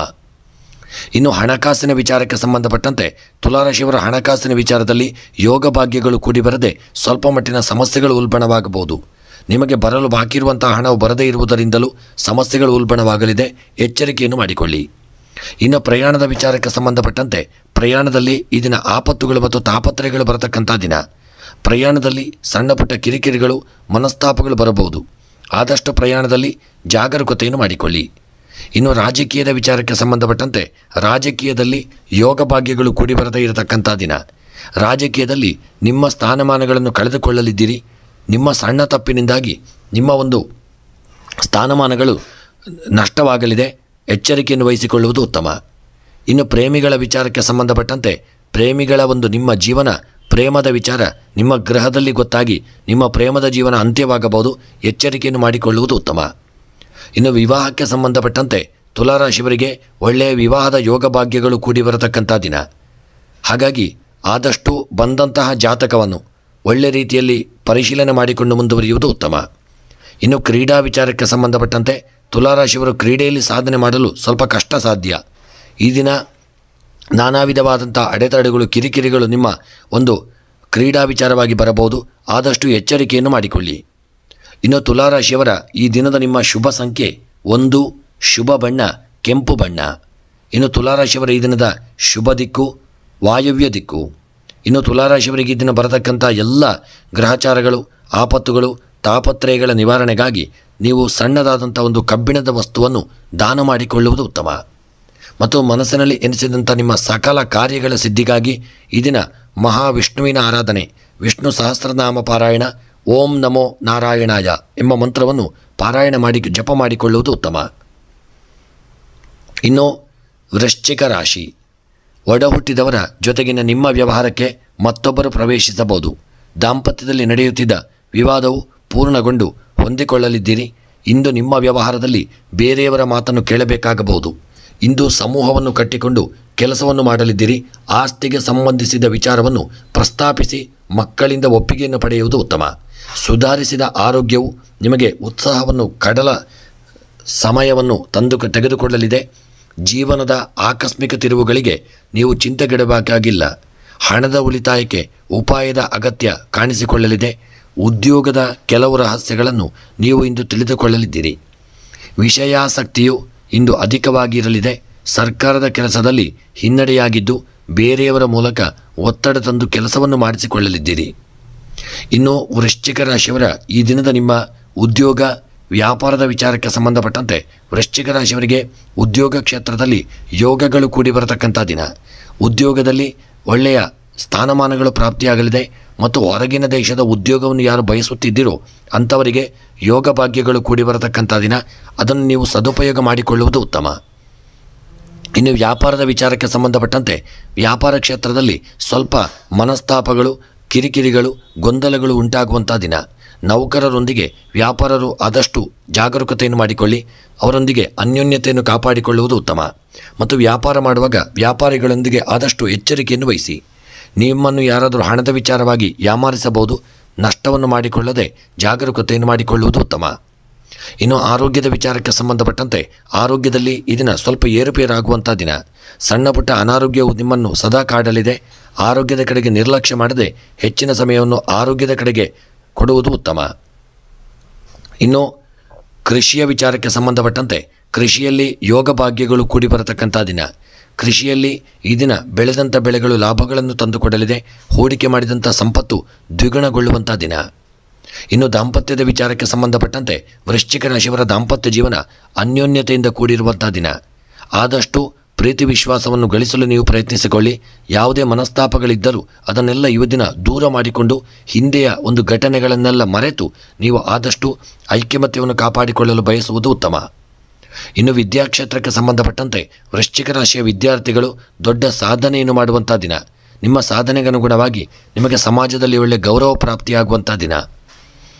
ಇನ್ನು ಹಣಕಾಸಿನ ವಿಚಾರಕ್ಕೆ ಸಂಬಂಧಪಟ್ಟಂತೆ ತುಲಾರಾಶಿಯವರ ಹಣಕಾಸಿನ ವಿಚಾರದಲ್ಲಿ ಯೋಗ ಭಾಗ್ಯಗಳು ಕೂಡಿ ಬರದೆ ಸ್ವಲ್ಪ ಮಟ್ಟಿನ ಸಮಸ್ಯೆಗಳು ಉಲ್ಬಣವಾಗಬಹುದು. ನಿಮಗೆ ಬರಲು ಬಾಕಿ ಇರುವಂತಹ ಹಣವು ಬರದೇ ಇರುವುದರಿಂದಲೂ ಸಮಸ್ಯೆಗಳು ಉಲ್ಬಣವಾಗಲಿದೆ. ಎಚ್ಚರಿಕೆಯನ್ನು ಮಾಡಿಕೊಳ್ಳಿ. ಇನ್ನು ಪ್ರಯಾಣದ ವಿಚಾರಕ್ಕೆ ಸಂಬಂಧಪಟ್ಟಂತೆ ಪ್ರಯಾಣದಲ್ಲಿ ಈ ದಿನ ಆಪತ್ತುಗಳು ಮತ್ತು ತಾಪತ್ರಯಗಳು ಬರತಕ್ಕಂಥ ದಿನ. ಪ್ರಯಾಣದಲ್ಲಿ ಸಣ್ಣ ಪುಟ್ಟ ಕಿರಿಕಿರಿಗಳು, ಮನಸ್ತಾಪಗಳು ಬರಬಹುದು. ಆದಷ್ಟು ಪ್ರಯಾಣದಲ್ಲಿ ಜಾಗರೂಕತೆಯನ್ನು ಮಾಡಿಕೊಳ್ಳಿ. ಇನ್ನು ರಾಜಕೀಯದ ವಿಚಾರಕ್ಕೆ ಸಂಬಂಧಪಟ್ಟಂತೆ ರಾಜಕೀಯದಲ್ಲಿ ಯೋಗ ಭಾಗ್ಯಗಳು ಕೂಡಿ ಬರದೇ ಇರತಕ್ಕಂಥ ದಿನ. ರಾಜಕೀಯದಲ್ಲಿ ನಿಮ್ಮ ಸ್ಥಾನಮಾನಗಳನ್ನು ಕಳೆದುಕೊಳ್ಳಲಿದ್ದೀರಿ. ನಿಮ್ಮ ಸಣ್ಣ ತಪ್ಪಿನಿಂದಾಗಿ ನಿಮ್ಮ ಒಂದು ಸ್ಥಾನಮಾನಗಳು ನಷ್ಟವಾಗಲಿದೆ. ಎಚ್ಚರಿಕೆಯನ್ನು ವಹಿಸಿಕೊಳ್ಳುವುದು ಉತ್ತಮ. ಇನ್ನು ಪ್ರೇಮಿಗಳ ವಿಚಾರಕ್ಕೆ ಸಂಬಂಧಪಟ್ಟಂತೆ ಪ್ರೇಮಿಗಳ ಒಂದು ನಿಮ್ಮ ಜೀವನ, ಪ್ರೇಮದ ವಿಚಾರ ನಿಮ್ಮ ಗೃಹದಲ್ಲಿ ಗೊತ್ತಾಗಿ ನಿಮ್ಮ ಪ್ರೇಮದ ಜೀವನ ಅಂತ್ಯವಾಗಬಹುದು. ಎಚ್ಚರಿಕೆಯನ್ನು ಮಾಡಿಕೊಳ್ಳುವುದು ಉತ್ತಮ. ಇನ್ನು ವಿವಾಹಕ್ಕೆ ಸಂಬಂಧಪಟ್ಟಂತೆ ತುಲಾರಾಶಿಯವರಿಗೆ ಒಳ್ಳೆಯ ವಿವಾಹದ ಯೋಗ ಭಾಗ್ಯಗಳು ಕೂಡಿ ಬರತಕ್ಕಂಥ ದಿನ. ಹಾಗಾಗಿ ಆದಷ್ಟು ಬಂದಂತಹ ಜಾತಕವನ್ನು ಒಳ್ಳೆ ರೀತಿಯಲ್ಲಿ ಪರಿಶೀಲನೆ ಮಾಡಿಕೊಂಡು ಮುಂದುವರಿಯುವುದು ಉತ್ತಮ. ಇನ್ನು ಕ್ರೀಡಾ ವಿಚಾರಕ್ಕೆ ಸಂಬಂಧಪಟ್ಟಂತೆ ತುಲಾರಾಶಿಯವರು ಕ್ರೀಡೆಯಲ್ಲಿ ಸಾಧನೆ ಮಾಡಲು ಸ್ವಲ್ಪ ಕಷ್ಟ ಸಾಧ್ಯ. ಈ ದಿನ ನಾನಾ ವಿಧವಾದಂಥ ಅಡೆತಡೆಗಳು, ಕಿರಿಕಿರಿಗಳು ನಿಮ್ಮ ಒಂದು ಕ್ರೀಡಾ ವಿಚಾರವಾಗಿ ಬರಬಹುದು. ಆದಷ್ಟು ಎಚ್ಚರಿಕೆಯನ್ನು ಮಾಡಿಕೊಳ್ಳಿ. ಇನ್ನು ತುಲಾರಾಶಿಯವರ ಈ ದಿನದ ನಿಮ್ಮ ಶುಭ ಸಂಖ್ಯೆ 1, ಶುಭ ಬಣ್ಣ ಕೆಂಪು ಬಣ್ಣ. ಇನ್ನು ತುಲಾರಾಶಿಯವರ ಈ ದಿನದ ಶುಭ ದಿಕ್ಕು ವಾಯವ್ಯ ದಿಕ್ಕು. ಇನ್ನು ತುಲಾರಾಶಿಯವರಿಗೆ ಈ ದಿನ ಬರತಕ್ಕಂಥ ಎಲ್ಲ ಗ್ರಹಚಾರಗಳು, ಆಪತ್ತುಗಳು, ತಾಪತ್ರಯಗಳ ನಿವಾರಣೆಗಾಗಿ ನೀವು ಸಣ್ಣದಾದಂಥ ಒಂದು ಕಬ್ಬಿಣದ ವಸ್ತುವನ್ನು ದಾನ ಮಾಡಿಕೊಳ್ಳುವುದು ಉತ್ತಮ. ಮತ್ತು ಮನಸ್ಸಿನಲ್ಲಿ ಎನಿಸಿದಂಥ ನಿಮ್ಮ ಸಕಲ ಕಾರ್ಯಗಳ ಸಿದ್ಧಿಗಾಗಿ ಈ ದಿನ ಮಹಾವಿಷ್ಣುವಿನ ಆರಾಧನೆ, ವಿಷ್ಣು ಸಹಸ್ರನಾಮ ಪಾರಾಯಣ, ಓಂ ನಮೋ ನಾರಾಯಣಾಯ ಎಂಬ ಮಂತ್ರವನ್ನು ಪಾರಾಯಣ ಮಾಡಿ ಜಪ ಮಾಡಿಕೊಳ್ಳುವುದು ಉತ್ತಮ. ಇನ್ನು ವೃಶ್ಚಿಕ ರಾಶಿ, ಒಡ ಹುಟ್ಟಿದವರ ಜೊತೆಗಿನ ನಿಮ್ಮ ವ್ಯವಹಾರಕ್ಕೆ ಮತ್ತೊಬ್ಬರು ಪ್ರವೇಶಿಸಬಹುದು. ದಾಂಪತ್ಯದಲ್ಲಿ ನಡೆಯುತ್ತಿದ್ದ ವಿವಾದವು ಪೂರ್ಣಗೊಂಡು ಹೊಂದಿಕೊಳ್ಳಲಿದ್ದೀರಿ. ಇಂದು ನಿಮ್ಮ ವ್ಯವಹಾರದಲ್ಲಿ ಬೇರೆಯವರ ಮಾತನ್ನು ಕೇಳಬೇಕಾಗಬಹುದು. ಇಂದು ಸಮೂಹವನ್ನು ಕಟ್ಟಿಕೊಂಡು ಕೆಲಸವನ್ನು ಮಾಡಲಿದ್ದೀರಿ. ಆಸ್ತಿಗೆ ಸಂಬಂಧಿಸಿದ ವಿಚಾರವನ್ನು ಪ್ರಸ್ತಾಪಿಸಿ ಮಕ್ಕಳಿಂದ ಒಪ್ಪಿಗೆಯನ್ನು ಪಡೆಯುವುದು ಉತ್ತಮ. ಸುಧಾರಿಸಿದ ಆರೋಗ್ಯವು ನಿಮಗೆ ಉತ್ಸಾಹವನ್ನು ಕಡಲ ಸಮಯವನ್ನು ತೆಗೆದುಕೊಳ್ಳಲಿದೆ. ಜೀವನದ ಆಕಸ್ಮಿಕ ತಿರುವುಗಳಿಗೆ ನೀವು ಚಿಂತೆಗೆಡಬೇಕಾಗಿಲ್ಲ. ಹಣದ ಉಳಿತಾಯಕ್ಕೆ ಉಪಾಯದ ಅಗತ್ಯ ಕಾಣಿಸಿಕೊಳ್ಳಲಿದೆ. ಉದ್ಯೋಗದ ಕೆಲವು ರಹಸ್ಯಗಳನ್ನು ನೀವು ಇಂದು ತಿಳಿದುಕೊಳ್ಳಲಿದ್ದೀರಿ. ವಿಷಯಾಸಕ್ತಿಯು ಇಂದು ಅಧಿಕವಾಗಿರಲಿದೆ. ಸರ್ಕಾರದ ಕೆಲಸದಲ್ಲಿ ಹಿನ್ನಡೆಯಾಗಿದ್ದು ಬೇರೆಯವರ ಮೂಲಕ ಒತ್ತಡ ತಂದು ಕೆಲಸವನ್ನು ಮಾಡಿಸಿಕೊಳ್ಳಲಿದ್ದೀರಿ. ಇನ್ನು ವೃಶ್ಚಿಕ ರಾಶಿಯವರ ಈ ದಿನದ ನಿಮ್ಮ ಉದ್ಯೋಗ ವ್ಯಾಪಾರದ ವಿಚಾರಕ್ಕೆ ಸಂಬಂಧಪಟ್ಟಂತೆ ವೃಶ್ಚಿಕ ರಾಶಿಯವರಿಗೆ ಉದ್ಯೋಗ ಕ್ಷೇತ್ರದಲ್ಲಿ ಯೋಗಗಳು ಕೂಡಿ ಬರತಕ್ಕಂಥ ದಿನ. ಉದ್ಯೋಗದಲ್ಲಿ ಒಳ್ಳೆಯ ಸ್ಥಾನಮಾನಗಳು ಪ್ರಾಪ್ತಿಯಾಗಲಿದೆ ಮತ್ತು ಹೊರಗಿನ ದೇಶದ ಉದ್ಯೋಗವನ್ನು ಯಾರು ಬಯಸುತ್ತಿದ್ದೀರೋ ಅಂಥವರಿಗೆ ಯೋಗ ಭಾಗ್ಯಗಳು ಕೂಡಿ ಬರತಕ್ಕಂಥ ದಿನ. ಅದನ್ನು ನೀವು ಸದುಪಯೋಗ ಮಾಡಿಕೊಳ್ಳುವುದು ಉತ್ತಮ. ಇನ್ನು ವ್ಯಾಪಾರದ ವಿಚಾರಕ್ಕೆ ಸಂಬಂಧಪಟ್ಟಂತೆ ವ್ಯಾಪಾರ ಕ್ಷೇತ್ರದಲ್ಲಿ ಸ್ವಲ್ಪ ಮನಸ್ತಾಪಗಳು, ಕಿರಿಕಿರಿಗಳು, ಗೊಂದಲಗಳು ಉಂಟಾಗುವಂಥ ದಿನ. ನೌಕರರೊಂದಿಗೆ ವ್ಯಾಪಾರರು ಆದಷ್ಟು ಜಾಗರೂಕತೆಯನ್ನು ಮಾಡಿಕೊಳ್ಳಿ. ಅವರೊಂದಿಗೆ ಅನ್ಯೋನ್ಯತೆಯನ್ನು ಕಾಪಾಡಿಕೊಳ್ಳುವುದು ಉತ್ತಮ. ಮತ್ತು ವ್ಯಾಪಾರ ಮಾಡುವಾಗ ವ್ಯಾಪಾರಿಗಳೊಂದಿಗೆ ಆದಷ್ಟು ಎಚ್ಚರಿಕೆಯನ್ನು ವಹಿಸಿ. ನಿಮ್ಮನ್ನು ಯಾರಾದರೂ ಹಣದ ವಿಚಾರವಾಗಿ ಯಾಮಾರಿಸಬಹುದು. ನಷ್ಟವನ್ನು ಮಾಡಿಕೊಳ್ಳದೆ ಜಾಗರೂಕತೆಯನ್ನು ಮಾಡಿಕೊಳ್ಳುವುದು ಉತ್ತಮ. ಇನ್ನು ಆರೋಗ್ಯದ ವಿಚಾರಕ್ಕೆ ಸಂಬಂಧಪಟ್ಟಂತೆ ಆರೋಗ್ಯದಲ್ಲಿ ಈ ದಿನ ಸ್ವಲ್ಪ ಏರುಪೇರಾಗುವಂಥ ದಿನ. ಸಣ್ಣ ಪುಟ್ಟ ಅನಾರೋಗ್ಯವು ನಿಮ್ಮನ್ನು ಸದಾ ಕಾಡಲಿದೆ. ಆರೋಗ್ಯದ ಕಡೆಗೆ ನಿರ್ಲಕ್ಷ್ಯ ಮಾಡದೆ ಹೆಚ್ಚಿನ ಸಮಯವನ್ನು ಆರೋಗ್ಯದ ಕಡೆಗೆ ಕೊಡುವುದು ಉತ್ತಮ. ಇನ್ನು ಕೃಷಿಯ ವಿಚಾರಕ್ಕೆ ಸಂಬಂಧಪಟ್ಟಂತೆ ಕೃಷಿಯಲ್ಲಿ ಯೋಗ ಭಾಗ್ಯಗಳು ಕೂಡಿ ಬರತಕ್ಕಂಥ ದಿನ. ಕೃಷಿಯಲ್ಲಿ ಈ ದಿನ ಬೆಳೆದಂಥ ಬೆಳೆಗಳು ಲಾಭಗಳನ್ನು ತಂದುಕೊಡಲಿದೆ. ಹೂಡಿಕೆ ಮಾಡಿದಂಥ ಸಂಪತ್ತು ದ್ವಿಗುಣಗೊಳ್ಳುವಂಥ ದಿನ. ಇನ್ನು ದಾಂಪತ್ಯದ ವಿಚಾರಕ್ಕೆ ಸಂಬಂಧಪಟ್ಟಂತೆ ವೃಶ್ಚಿಕ ರಾಶಿಯವರ ದಾಂಪತ್ಯ ಜೀವನ ಅನ್ಯೋನ್ಯತೆಯಿಂದ ಕೂಡಿರುವಂಥ ದಿನ. ಆದಷ್ಟು ಪ್ರೀತಿ ವಿಶ್ವಾಸವನ್ನು ಗಳಿಸಲು ನೀವು ಪ್ರಯತ್ನಿಸಿಕೊಳ್ಳಿ. ಯಾವುದೇ ಮನಸ್ತಾಪಗಳಿದ್ದರೂ ಅದನ್ನೆಲ್ಲ ಈ ದಿನ ದೂರ ಮಾಡಿಕೊಂಡು ಹಿಂದೆಯ ಒಂದು ಘಟನೆಗಳನ್ನೆಲ್ಲ ಮರೆತು ನೀವು ಆದಷ್ಟು ಐಕ್ಯಮತ್ಯವನ್ನು ಕಾಪಾಡಿಕೊಳ್ಳಲು ಬಯಸುವುದು ಉತ್ತಮ. ಇನ್ನು ವಿದ್ಯಾಕ್ಷೇತ್ರಕ್ಕೆ ಸಂಬಂಧಪಟ್ಟಂತೆ ವೃಶ್ಚಿಕ ರಾಶಿಯ ವಿದ್ಯಾರ್ಥಿಗಳು ದೊಡ್ಡ ಸಾಧನೆಯನ್ನು ಮಾಡುವಂಥ ದಿನ. ನಿಮ್ಮ ಸಾಧನೆಗನುಗುಣವಾಗಿ ನಿಮಗೆ ಸಮಾಜದಲ್ಲಿ ಒಳ್ಳೆಯ ಗೌರವ ಪ್ರಾಪ್ತಿಯಾಗುವಂಥ ದಿನ.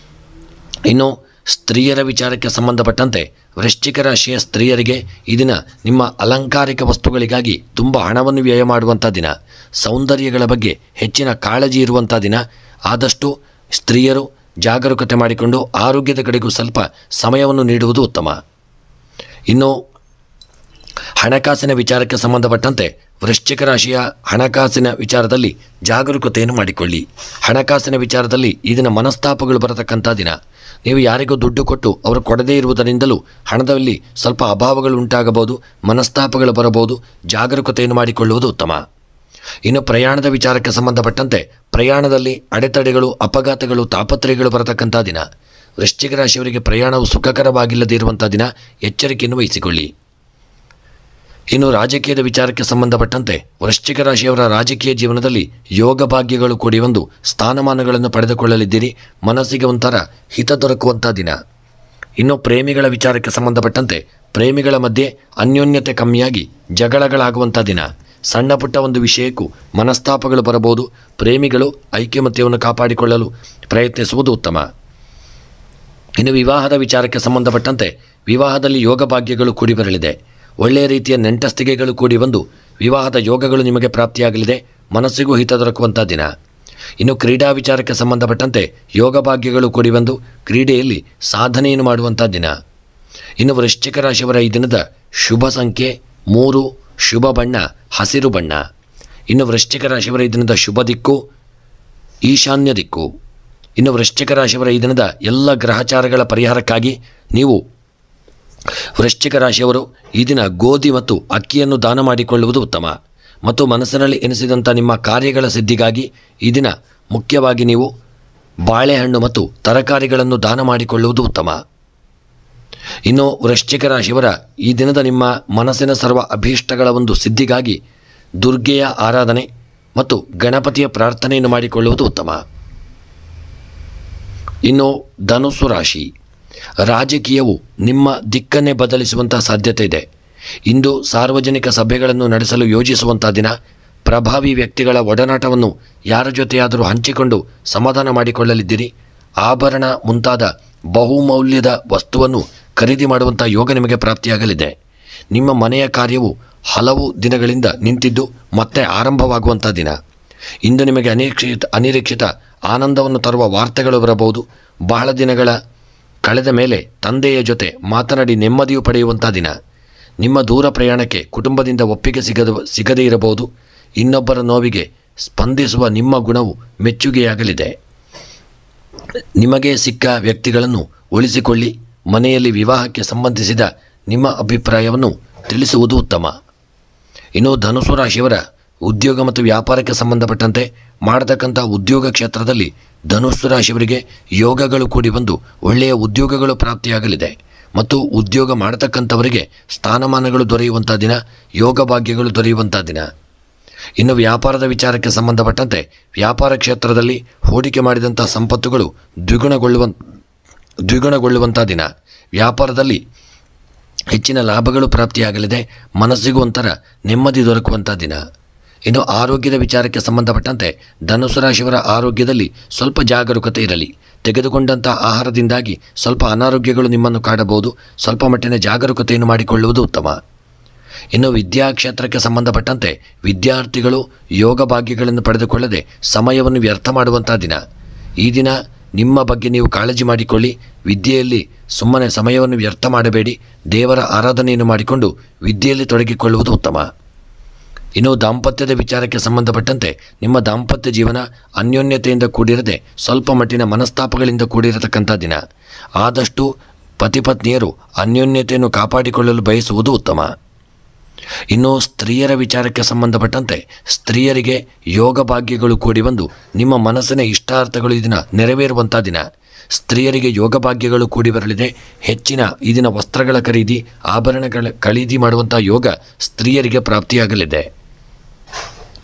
ಇನ್ನು ಸ್ತ್ರೀಯರ ವಿಚಾರಕ್ಕೆ ಸಂಬಂಧಪಟ್ಟಂತೆ ವೃಶ್ಚಿಕ ರಾಶಿಯ ಸ್ತ್ರೀಯರಿಗೆ ಈ ದಿನ ನಿಮ್ಮ ಅಲಂಕಾರಿಕ ವಸ್ತುಗಳಿಗಾಗಿ ತುಂಬ ಹಣವನ್ನು ವ್ಯಯ ಮಾಡುವಂಥ ದಿನ. ಸೌಂದರ್ಯಗಳ ಬಗ್ಗೆ ಹೆಚ್ಚಿನ ಕಾಳಜಿ ಇರುವಂಥ ದಿನ. ಆದಷ್ಟು ಸ್ತ್ರೀಯರು ಜಾಗರೂಕತೆ ಮಾಡಿಕೊಂಡು ಆರೋಗ್ಯದ ಕಡೆಗೂ ಸ್ವಲ್ಪ ಸಮಯವನ್ನು ನೀಡುವುದು ಉತ್ತಮ. ಇನ್ನು ಹಣಕಾಸಿನ ವಿಚಾರಕ್ಕೆ ಸಂಬಂಧಪಟ್ಟಂತೆ ವೃಶ್ಚಿಕ ರಾಶಿಯ ಹಣಕಾಸಿನ ವಿಚಾರದಲ್ಲಿ ಜಾಗರೂಕತೆಯನ್ನು ಮಾಡಿಕೊಳ್ಳಿ. ಹಣಕಾಸಿನ ವಿಚಾರದಲ್ಲಿ ಈ ದಿನ ಮನಸ್ತಾಪಗಳು ಬರತಕ್ಕಂಥ ದಿನ. ನೀವು ಯಾರಿಗೂ ದುಡ್ಡು ಕೊಟ್ಟು ಅವರು ಕೊಡದೇ ಇರುವುದರಿಂದಲೂ ಹಣದಲ್ಲಿ ಸ್ವಲ್ಪ ಅಭಾವಗಳು ಉಂಟಾಗಬಹುದು, ಮನಸ್ತಾಪಗಳು ಬರಬಹುದು. ಜಾಗರೂಕತೆಯನ್ನು ಮಾಡಿಕೊಳ್ಳುವುದು ಉತ್ತಮ. ಇನ್ನು ಪ್ರಯಾಣದ ವಿಚಾರಕ್ಕೆ ಸಂಬಂಧಪಟ್ಟಂತೆ ಪ್ರಯಾಣದಲ್ಲಿ ಅಡೆತಡೆಗಳು, ಅಪಘಾತಗಳು, ತಾಪತ್ರಯಗಳು ಬರತಕ್ಕಂಥ ದಿನ. ವೃಶ್ಚಿಕ ರಾಶಿಯವರಿಗೆ ಪ್ರಯಾಣವು ಸುಖಕರವಾಗಿಲ್ಲದೇ ಇರುವಂಥ ದಿನ. ಎಚ್ಚರಿಕೆಯನ್ನು ವಹಿಸಿಕೊಳ್ಳಿ. ಇನ್ನು ರಾಜಕೀಯದ ವಿಚಾರಕ್ಕೆ ಸಂಬಂಧಪಟ್ಟಂತೆ ವೃಶ್ಚಿಕ ರಾಶಿಯವರ ರಾಜಕೀಯ ಜೀವನದಲ್ಲಿ ಯೋಗ ಭಾಗ್ಯಗಳು ಕೂಡಿ ಒಂದು ಸ್ಥಾನಮಾನಗಳನ್ನು ಪಡೆದುಕೊಳ್ಳಲಿದ್ದೀರಿ. ಮನಸ್ಸಿಗೆ ಒಂಥರ ಹಿತ ದೊರಕುವಂಥ ದಿನ. ಇನ್ನು ಪ್ರೇಮಿಗಳ ವಿಚಾರಕ್ಕೆ ಸಂಬಂಧಪಟ್ಟಂತೆ ಪ್ರೇಮಿಗಳ ಮಧ್ಯೆ ಅನ್ಯೋನ್ಯತೆ ಕಮ್ಮಿಯಾಗಿ ಜಗಳಗಳಾಗುವಂಥ ದಿನ. ಸಣ್ಣ ಪುಟ್ಟ ಒಂದು ವಿಷಯಕ್ಕೂ ಮನಸ್ತಾಪಗಳು ಬರಬಹುದು. ಪ್ರೇಮಿಗಳು ಐಕ್ಯಮತ್ಯವನ್ನು ಕಾಪಾಡಿಕೊಳ್ಳಲು ಪ್ರಯತ್ನಿಸುವುದು ಉತ್ತಮ. ಇನ್ನು ವಿವಾಹದ ವಿಚಾರಕ್ಕೆ ಸಂಬಂಧಪಟ್ಟಂತೆ ವಿವಾಹದಲ್ಲಿ ಯೋಗ ಭಾಗ್ಯಗಳು ಕೂಡಿ ಬರಲಿದೆ. ಒಳ್ಳೆಯ ರೀತಿಯ ನೆಂಟಸ್ತಿಗೆಗಳು ಕೂಡಿ ಬಂದು ವಿವಾಹದ ಯೋಗಗಳು ನಿಮಗೆ ಪ್ರಾಪ್ತಿಯಾಗಲಿದೆ. ಮನಸ್ಸಿಗೂ ಹಿತ ದೊರಕುವಂಥ ದಿನ. ಇನ್ನು ಕ್ರೀಡಾ ವಿಚಾರಕ್ಕೆ ಸಂಬಂಧಪಟ್ಟಂತೆ ಯೋಗ ಭಾಗ್ಯಗಳು ಕೂಡಿ ಬಂದು ಕ್ರೀಡೆಯಲ್ಲಿ ಸಾಧನೆಯನ್ನು ಮಾಡುವಂಥ ದಿನ. ಇನ್ನು ವೃಶ್ಚಿಕ ರಾಶಿಯವರ ಈ ದಿನದ ಶುಭ ಸಂಖ್ಯೆ 3, ಶುಭ ಬಣ್ಣ ಹಸಿರು ಬಣ್ಣ. ಇನ್ನು ವೃಶ್ಚಿಕ ರಾಶಿಯವರ ಈ ದಿನದ ಶುಭ ದಿಕ್ಕು ಈಶಾನ್ಯ ದಿಕ್ಕು. ಇನ್ನು ವೃಶ್ಚಿಕ ರಾಶಿಯವರ ಈ ದಿನದ ಎಲ್ಲ ಗ್ರಹಚಾರಗಳ ಪರಿಹಾರಕ್ಕಾಗಿ ನೀವು ವೃಶ್ಚಿಕ ರಾಶಿಯವರು ಈ ದಿನ ಗೋಧಿ ಮತ್ತು ಅಕ್ಕಿಯನ್ನು ದಾನ ಮಾಡಿಕೊಳ್ಳುವುದು ಉತ್ತಮ. ಮತ್ತು ಮನಸ್ಸಿನಲ್ಲಿ ಎನಿಸಿದಂಥ ನಿಮ್ಮ ಕಾರ್ಯಗಳ ಸಿದ್ಧಿಗಾಗಿ ಈ ದಿನ ಮುಖ್ಯವಾಗಿ ನೀವು ಬಾಳೆಹಣ್ಣು ಮತ್ತು ತರಕಾರಿಗಳನ್ನು ದಾನ ಮಾಡಿಕೊಳ್ಳುವುದು ಉತ್ತಮ. ಇನ್ನು ವೃಶ್ಚಿಕ ರಾಶಿಯವರ ಈ ದಿನದ ನಿಮ್ಮ ಮನಸ್ಸಿನ ಸರ್ವ ಅಭೀಷ್ಟಗಳ ಒಂದು ಸಿದ್ಧಿಗಾಗಿ ದುರ್ಗೆಯ ಆರಾಧನೆ ಮತ್ತು ಗಣಪತಿಯ ಪ್ರಾರ್ಥನೆಯನ್ನು ಮಾಡಿಕೊಳ್ಳುವುದು ಉತ್ತಮ. ಇನ್ನು ಧನುಸ್ಸು ರಾಶಿ. ರಾಜಕೀಯವು ನಿಮ್ಮ ದಿಕ್ಕನ್ನೇ ಬದಲಿಸುವಂಥ ಸಾಧ್ಯತೆ ಇದೆ. ಇಂದು ಸಾರ್ವಜನಿಕ ಸಭೆಗಳನ್ನು ನಡೆಸಲು ಯೋಜಿಸುವಂಥ ದಿನ. ಪ್ರಭಾವಿ ವ್ಯಕ್ತಿಗಳ ಒಡನಾಟವನ್ನು ಯಾರ ಜೊತೆಯಾದರೂ ಹಂಚಿಕೊಂಡು ಸಮಾಧಾನ ಮಾಡಿಕೊಳ್ಳಲಿದ್ದೀರಿ. ಆಭರಣ ಮುಂತಾದ ಬಹುಮೌಲ್ಯದ ವಸ್ತುವನ್ನು ಖರೀದಿ ಮಾಡುವಂಥ ಯೋಗ ನಿಮಗೆ ಪ್ರಾಪ್ತಿಯಾಗಲಿದೆ. ನಿಮ್ಮ ಮನೆಯ ಕಾರ್ಯವು ಹಲವು ದಿನಗಳಿಂದ ನಿಂತಿದ್ದು ಮತ್ತೆ ಆರಂಭವಾಗುವಂಥ ದಿನ. ಇಂದು ನಿಮಗೆ ಅನಿರೀಕ್ಷಿತ ಆನಂದವನ್ನು ತರುವ ವಾರ್ತೆಗಳು ಬರಬಹುದು. ಬಹಳ ದಿನಗಳ ಕಳೆದ ಮೇಲೆ ತಂದೆಯ ಜೊತೆ ಮಾತನಾಡಿ ನೆಮ್ಮದಿಯು ಪಡೆಯುವಂಥ ದಿನ. ನಿಮ್ಮ ದೂರ ಪ್ರಯಾಣಕ್ಕೆ ಕುಟುಂಬದಿಂದ ಒಪ್ಪಿಗೆ ಸಿಗದೇ ಇರಬಹುದು. ಇನ್ನೊಬ್ಬರ ನೋವಿಗೆ ಸ್ಪಂದಿಸುವ ನಿಮ್ಮ ಗುಣವು ಮೆಚ್ಚುಗೆಯಾಗಲಿದೆ. ನಿಮಗೆ ಸಿಕ್ಕ ವ್ಯಕ್ತಿಗಳನ್ನು ಉಳಿಸಿಕೊಳ್ಳಿ. ಮನೆಯಲ್ಲಿ ವಿವಾಹಕ್ಕೆ ಸಂಬಂಧಿಸಿದ ನಿಮ್ಮ ಅಭಿಪ್ರಾಯವನ್ನು ತಿಳಿಸುವುದು ಉತ್ತಮ. ಇನ್ನು ಧನುಸು ರಾಶಿಯವರ ಉದ್ಯೋಗ ಮತ್ತು ವ್ಯಾಪಾರಕ್ಕೆ ಸಂಬಂಧಪಟ್ಟಂತೆ ಮಾಡತಕ್ಕಂಥ ಉದ್ಯೋಗ ಕ್ಷೇತ್ರದಲ್ಲಿ ಧನುಸ್ಸು ರಾಶಿಯವರಿಗೆ ಯೋಗಗಳು ಕೂಡಿ ಬಂದು ಒಳ್ಳೆಯ ಉದ್ಯೋಗಗಳು ಪ್ರಾಪ್ತಿಯಾಗಲಿದೆ. ಮತ್ತು ಉದ್ಯೋಗ ಮಾಡತಕ್ಕಂಥವರಿಗೆ ಸ್ಥಾನಮಾನಗಳು ದೊರೆಯುವಂಥ ದಿನ, ಯೋಗ ಭಾಗ್ಯಗಳು ದೊರೆಯುವಂಥ ದಿನ. ಇನ್ನು ವ್ಯಾಪಾರದ ವಿಚಾರಕ್ಕೆ ಸಂಬಂಧಪಟ್ಟಂತೆ ವ್ಯಾಪಾರ ಕ್ಷೇತ್ರದಲ್ಲಿ ಹೂಡಿಕೆ ಮಾಡಿದಂಥ ಸಂಪತ್ತುಗಳು ದ್ವಿಗುಣಗೊಳ್ಳುವಂಥ ದಿನ. ವ್ಯಾಪಾರದಲ್ಲಿ ಹೆಚ್ಚಿನ ಲಾಭಗಳು ಪ್ರಾಪ್ತಿಯಾಗಲಿದೆ. ಮನಸ್ಸಿಗೂ ಒಂಥರ ನೆಮ್ಮದಿ ದೊರಕುವಂಥ ದಿನ. ಇನ್ನು ಆರೋಗ್ಯದ ವಿಚಾರಕ್ಕೆ ಸಂಬಂಧಪಟ್ಟಂತೆ ಧನುಸು ರಾಶಿಯವರ ಆರೋಗ್ಯದಲ್ಲಿ ಸ್ವಲ್ಪ ಜಾಗರೂಕತೆ ಇರಲಿ. ತೆಗೆದುಕೊಂಡಂಥ ಆಹಾರದಿಂದಾಗಿ ಸ್ವಲ್ಪ ಅನಾರೋಗ್ಯಗಳು ನಿಮ್ಮನ್ನು ಕಾಡಬಹುದು. ಸ್ವಲ್ಪ ಮಟ್ಟಿನ ಜಾಗರೂಕತೆಯನ್ನು ಮಾಡಿಕೊಳ್ಳುವುದು ಉತ್ತಮ. ಇನ್ನು ವಿದ್ಯಾ ಕ್ಷೇತ್ರಕ್ಕೆ ಸಂಬಂಧಪಟ್ಟಂತೆ ವಿದ್ಯಾರ್ಥಿಗಳು ಯೋಗ ಭಾಗ್ಯಗಳನ್ನು ಪಡೆದುಕೊಳ್ಳದೆ ಸಮಯವನ್ನು ವ್ಯರ್ಥ ಮಾಡುವಂಥ ದಿನ. ಈ ದಿನ ನಿಮ್ಮ ಬಗ್ಗೆ ನೀವು ಕಾಳಜಿ ಮಾಡಿಕೊಳ್ಳಿ. ವಿದ್ಯೆಯಲ್ಲಿ ಸುಮ್ಮನೆ ಸಮಯವನ್ನು ವ್ಯರ್ಥ ಮಾಡಬೇಡಿ. ದೇವರ ಆರಾಧನೆಯನ್ನು ಮಾಡಿಕೊಂಡು ವಿದ್ಯೆಯಲ್ಲಿ ತೊಡಗಿಕೊಳ್ಳುವುದು ಉತ್ತಮ. ಇನ್ನು ದಾಂಪತ್ಯದ ವಿಚಾರಕ್ಕೆ ಸಂಬಂಧಪಟ್ಟಂತೆ ನಿಮ್ಮ ದಾಂಪತ್ಯ ಜೀವನ ಅನ್ಯೋನ್ಯತೆಯಿಂದ ಕೂಡಿರದೆ ಸ್ವಲ್ಪ ಮಟ್ಟಿನ ಮನಸ್ತಾಪಗಳಿಂದ ಕೂಡಿರತಕ್ಕಂಥ ದಿನ. ಆದಷ್ಟು ಪತಿಪತ್ನಿಯರು ಅನ್ಯೋನ್ಯತೆಯನ್ನು ಕಾಪಾಡಿಕೊಳ್ಳಲು ಬಯಸುವುದು ಉತ್ತಮ. ಇನ್ನು ಸ್ತ್ರೀಯರ ವಿಚಾರಕ್ಕೆ ಸಂಬಂಧಪಟ್ಟಂತೆ ಸ್ತ್ರೀಯರಿಗೆ ಯೋಗ ಭಾಗ್ಯಗಳು ಕೂಡಿ ಬಂದು ನಿಮ್ಮ ಮನಸ್ಸಿನ ಇಷ್ಟಾರ್ಥಗಳು ಈ ದಿನ ನೆರವೇರುವಂಥ ದಿನ. ಸ್ತ್ರೀಯರಿಗೆ ಯೋಗ ಭಾಗ್ಯಗಳು ಕೂಡಿ ಬರಲಿದೆ. ಹೆಚ್ಚಿನ ಈ ದಿನ ವಸ್ತ್ರಗಳ ಖರೀದಿ, ಆಭರಣಗಳ ಖರೀದಿ ಮಾಡುವಂಥ ಯೋಗ ಸ್ತ್ರೀಯರಿಗೆ ಪ್ರಾಪ್ತಿಯಾಗಲಿದೆ.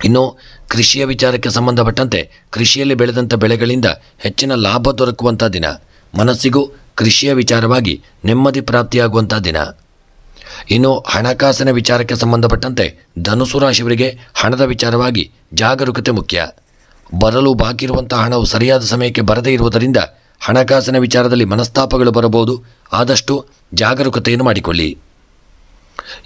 ಇನ್ನು ಕೃಷಿಯ ವಿಚಾರಕ್ಕೆ ಸಂಬಂಧಪಟ್ಟಂತೆ ಕೃಷಿಯಲ್ಲಿ ಬೆಳೆದಂಥ ಬೆಳೆಗಳಿಂದ ಹೆಚ್ಚಿನ ಲಾಭ ದೊರಕುವಂಥ ದಿನ. ಮನಸ್ಸಿಗೂ ಕೃಷಿಯ ವಿಚಾರವಾಗಿ ನೆಮ್ಮದಿ ಪ್ರಾಪ್ತಿಯಾಗುವಂಥ ದಿನ. ಇನ್ನು ಹಣಕಾಸಿನ ವಿಚಾರಕ್ಕೆ ಸಂಬಂಧಪಟ್ಟಂತೆ ಧನುಸು ರಾಶಿಯವರಿಗೆ ಹಣದ ವಿಚಾರವಾಗಿ ಜಾಗರೂಕತೆ ಮುಖ್ಯ. ಬರಲು ಬಾಕಿ ಇರುವಂಥ ಹಣವು ಸರಿಯಾದ ಸಮಯಕ್ಕೆ ಬರದೇ ಇರುವುದರಿಂದ ಹಣಕಾಸಿನ ವಿಚಾರದಲ್ಲಿ ಮನಸ್ತಾಪಗಳು ಬರಬಹುದು. ಆದಷ್ಟು ಜಾಗರೂಕತೆಯನ್ನು ಮಾಡಿಕೊಳ್ಳಿ.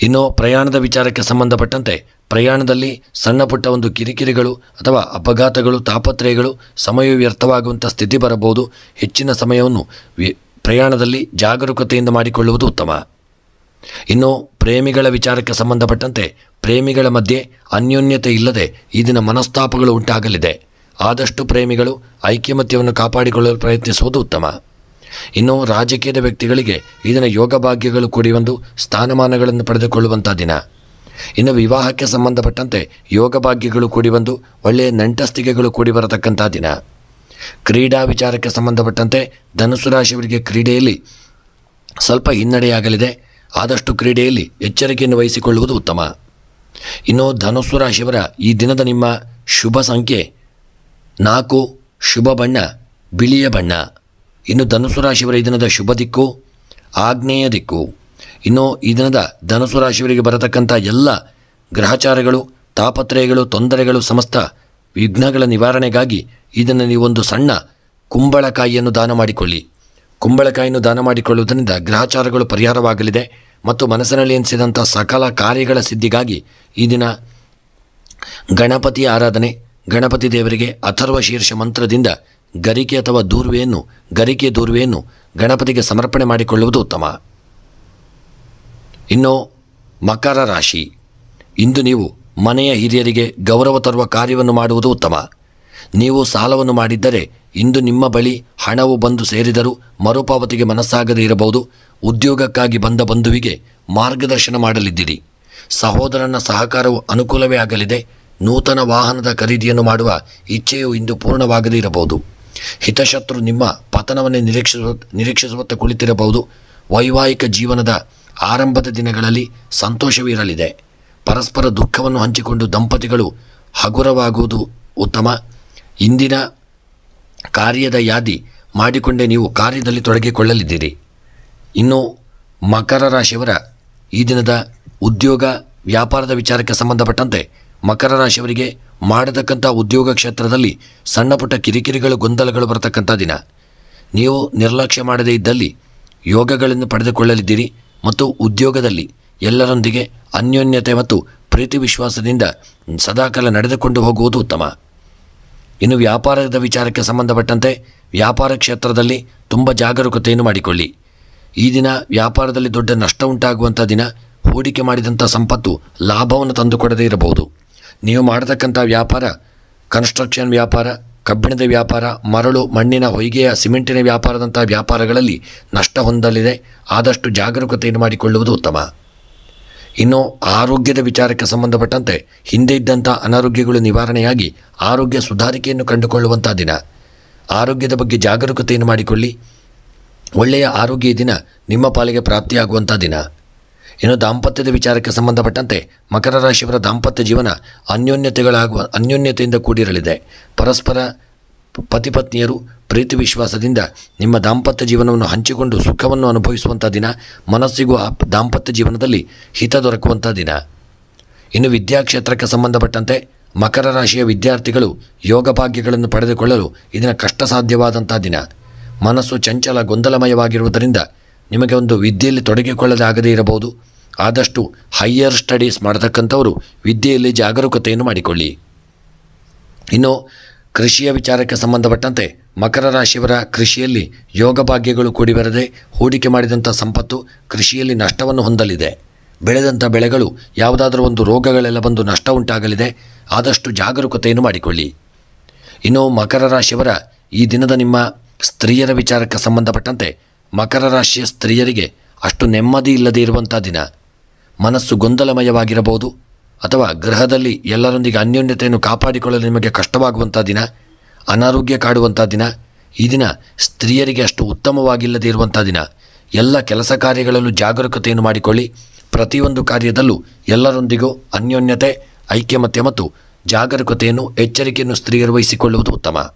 ಇನ್ನು ಪ್ರಯಾಣದ ವಿಚಾರಕ್ಕೆ ಸಂಬಂಧಪಟ್ಟಂತೆ ಪ್ರಯಾಣದಲ್ಲಿ ಸಣ್ಣ ಪುಟ್ಟ ಒಂದು ಕಿರಿಕಿರಿಗಳು ಅಥವಾ ಅಪಘಾತಗಳು, ತಾಪತ್ರಯಗಳು, ಸಮಯ ವ್ಯರ್ಥವಾಗುವಂಥ ಸ್ಥಿತಿ ಬರಬಹುದು. ಹೆಚ್ಚಿನ ಸಮಯವನ್ನು ಪ್ರಯಾಣದಲ್ಲಿ ಜಾಗರೂಕತೆಯಿಂದ ಮಾಡಿಕೊಳ್ಳುವುದು ಉತ್ತಮ. ಇನ್ನು ಪ್ರೇಮಿಗಳ ವಿಚಾರಕ್ಕೆ ಸಂಬಂಧಪಟ್ಟಂತೆ ಪ್ರೇಮಿಗಳ ಮಧ್ಯೆ ಅನ್ಯೋನ್ಯತೆ ಇಲ್ಲದೆ ಈ ದಿನ ಮನಸ್ತಾಪಗಳು ಉಂಟಾಗಲಿದೆ. ಆದಷ್ಟು ಪ್ರೇಮಿಗಳು ಐಕ್ಯಮತ್ಯವನ್ನು ಕಾಪಾಡಿಕೊಳ್ಳಲು ಪ್ರಯತ್ನಿಸುವುದು ಉತ್ತಮ. ಇನ್ನು ರಾಜಕೀಯದ ವ್ಯಕ್ತಿಗಳಿಗೆ ಈ ದಿನ ಯೋಗ ಭಾಗ್ಯಗಳು ಕೂಡಿ ಒಂದು ಸ್ಥಾನಮಾನಗಳನ್ನು ಪಡೆದುಕೊಳ್ಳುವಂಥ ದಿನ. ಇನ್ನು ವಿವಾಹಕ್ಕೆ ಸಂಬಂಧಪಟ್ಟಂತೆ ಯೋಗ ಭಾಗ್ಯಗಳು ಕೂಡಿ ಬಂದು ಒಳ್ಳೆಯ ನಂಟಸ್ತಿಕೆಗಳು ಕೂಡಿ ಬರತಕ್ಕಂಥ ದಿನ. ಕ್ರೀಡಾ ವಿಚಾರಕ್ಕೆ ಸಂಬಂಧಪಟ್ಟಂತೆ ಧನುಸು ರಾಶಿಯವರಿಗೆ ಕ್ರೀಡೆಯಲ್ಲಿ ಸ್ವಲ್ಪ ಹಿನ್ನಡೆಯಾಗಲಿದೆ. ಆದಷ್ಟು ಕ್ರೀಡೆಯಲ್ಲಿ ಎಚ್ಚರಿಕೆಯನ್ನು ವಹಿಸಿಕೊಳ್ಳುವುದು ಉತ್ತಮ. ಇನ್ನು ಧನುಸ್ಸು ರಾಶಿಯವರ ಈ ದಿನದ ನಿಮ್ಮ ಶುಭ ಸಂಖ್ಯೆ 4, ಶುಭ ಬಣ್ಣ ಬಿಳಿಯ ಬಣ್ಣ. ಇನ್ನು ಧನುಸು ರಾಶಿಯವರ ಈ ದಿನದ ಶುಭ ದಿಕ್ಕು ಆಗ್ನೇಯ ದಿಕ್ಕು. ಇನ್ನು ಈ ದಿನದ ಧನುಸು ರಾಶಿಯವರಿಗೆ ಬರತಕ್ಕಂಥ ಎಲ್ಲ ಗ್ರಹಚಾರಗಳು, ತಾಪತ್ರಯಗಳು, ತೊಂದರೆಗಳು, ಸಮಸ್ತ ವಿಘ್ನಗಳ ನಿವಾರಣೆಗಾಗಿ ಇದನ್ನು ನೀವೊಂದು ಸಣ್ಣ ಕುಂಬಳಕಾಯಿಯನ್ನು ದಾನ ಮಾಡಿಕೊಳ್ಳಿ. ಕುಂಬಳಕಾಯಿಯನ್ನು ದಾನ ಮಾಡಿಕೊಳ್ಳುವುದರಿಂದ ಗ್ರಹಚಾರಗಳು ಪರಿಹಾರವಾಗಲಿದೆ ಮತ್ತು ಮನಸ್ಸಿನಲ್ಲಿ ಎನಿಸಿದಂಥ ಸಕಲ ಕಾರ್ಯಗಳ ಸಿದ್ಧಿಗಾಗಿ ಈ ದಿನ ಗಣಪತಿ ಆರಾಧನೆ, ಗಣಪತಿ ದೇವರಿಗೆ ಅಥರ್ವ ಶೀರ್ಷ ಮಂತ್ರದಿಂದ ಗರಿಕೆ ಅಥವಾ ದೂರ್ವೆಯನ್ನು ಗಣಪತಿಗೆ ಸಮರ್ಪಣೆ ಮಾಡಿಕೊಳ್ಳುವುದು ಉತ್ತಮ. ಇನ್ನು ಮಕರ ರಾಶಿ. ಇಂದು ನೀವು ಮನೆಯ ಹಿರಿಯರಿಗೆ ಗೌರವ ತರುವ ಕಾರ್ಯವನ್ನು ಮಾಡುವುದು ಉತ್ತಮ. ನೀವು ಸಾಲವನ್ನು ಮಾಡಿದ್ದರೆ ಇಂದು ನಿಮ್ಮ ಬಳಿ ಹಣವು ಬಂದು ಸೇರಿದರೂ ಮರುಪಾವತಿಗೆ ಮನಸ್ಸಾಗದೇ ಇರಬಹುದು. ಉದ್ಯೋಗಕ್ಕಾಗಿ ಬಂದ ಬಂಧುವಿಗೆ ಮಾರ್ಗದರ್ಶನ ಮಾಡಲಿದ್ದೀರಿ. ಸಹೋದರನ ಸಹಕಾರವು ಅನುಕೂಲವೇ ಆಗಲಿದೆ. ನೂತನ ವಾಹನದ ಖರೀದಿಯನ್ನು ಮಾಡುವ ಇಚ್ಛೆಯು ಇಂದು ಪೂರ್ಣವಾಗದೇ ಇರಬಹುದು. ಹಿತಶತ್ರು ನಿಮ್ಮ ಪತನವನ್ನೇ ನಿರೀಕ್ಷಿಸುವತ್ತ ಕುಳಿತಿರಬಹುದು. ವೈವಾಹಿಕ ಜೀವನದ ಆರಂಭದ ದಿನಗಳಲ್ಲಿ ಸಂತೋಷವಿರಲಿದೆ. ಪರಸ್ಪರ ದುಃಖವನ್ನು ಹಂಚಿಕೊಂಡು ದಂಪತಿಗಳು ಹಗುರವಾಗುವುದು ಉತ್ತಮ. ಇಂದಿನ ಕಾರ್ಯದ ಯಾದಿ ಮಾಡಿಕೊಂಡೇ ನೀವು ಕಾರ್ಯದಲ್ಲಿ ತೊಡಗಿಕೊಳ್ಳಲಿದ್ದೀರಿ. ಇನ್ನು ಮಕರ ರಾಶಿಯವರ ಈ ದಿನದ ಉದ್ಯೋಗ ವ್ಯಾಪಾರದ ವಿಚಾರಕ್ಕೆ ಸಂಬಂಧಪಟ್ಟಂತೆ ಮಕರ ರಾಶಿಯವರಿಗೆ ಮಾಡತಕ್ಕಂಥ ಉದ್ಯೋಗ ಕ್ಷೇತ್ರದಲ್ಲಿ ಸಣ್ಣ ಪುಟ್ಟ ಕಿರಿಕಿರಿಗಳು, ಗೊಂದಲಗಳು ಬರತಕ್ಕಂಥ ದಿನ. ನೀವು ನಿರ್ಲಕ್ಷ್ಯ ಮಾಡದೇ ಇದ್ದಲ್ಲಿ ಯೋಗಗಳನ್ನು ಪಡೆದುಕೊಳ್ಳಲಿದ್ದೀರಿ ಮತ್ತು ಉದ್ಯೋಗದಲ್ಲಿ ಎಲ್ಲರೊಂದಿಗೆ ಅನ್ಯೋನ್ಯತೆ ಮತ್ತು ಪ್ರೀತಿ ವಿಶ್ವಾಸದಿಂದ ಸದಾಕಾಲ ನಡೆದುಕೊಂಡು ಹೋಗುವುದು ಉತ್ತಮ. ಇನ್ನು ವ್ಯಾಪಾರದ ವಿಚಾರಕ್ಕೆ ಸಂಬಂಧಪಟ್ಟಂತೆ ವ್ಯಾಪಾರ ಕ್ಷೇತ್ರದಲ್ಲಿ ತುಂಬ ಜಾಗರೂಕತೆಯನ್ನು ಮಾಡಿಕೊಳ್ಳಿ. ಈ ದಿನ ವ್ಯಾಪಾರದಲ್ಲಿ ದೊಡ್ಡ ನಷ್ಟ ಉಂಟಾಗುವಂಥ ದಿನ. ಹೂಡಿಕೆ ಮಾಡಿದಂಥ ಸಂಪತ್ತು ಲಾಭವನ್ನು ತಂದುಕೊಡದೇ ಇರಬಹುದು. ನೀವು ಮಾಡತಕ್ಕಂಥ ವ್ಯಾಪಾರ ಕನ್ಸ್ಟ್ರಕ್ಷನ್ ವ್ಯಾಪಾರ, ಕಬ್ಬಿಣದ ವ್ಯಾಪಾರ, ಮರಳು, ಮಣ್ಣಿನ, ಹೊಯ್ಗೆಯ, ಸಿಮೆಂಟಿನ ವ್ಯಾಪಾರದಂಥ ವ್ಯಾಪಾರಗಳಲ್ಲಿ ನಷ್ಟ ಹೊಂದಲಿದೆ. ಆದಷ್ಟು ಜಾಗರೂಕತೆಯನ್ನು ಮಾಡಿಕೊಳ್ಳುವುದು ಉತ್ತಮ. ಇನ್ನು ಆರೋಗ್ಯದ ವಿಚಾರಕ್ಕೆ ಸಂಬಂಧಪಟ್ಟಂತೆ ಹಿಂದೆ ಇದ್ದಂಥ ಅನಾರೋಗ್ಯಗಳು ನಿವಾರಣೆಯಾಗಿ ಆರೋಗ್ಯ ಸುಧಾರಿಕೆಯನ್ನು ಕಂಡುಕೊಳ್ಳುವಂಥ ದಿನ. ಆರೋಗ್ಯದ ಬಗ್ಗೆ ಜಾಗರೂಕತೆಯನ್ನು ಮಾಡಿಕೊಳ್ಳಿ. ಒಳ್ಳೆಯ ಆರೋಗ್ಯ ದಿನ ನಿಮ್ಮ ಪಾಲಿಗೆ ಪ್ರಾಪ್ತಿಯಾಗುವಂಥ ದಿನ. ಇನ್ನು ದಾಂಪತ್ಯದ ವಿಚಾರಕ್ಕೆ ಸಂಬಂಧಪಟ್ಟಂತೆ ಮಕರ ರಾಶಿಯವರ ದಾಂಪತ್ಯ ಜೀವನ ಅನ್ಯೋನ್ಯತೆಯಿಂದ ಕೂಡಿರಲಿದೆ. ಪರಸ್ಪರ ಪತಿಪತ್ನಿಯರು ಪ್ರೀತಿ ವಿಶ್ವಾಸದಿಂದ ನಿಮ್ಮ ದಾಂಪತ್ಯ ಜೀವನವನ್ನು ಹಂಚಿಕೊಂಡು ಸುಖವನ್ನು ಅನುಭವಿಸುವಂಥ ದಿನ. ಮನಸ್ಸಿಗೂ ಆ ದಾಂಪತ್ಯ ಜೀವನದಲ್ಲಿ ಹಿತ ದೊರಕುವಂಥ ದಿನ. ಇನ್ನು ವಿದ್ಯಾಕ್ಷೇತ್ರಕ್ಕೆ ಸಂಬಂಧಪಟ್ಟಂತೆ ಮಕರ ರಾಶಿಯ ವಿದ್ಯಾರ್ಥಿಗಳು ಯೋಗ ಭಾಗ್ಯಗಳನ್ನು ಪಡೆದುಕೊಳ್ಳಲು ಇದನ್ನ ಕಷ್ಟ ಸಾಧ್ಯವಾದಂಥ ದಿನ. ಮನಸ್ಸು ಚಂಚಲ ಗೊಂದಲಮಯವಾಗಿರುವುದರಿಂದ ನಿಮಗೆ ಒಂದು ವಿದ್ಯೆಯಲ್ಲಿ ತೊಡಗಿಕೊಳ್ಳದೆ ಆಗದೇ ಇರಬಹುದು. ಆದಷ್ಟು ಹೈಯರ್ ಸ್ಟಡೀಸ್ ಮಾಡತಕ್ಕಂಥವರು ವಿದ್ಯೆಯಲ್ಲಿ ಜಾಗರೂಕತೆಯನ್ನು ಮಾಡಿಕೊಳ್ಳಿ. ಇನ್ನು ಕೃಷಿಯ ವಿಚಾರಕ್ಕೆ ಸಂಬಂಧಪಟ್ಟಂತೆ ಮಕರ ರಾಶಿಯವರ ಕೃಷಿಯಲ್ಲಿ ಯೋಗ ಭಾಗ್ಯಗಳು ಕೂಡಿ ಬರದೆ ಹೂಡಿಕೆ ಮಾಡಿದಂಥ ಸಂಪತ್ತು ಕೃಷಿಯಲ್ಲಿ ನಷ್ಟವನ್ನು ಹೊಂದಲಿದೆ. ಬೆಳೆದಂಥ ಬೆಳೆಗಳು ಯಾವುದಾದ್ರೂ ಒಂದು ರೋಗಗಳೆಲ್ಲ ಬಂದು ನಷ್ಟ ಉಂಟಾಗಲಿದೆ. ಆದಷ್ಟು ಜಾಗರೂಕತೆಯನ್ನು ಮಾಡಿಕೊಳ್ಳಿ. ಇನ್ನು ಮಕರ ರಾಶಿಯವರ ಈ ದಿನದ ನಿಮ್ಮ ಸ್ತ್ರೀಯರ ವಿಚಾರಕ್ಕೆ ಸಂಬಂಧಪಟ್ಟಂತೆ ಮಕರ ರಾಶಿಯ ಸ್ತ್ರೀಯರಿಗೆ ಅಷ್ಟು ನೆಮ್ಮದಿ ಇಲ್ಲದೆ ಇರುವಂಥ ದಿನ. ಮನಸ್ಸು ಗೊಂದಲಮಯವಾಗಿರಬಹುದು ಅಥವಾ ಗೃಹದಲ್ಲಿ ಎಲ್ಲರೊಂದಿಗೆ ಅನ್ಯೋನ್ಯತೆಯನ್ನು ಕಾಪಾಡಿಕೊಳ್ಳಲು ನಿಮಗೆ ಕಷ್ಟವಾಗುವಂಥ ದಿನ. ಅನಾರೋಗ್ಯ ಕಾಡುವಂಥ ದಿನ. ಈ ದಿನ ಸ್ತ್ರೀಯರಿಗೆ ಅಷ್ಟು ಉತ್ತಮವಾಗಿಲ್ಲದೆ ಇರುವಂಥ ದಿನ. ಎಲ್ಲ ಕೆಲಸ ಕಾರ್ಯಗಳಲ್ಲೂ ಜಾಗರೂಕತೆಯನ್ನು ಮಾಡಿಕೊಳ್ಳಿ. ಪ್ರತಿಯೊಂದು ಕಾರ್ಯದಲ್ಲೂ ಎಲ್ಲರೊಂದಿಗೂ ಅನ್ಯೋನ್ಯತೆ, ಐಕ್ಯಮತ್ಯ ಮತ್ತು ಜಾಗರೂಕತೆಯನ್ನು, ಎಚ್ಚರಿಕೆಯನ್ನು ಸ್ತ್ರೀಯರು ವಹಿಸಿಕೊಳ್ಳುವುದು ಉತ್ತಮ.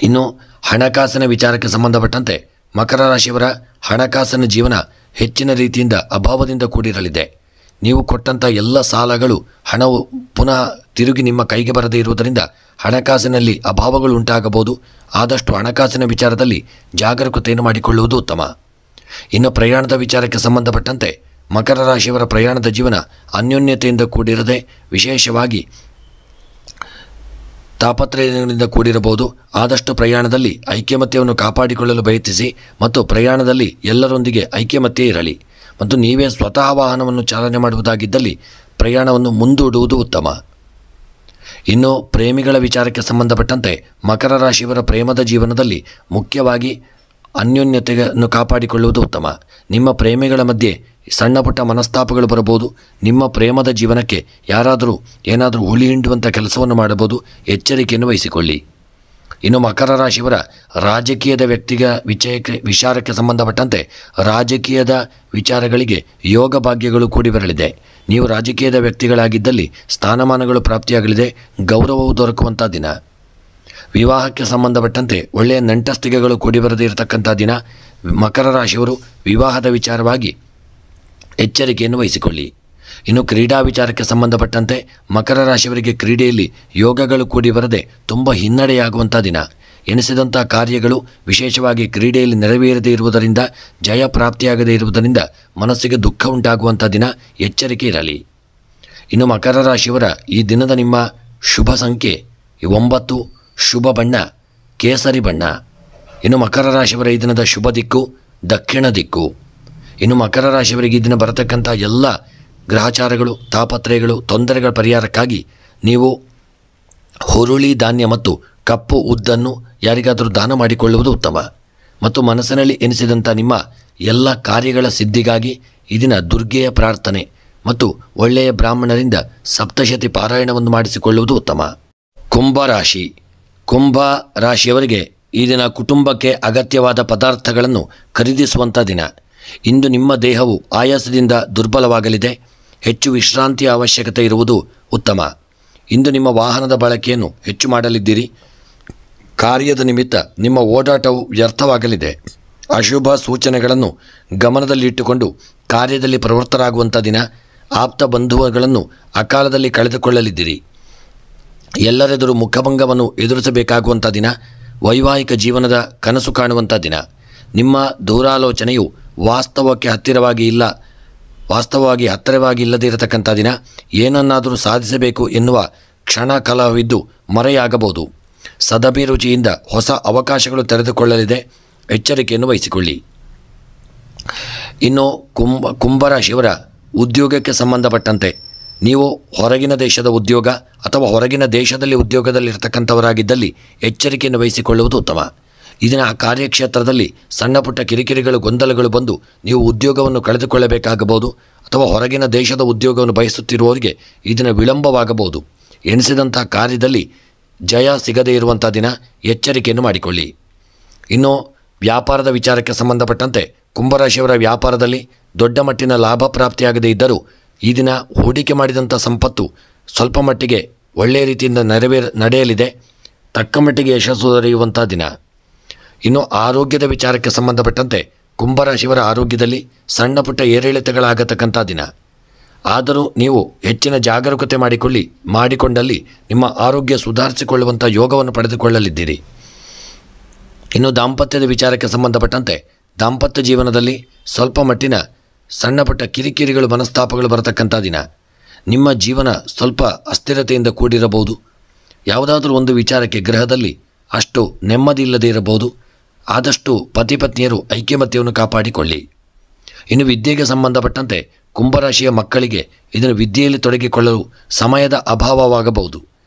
ಇನ್ನು ಹಣಕಾಸಿನ ವಿಚಾರಕ್ಕೆ ಸಂಬಂಧಪಟ್ಟಂತೆ ಮಕರ ರಾಶಿಯವರ ಹಣಕಾಸಿನ ಜೀವನ ಹೆಚ್ಚಿನ ರೀತಿಯಿಂದ ಅಭಾವದಿಂದ ಕೂಡಿರಲಿದೆ. ನೀವು ಕೊಟ್ಟಂಥ ಎಲ್ಲ ಸಾಲಗಳು ಹಣವು ಪುನಃ ತಿರುಗಿ ನಿಮ್ಮ ಕೈಗೆ ಬರದೇ ಇರುವುದರಿಂದ ಹಣಕಾಸಿನಲ್ಲಿ ಅಭಾವಗಳು ಉಂಟಾಗಬಹುದು. ಆದಷ್ಟು ಹಣಕಾಸಿನ ವಿಚಾರದಲ್ಲಿ ಜಾಗರೂಕತೆಯನ್ನು ಮಾಡಿಕೊಳ್ಳುವುದು ಉತ್ತಮ. ಇನ್ನು ಪ್ರಯಾಣದ ವಿಚಾರಕ್ಕೆ ಸಂಬಂಧಪಟ್ಟಂತೆ ಮಕರ ರಾಶಿಯವರ ಪ್ರಯಾಣದ ಜೀವನ ಅನ್ಯೋನ್ಯತೆಯಿಂದ ಕೂಡಿರದೆ ವಿಶೇಷವಾಗಿ ತಾಪತ್ರಯದಿಂದ ಕೂಡಿರಬಹುದು. ಆದಷ್ಟು ಪ್ರಯಾಣದಲ್ಲಿ ಐಕ್ಯಮತ್ಯವನ್ನು ಕಾಪಾಡಿಕೊಳ್ಳಲು ಪ್ರಯತ್ನಿಸಿ ಮತ್ತು ಪ್ರಯಾಣದಲ್ಲಿ ಎಲ್ಲರೊಂದಿಗೆ ಐಕ್ಯಮತ್ಯ ಇರಲಿ. ಮತ್ತು ನೀವೇ ಸ್ವತಃ ವಾಹನವನ್ನು ಚಾಲನೆ ಮಾಡುವುದಾಗಿದ್ದಲ್ಲಿ ಪ್ರಯಾಣವನ್ನು ಮುಂದೂಡುವುದು ಉತ್ತಮ. ಇನ್ನು ಪ್ರೇಮಿಗಳ ವಿಚಾರಕ್ಕೆ ಸಂಬಂಧಪಟ್ಟಂತೆ ಮಕರ ರಾಶಿಯವರ ಪ್ರೇಮದ ಜೀವನದಲ್ಲಿ ಮುಖ್ಯವಾಗಿ ಅನ್ಯೋನ್ಯತೆಯನ್ನು ಕಾಪಾಡಿಕೊಳ್ಳುವುದು ಉತ್ತಮ. ನಿಮ್ಮ ಪ್ರೇಮಿಗಳ ಮಧ್ಯೆ ಸಣ್ಣ ಪುಟ್ಟ ಮನಸ್ತಾಪಗಳು ಬರಬಹುದು. ನಿಮ್ಮ ಪ್ರೇಮದ ಜೀವನಕ್ಕೆ ಯಾರಾದರೂ ಏನಾದರೂ ಹುಳಿ ಹಿಂಡುವಂಥ ಕೆಲಸವನ್ನು ಮಾಡಬಹುದು. ಎಚ್ಚರಿಕೆಯನ್ನು ವಹಿಸಿಕೊಳ್ಳಿ. ಇನ್ನು ಮಕರ ರಾಶಿಯವರ ರಾಜಕೀಯದ ವಿಚಾರಕ್ಕೆ ಸಂಬಂಧಪಟ್ಟಂತೆ ರಾಜಕೀಯದ ವಿಚಾರಗಳಿಗೆ ಯೋಗ ಭಾಗ್ಯಗಳು ಕೂಡಿ ಬರಲಿದೆ. ನೀವು ರಾಜಕೀಯದ ವ್ಯಕ್ತಿಗಳಾಗಿದ್ದಲ್ಲಿ ಸ್ಥಾನಮಾನಗಳು ಪ್ರಾಪ್ತಿಯಾಗಲಿದೆ. ಗೌರವವು ದೊರಕುವಂಥ ದಿನ. ವಿವಾಹಕ್ಕೆ ಸಂಬಂಧಪಟ್ಟಂತೆ ಒಳ್ಳೆಯ ನಂಟಸ್ತಿಗೆಗಳು ಕೂಡಿ ಬರದೇ ಇರತಕ್ಕಂಥ ದಿನ. ಮಕರ ರಾಶಿಯವರು ವಿವಾಹದ ವಿಚಾರವಾಗಿ ಎಚ್ಚರಿಕೆಯನ್ನು ವಹಿಸಿಕೊಳ್ಳಿ. ಇನ್ನು ಕ್ರೀಡಾ ವಿಚಾರಕ್ಕೆ ಸಂಬಂಧಪಟ್ಟಂತೆ ಮಕರ ರಾಶಿಯವರಿಗೆ ಕ್ರೀಡೆಯಲ್ಲಿ ಯೋಗಗಳು ಕೂಡಿ ಬರದೆ ತುಂಬ ಹಿನ್ನಡೆಯಾಗುವಂಥ ದಿನ. ಎನಿಸಿದಂಥ ಕಾರ್ಯಗಳು ವಿಶೇಷವಾಗಿ ಕ್ರೀಡೆಯಲ್ಲಿ ನೆರವೇರದೇ ಇರುವುದರಿಂದ, ಜಯ ಪ್ರಾಪ್ತಿಯಾಗದೇ ಇರುವುದರಿಂದ ಮನಸ್ಸಿಗೆ ದುಃಖ ಉಂಟಾಗುವಂಥ ದಿನ. ಎಚ್ಚರಿಕೆ ಇರಲಿ. ಇನ್ನು ಮಕರ ರಾಶಿಯವರ ಈ ದಿನದ ನಿಮ್ಮ ಶುಭ ಸಂಖ್ಯೆ 9, ಶುಭ ಬಣ್ಣ ಕೇಸರಿ ಬಣ್ಣ. ಇನ್ನು ಮಕರ ರಾಶಿಯವರ ಈ ದಿನದ ಶುಭ ದಿಕ್ಕು ದಕ್ಷಿಣ ದಿಕ್ಕು. ಇನ್ನು ಮಕರ ರಾಶಿಯವರಿಗೆ ಈ ದಿನ ಬರತಕ್ಕಂಥ ಎಲ್ಲ ಗ್ರಹಚಾರಗಳು, ತಾಪತ್ರಯಗಳು, ತೊಂದರೆಗಳ ಪರಿಹಾರಕ್ಕಾಗಿ ನೀವು ಹುರುಳಿ ಧಾನ್ಯ ಮತ್ತು ಕಪ್ಪು ಉದ್ದನ್ನು ಯಾರಿಗಾದರೂ ದಾನ ಮಾಡಿಕೊಳ್ಳುವುದು ಉತ್ತಮ. ಮತ್ತು ಮನಸ್ಸಿನಲ್ಲಿ ಎನಿಸಿದಂಥ ನಿಮ್ಮ ಎಲ್ಲ ಕಾರ್ಯಗಳ ಸಿದ್ಧಿಗಾಗಿ ಈ ದಿನ ದುರ್ಗೆಯ ಪ್ರಾರ್ಥನೆ ಮತ್ತು ಒಳ್ಳೆಯ ಬ್ರಾಹ್ಮಣರಿಂದ ಸಪ್ತಶತಿ ಪಾರಾಯಣವನ್ನು ಮಾಡಿಸಿಕೊಳ್ಳುವುದು ಉತ್ತಮ. ಕುಂಭರಾಶಿ. ಕುಂಭ ರಾಶಿಯವರಿಗೆ ಈ ದಿನ ಕುಟುಂಬಕ್ಕೆ ಅಗತ್ಯವಾದ ಪದಾರ್ಥಗಳನ್ನು ಖರೀದಿಸುವಂಥ ದಿನ. ಇಂದು ನಿಮ್ಮ ದೇಹವು ಆಯಾಸದಿಂದ ದುರ್ಬಲವಾಗಲಿದೆ. ಹೆಚ್ಚು ವಿಶ್ರಾಂತಿಯ ಅವಶ್ಯಕತೆ ಇರುವುದು ಉತ್ತಮ. ಇಂದು ನಿಮ್ಮ ವಾಹನದ ಬಳಕೆಯನ್ನು ಹೆಚ್ಚು ಮಾಡಲಿದ್ದೀರಿ. ಕಾರ್ಯದ ನಿಮಿತ್ತ ನಿಮ್ಮ ಓಡಾಟವು ವ್ಯರ್ಥವಾಗಲಿದೆ. ಅಶುಭ ಸೂಚನೆಗಳನ್ನು ಗಮನದಲ್ಲಿಟ್ಟುಕೊಂಡು ಕಾರ್ಯದಲ್ಲಿ ಪ್ರವೃತ್ತರಾಗುವಂಥ ದಿನ. ಆಪ್ತ ಬಂಧುಗಳನ್ನು ಅಕಾಲದಲ್ಲಿ ಕಳೆದುಕೊಳ್ಳಲಿದ್ದೀರಿ. ಎಲ್ಲರೆದುರು ಮುಖಭಂಗವನ್ನು ಎದುರಿಸಬೇಕಾಗುವಂಥ ದಿನ. ವೈವಾಹಿಕ ಜೀವನದ ಕನಸು ಕಾಣುವಂಥ ದಿನ. ನಿಮ್ಮ ದೂರಾಲೋಚನೆಯು ವಾಸ್ತವವಾಗಿ ಹತ್ತಿರವಾಗಿ ಇಲ್ಲದೇ ಇರತಕ್ಕಂಥ ದಿನ. ಏನನ್ನಾದರೂ ಸಾಧಿಸಬೇಕು ಎನ್ನುವ ಕ್ಷಣ ಕಲಹವಿದ್ದು ಮರೆಯಾಗಬಹುದು. ಸದಭಿರುಚಿಯಿಂದ ಹೊಸ ಅವಕಾಶಗಳು ತೆರೆದುಕೊಳ್ಳಲಿದೆ. ಎಚ್ಚರಿಕೆಯನ್ನು ವಹಿಸಿಕೊಳ್ಳಿ. ಇನ್ನು ಕುಂಭರಾಶಿಯವರ ಉದ್ಯೋಗಕ್ಕೆ ಸಂಬಂಧಪಟ್ಟಂತೆ ನೀವು ಹೊರಗಿನ ದೇಶದ ಉದ್ಯೋಗ ಅಥವಾ ಹೊರಗಿನ ದೇಶದಲ್ಲಿ ಉದ್ಯೋಗದಲ್ಲಿರ್ತಕ್ಕಂಥವರಾಗಿದ್ದಲ್ಲಿ ಎಚ್ಚರಿಕೆಯನ್ನು ವಹಿಸಿಕೊಳ್ಳುವುದು ಉತ್ತಮ. ಇದನ್ನು ಆ ಕಾರ್ಯಕ್ಷೇತ್ರದಲ್ಲಿ ಸಣ್ಣ ಪುಟ್ಟ ಕಿರಿಕಿರಿಗಳು, ಗೊಂದಲಗಳು ಬಂದು ನೀವು ಉದ್ಯೋಗವನ್ನು ಕಳೆದುಕೊಳ್ಳಬೇಕಾಗಬಹುದು. ಅಥವಾ ಹೊರಗಿನ ದೇಶದ ಉದ್ಯೋಗವನ್ನು ಬಯಸುತ್ತಿರುವವರಿಗೆ ಇದನ್ನು ವಿಳಂಬವಾಗಬಹುದು. ಎನಿಸಿದಂಥ ಕಾರ್ಯದಲ್ಲಿ ಜಯ ಸಿಗದೇ ಇರುವಂಥ ದಿನ. ಎಚ್ಚರಿಕೆಯನ್ನು ಮಾಡಿಕೊಳ್ಳಿ. ಇನ್ನು ವ್ಯಾಪಾರದ ವಿಚಾರಕ್ಕೆ ಸಂಬಂಧಪಟ್ಟಂತೆ ಕುಂಭರಾಶಿಯವರ ವ್ಯಾಪಾರದಲ್ಲಿ ದೊಡ್ಡ ಮಟ್ಟಿನ ಲಾಭ ಪ್ರಾಪ್ತಿಯಾಗದೇ ಇದ್ದರೂ ಈ ದಿನ ಹೂಡಿಕೆ ಮಾಡಿದಂಥ ಸಂಪತ್ತು ಸ್ವಲ್ಪ ಮಟ್ಟಿಗೆ ಒಳ್ಳೆಯ ರೀತಿಯಿಂದ ನಡೆಯಲಿದೆ. ತಕ್ಕ ಮಟ್ಟಿಗೆ ಯಶಸ್ಸು ದೊರೆಯುವಂಥ ದಿನ. ಇನ್ನು ಆರೋಗ್ಯದ ವಿಚಾರಕ್ಕೆ ಸಂಬಂಧಪಟ್ಟಂತೆ ಕುಂಭರಾಶಿಯವರ ಆರೋಗ್ಯದಲ್ಲಿ ಸಣ್ಣ ಪುಟ್ಟ ಏರಿಳಿತಗಳಾಗತಕ್ಕಂಥ ದಿನ. ಆದರೂ ನೀವು ಹೆಚ್ಚಿನ ಜಾಗರೂಕತೆ ಮಾಡಿಕೊಂಡಲ್ಲಿ ನಿಮ್ಮ ಆರೋಗ್ಯ ಸುಧಾರಿಸಿಕೊಳ್ಳುವಂಥ ಯೋಗವನ್ನು ಪಡೆದುಕೊಳ್ಳಲಿದ್ದೀರಿ. ಇನ್ನು ದಾಂಪತ್ಯದ ವಿಚಾರಕ್ಕೆ ಸಂಬಂಧಪಟ್ಟಂತೆ ದಾಂಪತ್ಯ ಜೀವನದಲ್ಲಿ ಸ್ವಲ್ಪ ಮಟ್ಟಿನ ಸಣ್ಣ ಪುಟ್ಟ ಕಿರಿಕಿರಿಗಳು ಮನಸ್ತಾಪಗಳು ಬರತಕ್ಕಂಥ ದಿನ. ನಿಮ್ಮ ಜೀವನ ಸ್ವಲ್ಪ ಅಸ್ಥಿರತೆಯಿಂದ ಕೂಡಿರಬಹುದು. ಯಾವುದಾದ್ರೂ ಒಂದು ವಿಚಾರಕ್ಕೆ ಗೃಹದಲ್ಲಿ ಅಷ್ಟು ನೆಮ್ಮದಿ ಇಲ್ಲದೆ ಇರಬಹುದು. ಆದಷ್ಟು ಪತಿ ಪತ್ನಿಯರು ಐಕ್ಯಮತ್ಯವನ್ನು ಕಾಪಾಡಿಕೊಳ್ಳಿ. ಇನ್ನು ವಿದ್ಯೆಗೆ ಸಂಬಂಧಪಟ್ಟಂತೆ ಕುಂಭರಾಶಿಯ ಮಕ್ಕಳಿಗೆ ಇದನ್ನು ವಿದ್ಯೆಯಲ್ಲಿ ತೊಡಗಿಕೊಳ್ಳಲು ಸಮಯದ ಅಭಾವವಾಗಬಹುದು,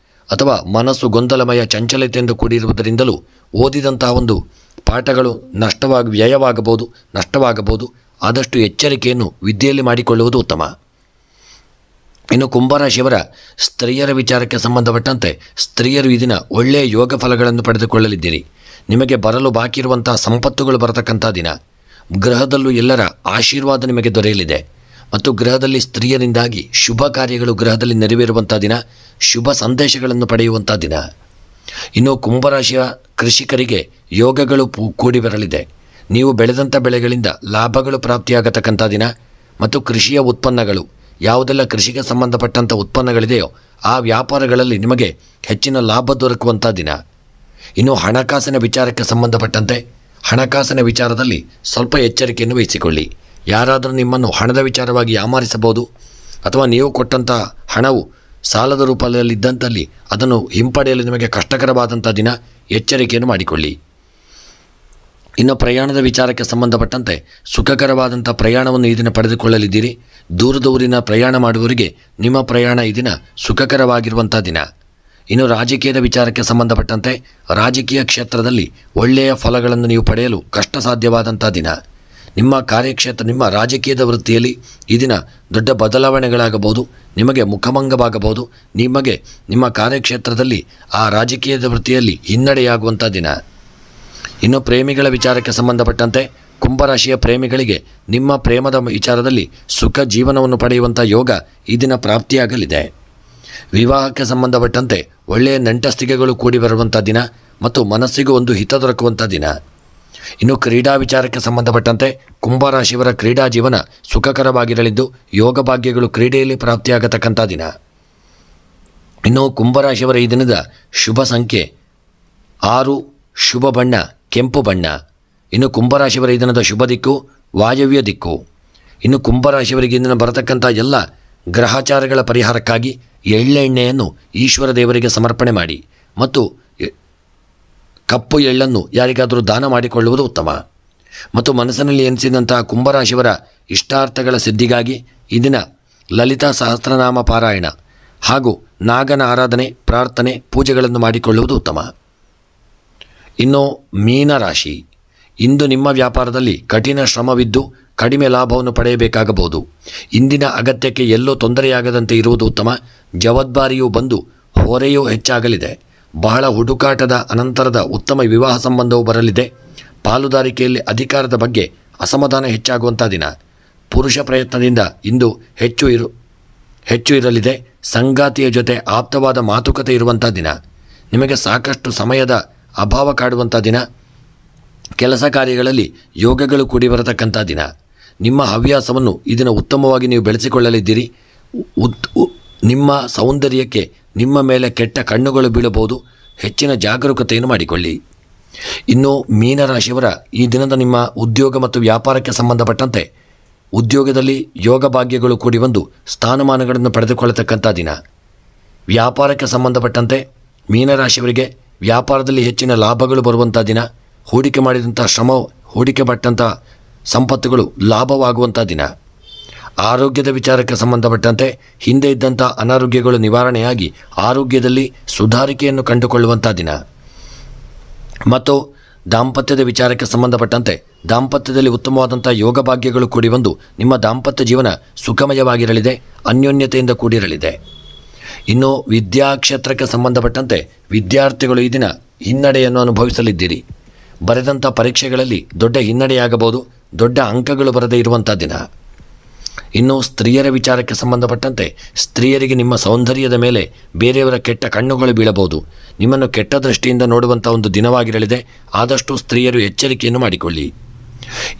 ಅಥವಾ ಮನಸ್ಸು ಗೊಂದಲಮಯ ಚಂಚಲತೆಯಿಂದ ಕೂಡಿರುವುದರಿಂದಲೂ ಓದಿದಂತಹ ಒಂದು ಪಾಠಗಳು ನಷ್ಟವಾಗಬಹುದು. ಆದಷ್ಟು ಎಚ್ಚರಿಕೆಯನ್ನು ವಿದ್ಯೆಯಲ್ಲಿ ಮಾಡಿಕೊಳ್ಳುವುದು ಉತ್ತಮ. ಇನ್ನು ಕುಂಭರಾಶಿಯವರ ಸ್ತ್ರೀಯರ ವಿಚಾರಕ್ಕೆ ಸಂಬಂಧಪಟ್ಟಂತೆ ಸ್ತ್ರೀಯರು ಈ ದಿನ ಒಳ್ಳೆಯ ಯೋಗ ಫಲಗಳನ್ನು ಪಡೆದುಕೊಳ್ಳಲಿದ್ದೀರಿ. ನಿಮಗೆ ಬರಲು ಬಾಕಿ ಇರುವಂತಹ ಸಂಪತ್ತುಗಳು ಬರತಕ್ಕಂಥ ದಿನ. ಗೃಹದಲ್ಲೂ ಎಲ್ಲರ ಆಶೀರ್ವಾದ ನಿಮಗೆ ದೊರೆಯಲಿದೆ ಮತ್ತು ಗೃಹದಲ್ಲಿ ಸ್ತ್ರೀಯರಿಂದಾಗಿ ಶುಭ ಕಾರ್ಯಗಳು ಗೃಹದಲ್ಲಿ ನೆರವೇರುವಂಥ ದಿನ, ಶುಭ ಸಂದೇಶಗಳನ್ನು ಪಡೆಯುವಂಥ ದಿನ. ಇನ್ನು ಕುಂಭರಾಶಿಯ ಕೃಷಿಕರಿಗೆ ಯೋಗಗಳು ಕೂಡಿ ಬರಲಿದೆ. ನೀವು ಬೆಳೆದಂಥ ಬೆಳೆಗಳಿಂದ ಲಾಭಗಳು ಪ್ರಾಪ್ತಿಯಾಗತಕ್ಕಂಥ ದಿನ ಮತ್ತು ಕೃಷಿಯ ಉತ್ಪನ್ನಗಳು ಯಾವುದೆಲ್ಲ ಕೃಷಿಗೆ ಸಂಬಂಧಪಟ್ಟಂಥ ಉತ್ಪನ್ನಗಳಿದೆಯೋ ಆ ವ್ಯಾಪಾರಗಳಲ್ಲಿ ನಿಮಗೆ ಹೆಚ್ಚಿನ ಲಾಭ ದೊರಕುವಂಥ ದಿನ. ಇನ್ನು ಹಣಕಾಸಿನ ವಿಚಾರಕ್ಕೆ ಸಂಬಂಧಪಟ್ಟಂತೆ ಹಣಕಾಸಿನ ವಿಚಾರದಲ್ಲಿ ಸ್ವಲ್ಪ ಎಚ್ಚರಿಕೆಯನ್ನು ವಹಿಸಿಕೊಳ್ಳಿ. ಯಾರಾದರೂ ನಿಮ್ಮನ್ನು ಹಣದ ವಿಚಾರವಾಗಿ ಯಾಮಾರಿಸಬಹುದು, ಅಥವಾ ನೀವು ಕೊಟ್ಟಂಥ ಹಣವು ಸಾಲದ ರೂಪದಲ್ಲಿದ್ದಂಥಲ್ಲಿ ಅದನ್ನು ಹಿಂಪಡೆಯಲು ನಿಮಗೆ ಕಷ್ಟಕರವಾದಂಥ ದಿನ. ಎಚ್ಚರಿಕೆಯನ್ನು ಮಾಡಿಕೊಳ್ಳಿ. ಇನ್ನು ಪ್ರಯಾಣದ ವಿಚಾರಕ್ಕೆ ಸಂಬಂಧಪಟ್ಟಂತೆ ಸುಖಕರವಾದಂಥ ಪ್ರಯಾಣವನ್ನು ಈ ದಿನ ಪಡೆದುಕೊಳ್ಳಲಿದ್ದೀರಿ. ದೂರದ ಊರಿನ ಪ್ರಯಾಣ ಮಾಡುವವರಿಗೆ ನಿಮ್ಮ ಪ್ರಯಾಣ ಈ ದಿನ ಸುಖಕರವಾಗಿರುವಂಥ ದಿನ. ಇನ್ನು ರಾಜಕೀಯದ ವಿಚಾರಕ್ಕೆ ಸಂಬಂಧಪಟ್ಟಂತೆ ರಾಜಕೀಯ ಕ್ಷೇತ್ರದಲ್ಲಿ ಒಳ್ಳೆಯ ಫಲಗಳನ್ನು ನೀವು ಪಡೆಯಲು ಕಷ್ಟ ಸಾಧ್ಯವಾದಂಥ ದಿನ. ನಿಮ್ಮ ಕಾರ್ಯಕ್ಷೇತ್ರ, ನಿಮ್ಮ ರಾಜಕೀಯದ ವೃತ್ತಿಯಲ್ಲಿ ಈ ದಿನ ದೊಡ್ಡ ಬದಲಾವಣೆಗಳಾಗಬಹುದು, ನಿಮಗೆ ಮುಖಭಂಗವಾಗಬಹುದು. ನಿಮಗೆ ನಿಮ್ಮ ಕಾರ್ಯಕ್ಷೇತ್ರದಲ್ಲಿ ಆ ರಾಜಕೀಯದ ವೃತ್ತಿಯಲ್ಲಿ ಹಿನ್ನಡೆಯಾಗುವಂಥ ದಿನ. ಇನ್ನು ಪ್ರೇಮಿಗಳ ವಿಚಾರಕ್ಕೆ ಸಂಬಂಧಪಟ್ಟಂತೆ ಕುಂಭರಾಶಿಯ ಪ್ರೇಮಿಗಳಿಗೆ ನಿಮ್ಮ ಪ್ರೇಮದ ವಿಚಾರದಲ್ಲಿ ಸುಖ ಜೀವನವನ್ನು ಪಡೆಯುವಂಥ ಯೋಗ ಈ ದಿನ ಪ್ರಾಪ್ತಿಯಾಗಲಿದೆ. ವಿವಾಹಕ್ಕೆ ಸಂಬಂಧಪಟ್ಟಂತೆ ಒಳ್ಳೆಯ ನೆಂಟಸ್ತಿಕೆಗಳು ಕೂಡಿ ಬರುವಂಥ ದಿನ ಮತ್ತು ಮನಸ್ಸಿಗೂ ಒಂದು ಹಿತ ದೊರಕುವಂಥ ದಿನ. ಇನ್ನು ಕ್ರೀಡಾ ವಿಚಾರಕ್ಕೆ ಸಂಬಂಧಪಟ್ಟಂತೆ ಕುಂಭರಾಶಿಯವರ ಕ್ರೀಡಾ ಜೀವನ ಸುಖಕರವಾಗಿರಲಿದ್ದು ಯೋಗ ಭಾಗ್ಯಗಳು ಕ್ರೀಡೆಯಲ್ಲಿ ಪ್ರಾಪ್ತಿಯಾಗತಕ್ಕಂಥ ದಿನ. ಇನ್ನು ಕುಂಭರಾಶಿಯವರ ಈ ದಿನದ ಶುಭ ಸಂಖ್ಯೆ 6, ಶುಭ ಬಣ್ಣ ಕೆಂಪು ಬಣ್ಣ. ಇನ್ನು ಕುಂಭರಾಶಿಯವರ ಈ ದಿನದ ಶುಭ ದಿಕ್ಕು ವಾಯವ್ಯ ದಿಕ್ಕು. ಇನ್ನು ಕುಂಭರಾಶಿಯವರಿಗೆ ಇಂದಿನ ಬರತಕ್ಕಂಥ ಎಲ್ಲ ಗ್ರಹಚಾರಗಳ ಪರಿಹಾರಕ್ಕಾಗಿ ಎಳ್ಳೆಣ್ಣೆಯನ್ನು ಈಶ್ವರ ದೇವರಿಗೆ ಸಮರ್ಪಣೆ ಮಾಡಿ ಮತ್ತು ಕಪ್ಪು ಎಳ್ಳನ್ನು ಯಾರಿಗಾದರೂ ದಾನ ಮಾಡಿಕೊಳ್ಳುವುದು ಉತ್ತಮ. ಮತ್ತು ಮನಸ್ಸಿನಲ್ಲಿ ಎನಿಸಿದಂತಹ ಕುಂಭರಾಶಿಯವರ ಇಷ್ಟಾರ್ಥಗಳ ಸಿದ್ಧಿಗಾಗಿ ಈ ದಿನ ಲಲಿತಾ ಸಹಸ್ರನಾಮ ಪಾರಾಯಣ ಹಾಗೂ ನಾಗನ ಆರಾಧನೆ, ಪ್ರಾರ್ಥನೆ, ಪೂಜೆಗಳನ್ನು ಮಾಡಿಕೊಳ್ಳುವುದು ಉತ್ತಮ. ಇನ್ನು ಮೀನರಾಶಿ, ಇಂದು ನಿಮ್ಮ ವ್ಯಾಪಾರದಲ್ಲಿ ಕಠಿಣ ಶ್ರಮವಿದ್ದು ಕಡಿಮೆ ಲಾಭವನ್ನು ಪಡೆಯಬೇಕಾಗಬಹುದು. ಇಂದಿನ ಅಗತ್ಯಕ್ಕೆ ಎಲ್ಲೂ ತೊಂದರೆಯಾಗದಂತೆ ಇರುವುದು ಉತ್ತಮ. ಜವಾಬ್ದಾರಿಯೂ ಬಂದು ಹೊರೆಯೂ ಹೆಚ್ಚಾಗಲಿದೆ. ಬಹಳ ಹುಡುಕಾಟದ ಅನಂತರದ ಉತ್ತಮ ವಿವಾಹ ಸಂಬಂಧವು ಬರಲಿದೆ. ಪಾಲುದಾರಿಕೆಯಲ್ಲಿ ಅಧಿಕಾರದ ಬಗ್ಗೆ ಅಸಮಾಧಾನ ಹೆಚ್ಚಾಗುವಂಥ ದಿನ. ಪುರುಷ ಪ್ರಯತ್ನದಿಂದ ಇಂದು ಹೆಚ್ಚು ಇರಲಿದೆ. ಸಂಗಾತಿಯ ಜೊತೆ ಆಪ್ತವಾದ ಮಾತುಕತೆ ಇರುವಂಥ ದಿನ. ನಿಮಗೆ ಸಾಕಷ್ಟು ಸಮಯದ ಅಭಾವ ಕಾಡುವಂಥ ದಿನ. ಕೆಲಸ ಕಾರ್ಯಗಳಲ್ಲಿ ಯೋಗಗಳು ಕೂಡಿ ಬರತಕ್ಕಂಥ ದಿನ. ನಿಮ್ಮ ಹವ್ಯಾಸವನ್ನು ಇದನ್ನು ಉತ್ತಮವಾಗಿ ನೀವು ಬೆಳೆಸಿಕೊಳ್ಳಲಿದ್ದೀರಿ. ನಿಮ್ಮ ಸೌಂದರ್ಯಕ್ಕೆ ನಿಮ್ಮ ಮೇಲೆ ಕೆಟ್ಟ ಕಣ್ಣುಗಳು ಬೀಳಬಹುದು. ಹೆಚ್ಚಿನ ಜಾಗರೂಕತೆಯನ್ನು ಮಾಡಿಕೊಳ್ಳಿ. ಇನ್ನು ಮೀನರಾಶಿಯವರ ಈ ದಿನದ ನಿಮ್ಮ ಉದ್ಯೋಗ ಮತ್ತು ವ್ಯಾಪಾರಕ್ಕೆ ಸಂಬಂಧಪಟ್ಟಂತೆ ಉದ್ಯೋಗದಲ್ಲಿ ಯೋಗ ಭಾಗ್ಯಗಳು ಕೂಡಿ ಬಂದು ಸ್ಥಾನಮಾನಗಳನ್ನು ಪಡೆದುಕೊಳ್ಳತಕ್ಕಂಥ ದಿನ. ವ್ಯಾಪಾರಕ್ಕೆ ಸಂಬಂಧಪಟ್ಟಂತೆ ಮೀನರಾಶಿಯವರಿಗೆ ವ್ಯಾಪಾರದಲ್ಲಿ ಹೆಚ್ಚಿನ ಲಾಭಗಳು ಬರುವಂಥ ದಿನ. ಹೂಡಿಕೆ ಮಾಡಿದಂಥ ಹೂಡಿಕೆ ಪಟ್ಟಂಥ ಸಂಪತ್ತುಗಳು ಲಾಭವಾಗುವಂಥ ದಿನ. ಆರೋಗ್ಯದ ವಿಚಾರಕ್ಕೆ ಸಂಬಂಧಪಟ್ಟಂತೆ ಹಿಂದೆ ಇದ್ದಂಥ ಅನಾರೋಗ್ಯಗಳು ನಿವಾರಣೆಯಾಗಿ ಆರೋಗ್ಯದಲ್ಲಿ ಸುಧಾರಿಕೆಯನ್ನು ಕಂಡುಕೊಳ್ಳುವಂಥ ದಿನ. ಮತ್ತು ದಾಂಪತ್ಯದ ವಿಚಾರಕ್ಕೆ ಸಂಬಂಧಪಟ್ಟಂತೆ ದಾಂಪತ್ಯದಲ್ಲಿ ಉತ್ತಮವಾದಂಥ ಯೋಗ ಭಾಗ್ಯಗಳು ಕೂಡಿ ಬಂದು ನಿಮ್ಮ ದಾಂಪತ್ಯ ಜೀವನ ಸುಖಮಯವಾಗಿರಲಿದೆ, ಅನ್ಯೋನ್ಯತೆಯಿಂದ ಕೂಡಿರಲಿದೆ. ಇನ್ನು ವಿದ್ಯಾಕ್ಷೇತ್ರಕ್ಕೆ ಸಂಬಂಧಪಟ್ಟಂತೆ ವಿದ್ಯಾರ್ಥಿಗಳು ಈ ದಿನ ಹಿನ್ನಡೆಯನ್ನು ಅನುಭವಿಸಲಿದ್ದೀರಿ. ಬರೆದಂಥ ಪರೀಕ್ಷೆಗಳಲ್ಲಿ ದೊಡ್ಡ ಹಿನ್ನಡೆಯಾಗಬಹುದು. ದೊಡ್ಡ ಅಂಕಗಳು ಬರದೇ ಇರುವಂಥ ದಿನ. ಇನ್ನು ಸ್ತ್ರೀಯರ ವಿಚಾರಕ್ಕೆ ಸಂಬಂಧಪಟ್ಟಂತೆ ಸ್ತ್ರೀಯರಿಗೆ ನಿಮ್ಮ ಸೌಂದರ್ಯದ ಮೇಲೆ ಬೇರೆಯವರ ಕೆಟ್ಟ ಕಣ್ಣುಗಳು ಬೀಳಬಹುದು. ನಿಮ್ಮನ್ನು ಕೆಟ್ಟ ದೃಷ್ಟಿಯಿಂದ ನೋಡುವಂಥ ಒಂದು ದಿನವಾಗಿರಲಿದೆ. ಆದಷ್ಟು ಸ್ತ್ರೀಯರು ಎಚ್ಚರಿಕೆಯನ್ನು ಮಾಡಿಕೊಳ್ಳಿ.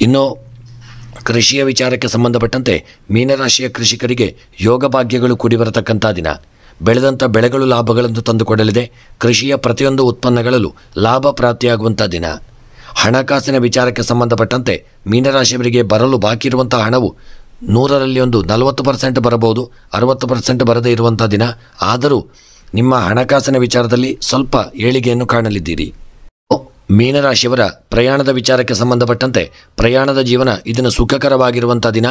ಇನ್ನು ಕೃಷಿಯ ವಿಚಾರಕ್ಕೆ ಸಂಬಂಧಪಟ್ಟಂತೆ ಮೀನರಾಶಿಯ ಕೃಷಿಕರಿಗೆ ಯೋಗ ಭಾಗ್ಯಗಳು ಕೂಡಿ ಬರತಕ್ಕಂಥ ದಿನ. ಬೆಳೆದಂಥ ಬೆಳೆಗಳು ಲಾಭಗಳನ್ನು ತಂದುಕೊಡಲಿದೆ. ಕೃಷಿಯ ಪ್ರತಿಯೊಂದು ಉತ್ಪನ್ನಗಳಲ್ಲೂ ಲಾಭ ಪ್ರಾಪ್ತಿಯಾಗುವಂಥ ದಿನ. ಹಣಕಾಸಿನ ವಿಚಾರಕ್ಕೆ ಸಂಬಂಧಪಟ್ಟಂತೆ ಮೀನರಾಶಿಯವರಿಗೆ ಬರಲು ಬಾಕಿ ಇರುವಂಥ ಹಣವು 100ರಲ್ಲಿ 40% ಬರಬಹುದು, 60% ಬರದೇ ಇರುವಂಥ ದಿನ. ಆದರೂ ನಿಮ್ಮ ಹಣಕಾಸಿನ ವಿಚಾರದಲ್ಲಿ ಸ್ವಲ್ಪ ಏಳಿಗೆಯನ್ನು ಕಾಣಲಿದ್ದೀರಿ. ಮೀನರಾಶಿಯವರ ಪ್ರಯಾಣದ ವಿಚಾರಕ್ಕೆ ಸಂಬಂಧಪಟ್ಟಂತೆ ಪ್ರಯಾಣದ ಜೀವನ ಇದನ್ನು ಸುಖಕರವಾಗಿರುವಂಥ ದಿನ.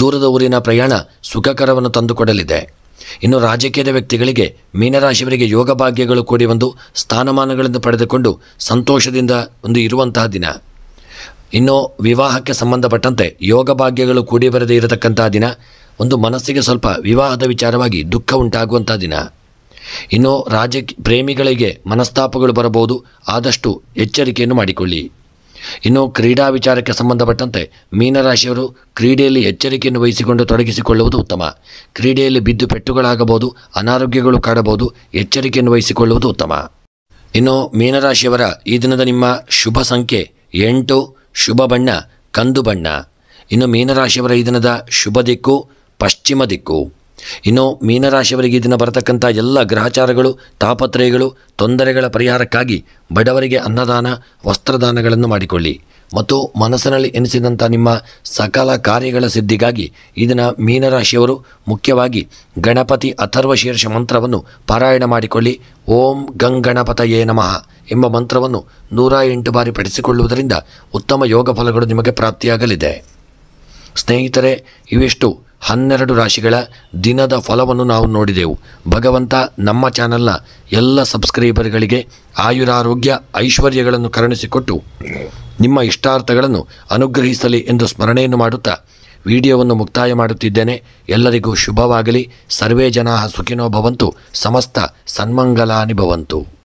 ದೂರದ ಊರಿನ ಪ್ರಯಾಣ ಸುಖಕರವನ್ನು ತಂದುಕೊಡಲಿದೆ. ಇನ್ನು ರಾಜಕೀಯದ ವ್ಯಕ್ತಿಗಳಿಗೆ ಮೀನರಾಶಿಯವರಿಗೆ ಯೋಗ ಭಾಗ್ಯಗಳು ಕೂಡಿ ಬಂದು ಸ್ಥಾನಮಾನಗಳನ್ನು ಪಡೆದುಕೊಂಡು ಸಂತೋಷದಿಂದ ಇರುವಂತಹ ದಿನ. ಇನ್ನು ವಿವಾಹಕ್ಕೆ ಸಂಬಂಧಪಟ್ಟಂತೆ ಯೋಗ ಭಾಗ್ಯಗಳು ಕೂಡಿ ಬರದೇ ಇರತಕ್ಕಂಥ ದಿನ. ಮನಸ್ಸಿಗೆ ಸ್ವಲ್ಪ ವಿವಾಹದ ವಿಚಾರವಾಗಿ ದುಃಖ ಉಂಟಾಗುವಂಥ ದಿನ. ಇನ್ನು ಪ್ರೇಮಿಗಳಿಗೆ ಮನಸ್ತಾಪಗಳು ಬರಬಹುದು. ಆದಷ್ಟು ಎಚ್ಚರಿಕೆಯನ್ನು ಮಾಡಿಕೊಳ್ಳಿ. ಇನ್ನು ಕ್ರೀಡಾ ವಿಚಾರಕ್ಕೆ ಸಂಬಂಧಪಟ್ಟಂತೆ ಮೀನರಾಶಿಯವರು ಕ್ರೀಡೆಯಲ್ಲಿ ಎಚ್ಚರಿಕೆಯನ್ನು ವಹಿಸಿಕೊಂಡು ತೊಡಗಿಸಿಕೊಳ್ಳುವುದು ಉತ್ತಮ. ಕ್ರೀಡೆಯಲ್ಲಿ ಬಿದ್ದು ಪೆಟ್ಟುಗಳಾಗಬಹುದು, ಅನಾರೋಗ್ಯಗಳು ಕಾಡಬಹುದು. ಎಚ್ಚರಿಕೆಯನ್ನು ವಹಿಸಿಕೊಳ್ಳುವುದು ಉತ್ತಮ. ಇನ್ನು ಮೀನರಾಶಿಯವರ ಈ ದಿನದ ನಿಮ್ಮ ಶುಭ ಸಂಖ್ಯೆ 8, ಶುಭ ಬಣ್ಣ ಕಂದು ಬಣ್ಣ. ಇನ್ನು ಮೀನರಾಶಿಯವರ ಈ ದಿನದ ಶುಭ ದಿಕ್ಕು ಪಶ್ಚಿಮ ದಿಕ್ಕು. ಇನ್ನು ಮೀನರಾಶಿಯವರಿಗೆ ಈ ದಿನ ಬರತಕ್ಕಂಥ ಎಲ್ಲ ಗ್ರಹಚಾರಗಳು, ತಾಪತ್ರಯಗಳು, ತೊಂದರೆಗಳ ಪರಿಹಾರಕ್ಕಾಗಿ ಬಡವರಿಗೆ ಅನ್ನದಾನ, ವಸ್ತ್ರದಾನಗಳನ್ನು ಮಾಡಿಕೊಳ್ಳಿ. ಮತ್ತು ಮನಸ್ಸಿನಲ್ಲಿ ಎನಿಸಿದಂಥ ನಿಮ್ಮ ಸಕಲ ಕಾರ್ಯಗಳ ಸಿದ್ಧಿಗಾಗಿ ಈ ದಿನ ಮೀನರಾಶಿಯವರು ಮುಖ್ಯವಾಗಿ ಗಣಪತಿ ಅಥರ್ವಶೀರ್ಷ ಮಂತ್ರವನ್ನು ಪಾರಾಯಣ ಮಾಡಿಕೊಳ್ಳಿ. ಓಂ ಗಂಗಣಪತಯೇ ನಮಃ ಎಂಬ ಮಂತ್ರವನ್ನು 108 ಬಾರಿ ಪಠಿಸಿಕೊಳ್ಳುವುದರಿಂದ ಉತ್ತಮ ಯೋಗ ಫಲಗಳು ನಿಮಗೆ ಪ್ರಾಪ್ತಿಯಾಗಲಿದೆ. ಸ್ನೇಹಿತರೆ, ಇವಿಷ್ಟು 12 ರಾಶಿಗಳ ದಿನದ ಫಲವನ್ನು ನಾವು ನೋಡಿದೆವು. ಭಗವಂತ ನಮ್ಮ ಚಾನಲ್ನ ಎಲ್ಲ ಸಬ್ಸ್ಕ್ರೈಬರ್ಗಳಿಗೆ ಆಯುರಾರೋಗ್ಯ ಐಶ್ವರ್ಯಗಳನ್ನು ಕರುಣಿಸಿಕೊಟ್ಟು ನಿಮ್ಮ ಇಷ್ಟಾರ್ಥಗಳನ್ನು ಅನುಗ್ರಹಿಸಲಿ ಎಂದು ಸ್ಮರಣೆಯನ್ನು ಮಾಡುತ್ತಾ ವಿಡಿಯೋವನ್ನು ಮುಕ್ತಾಯ ಮಾಡುತ್ತಿದ್ದೇನೆ. ಎಲ್ಲರಿಗೂ ಶುಭವಾಗಲಿ. ಸರ್ವೇ ಜನಾಃ ಸುಖಿನೋ ಭವಂತು. ಸಮಸ್ತ ಸನ್ಮಂಗಲಾನಿ ಭವಂತು.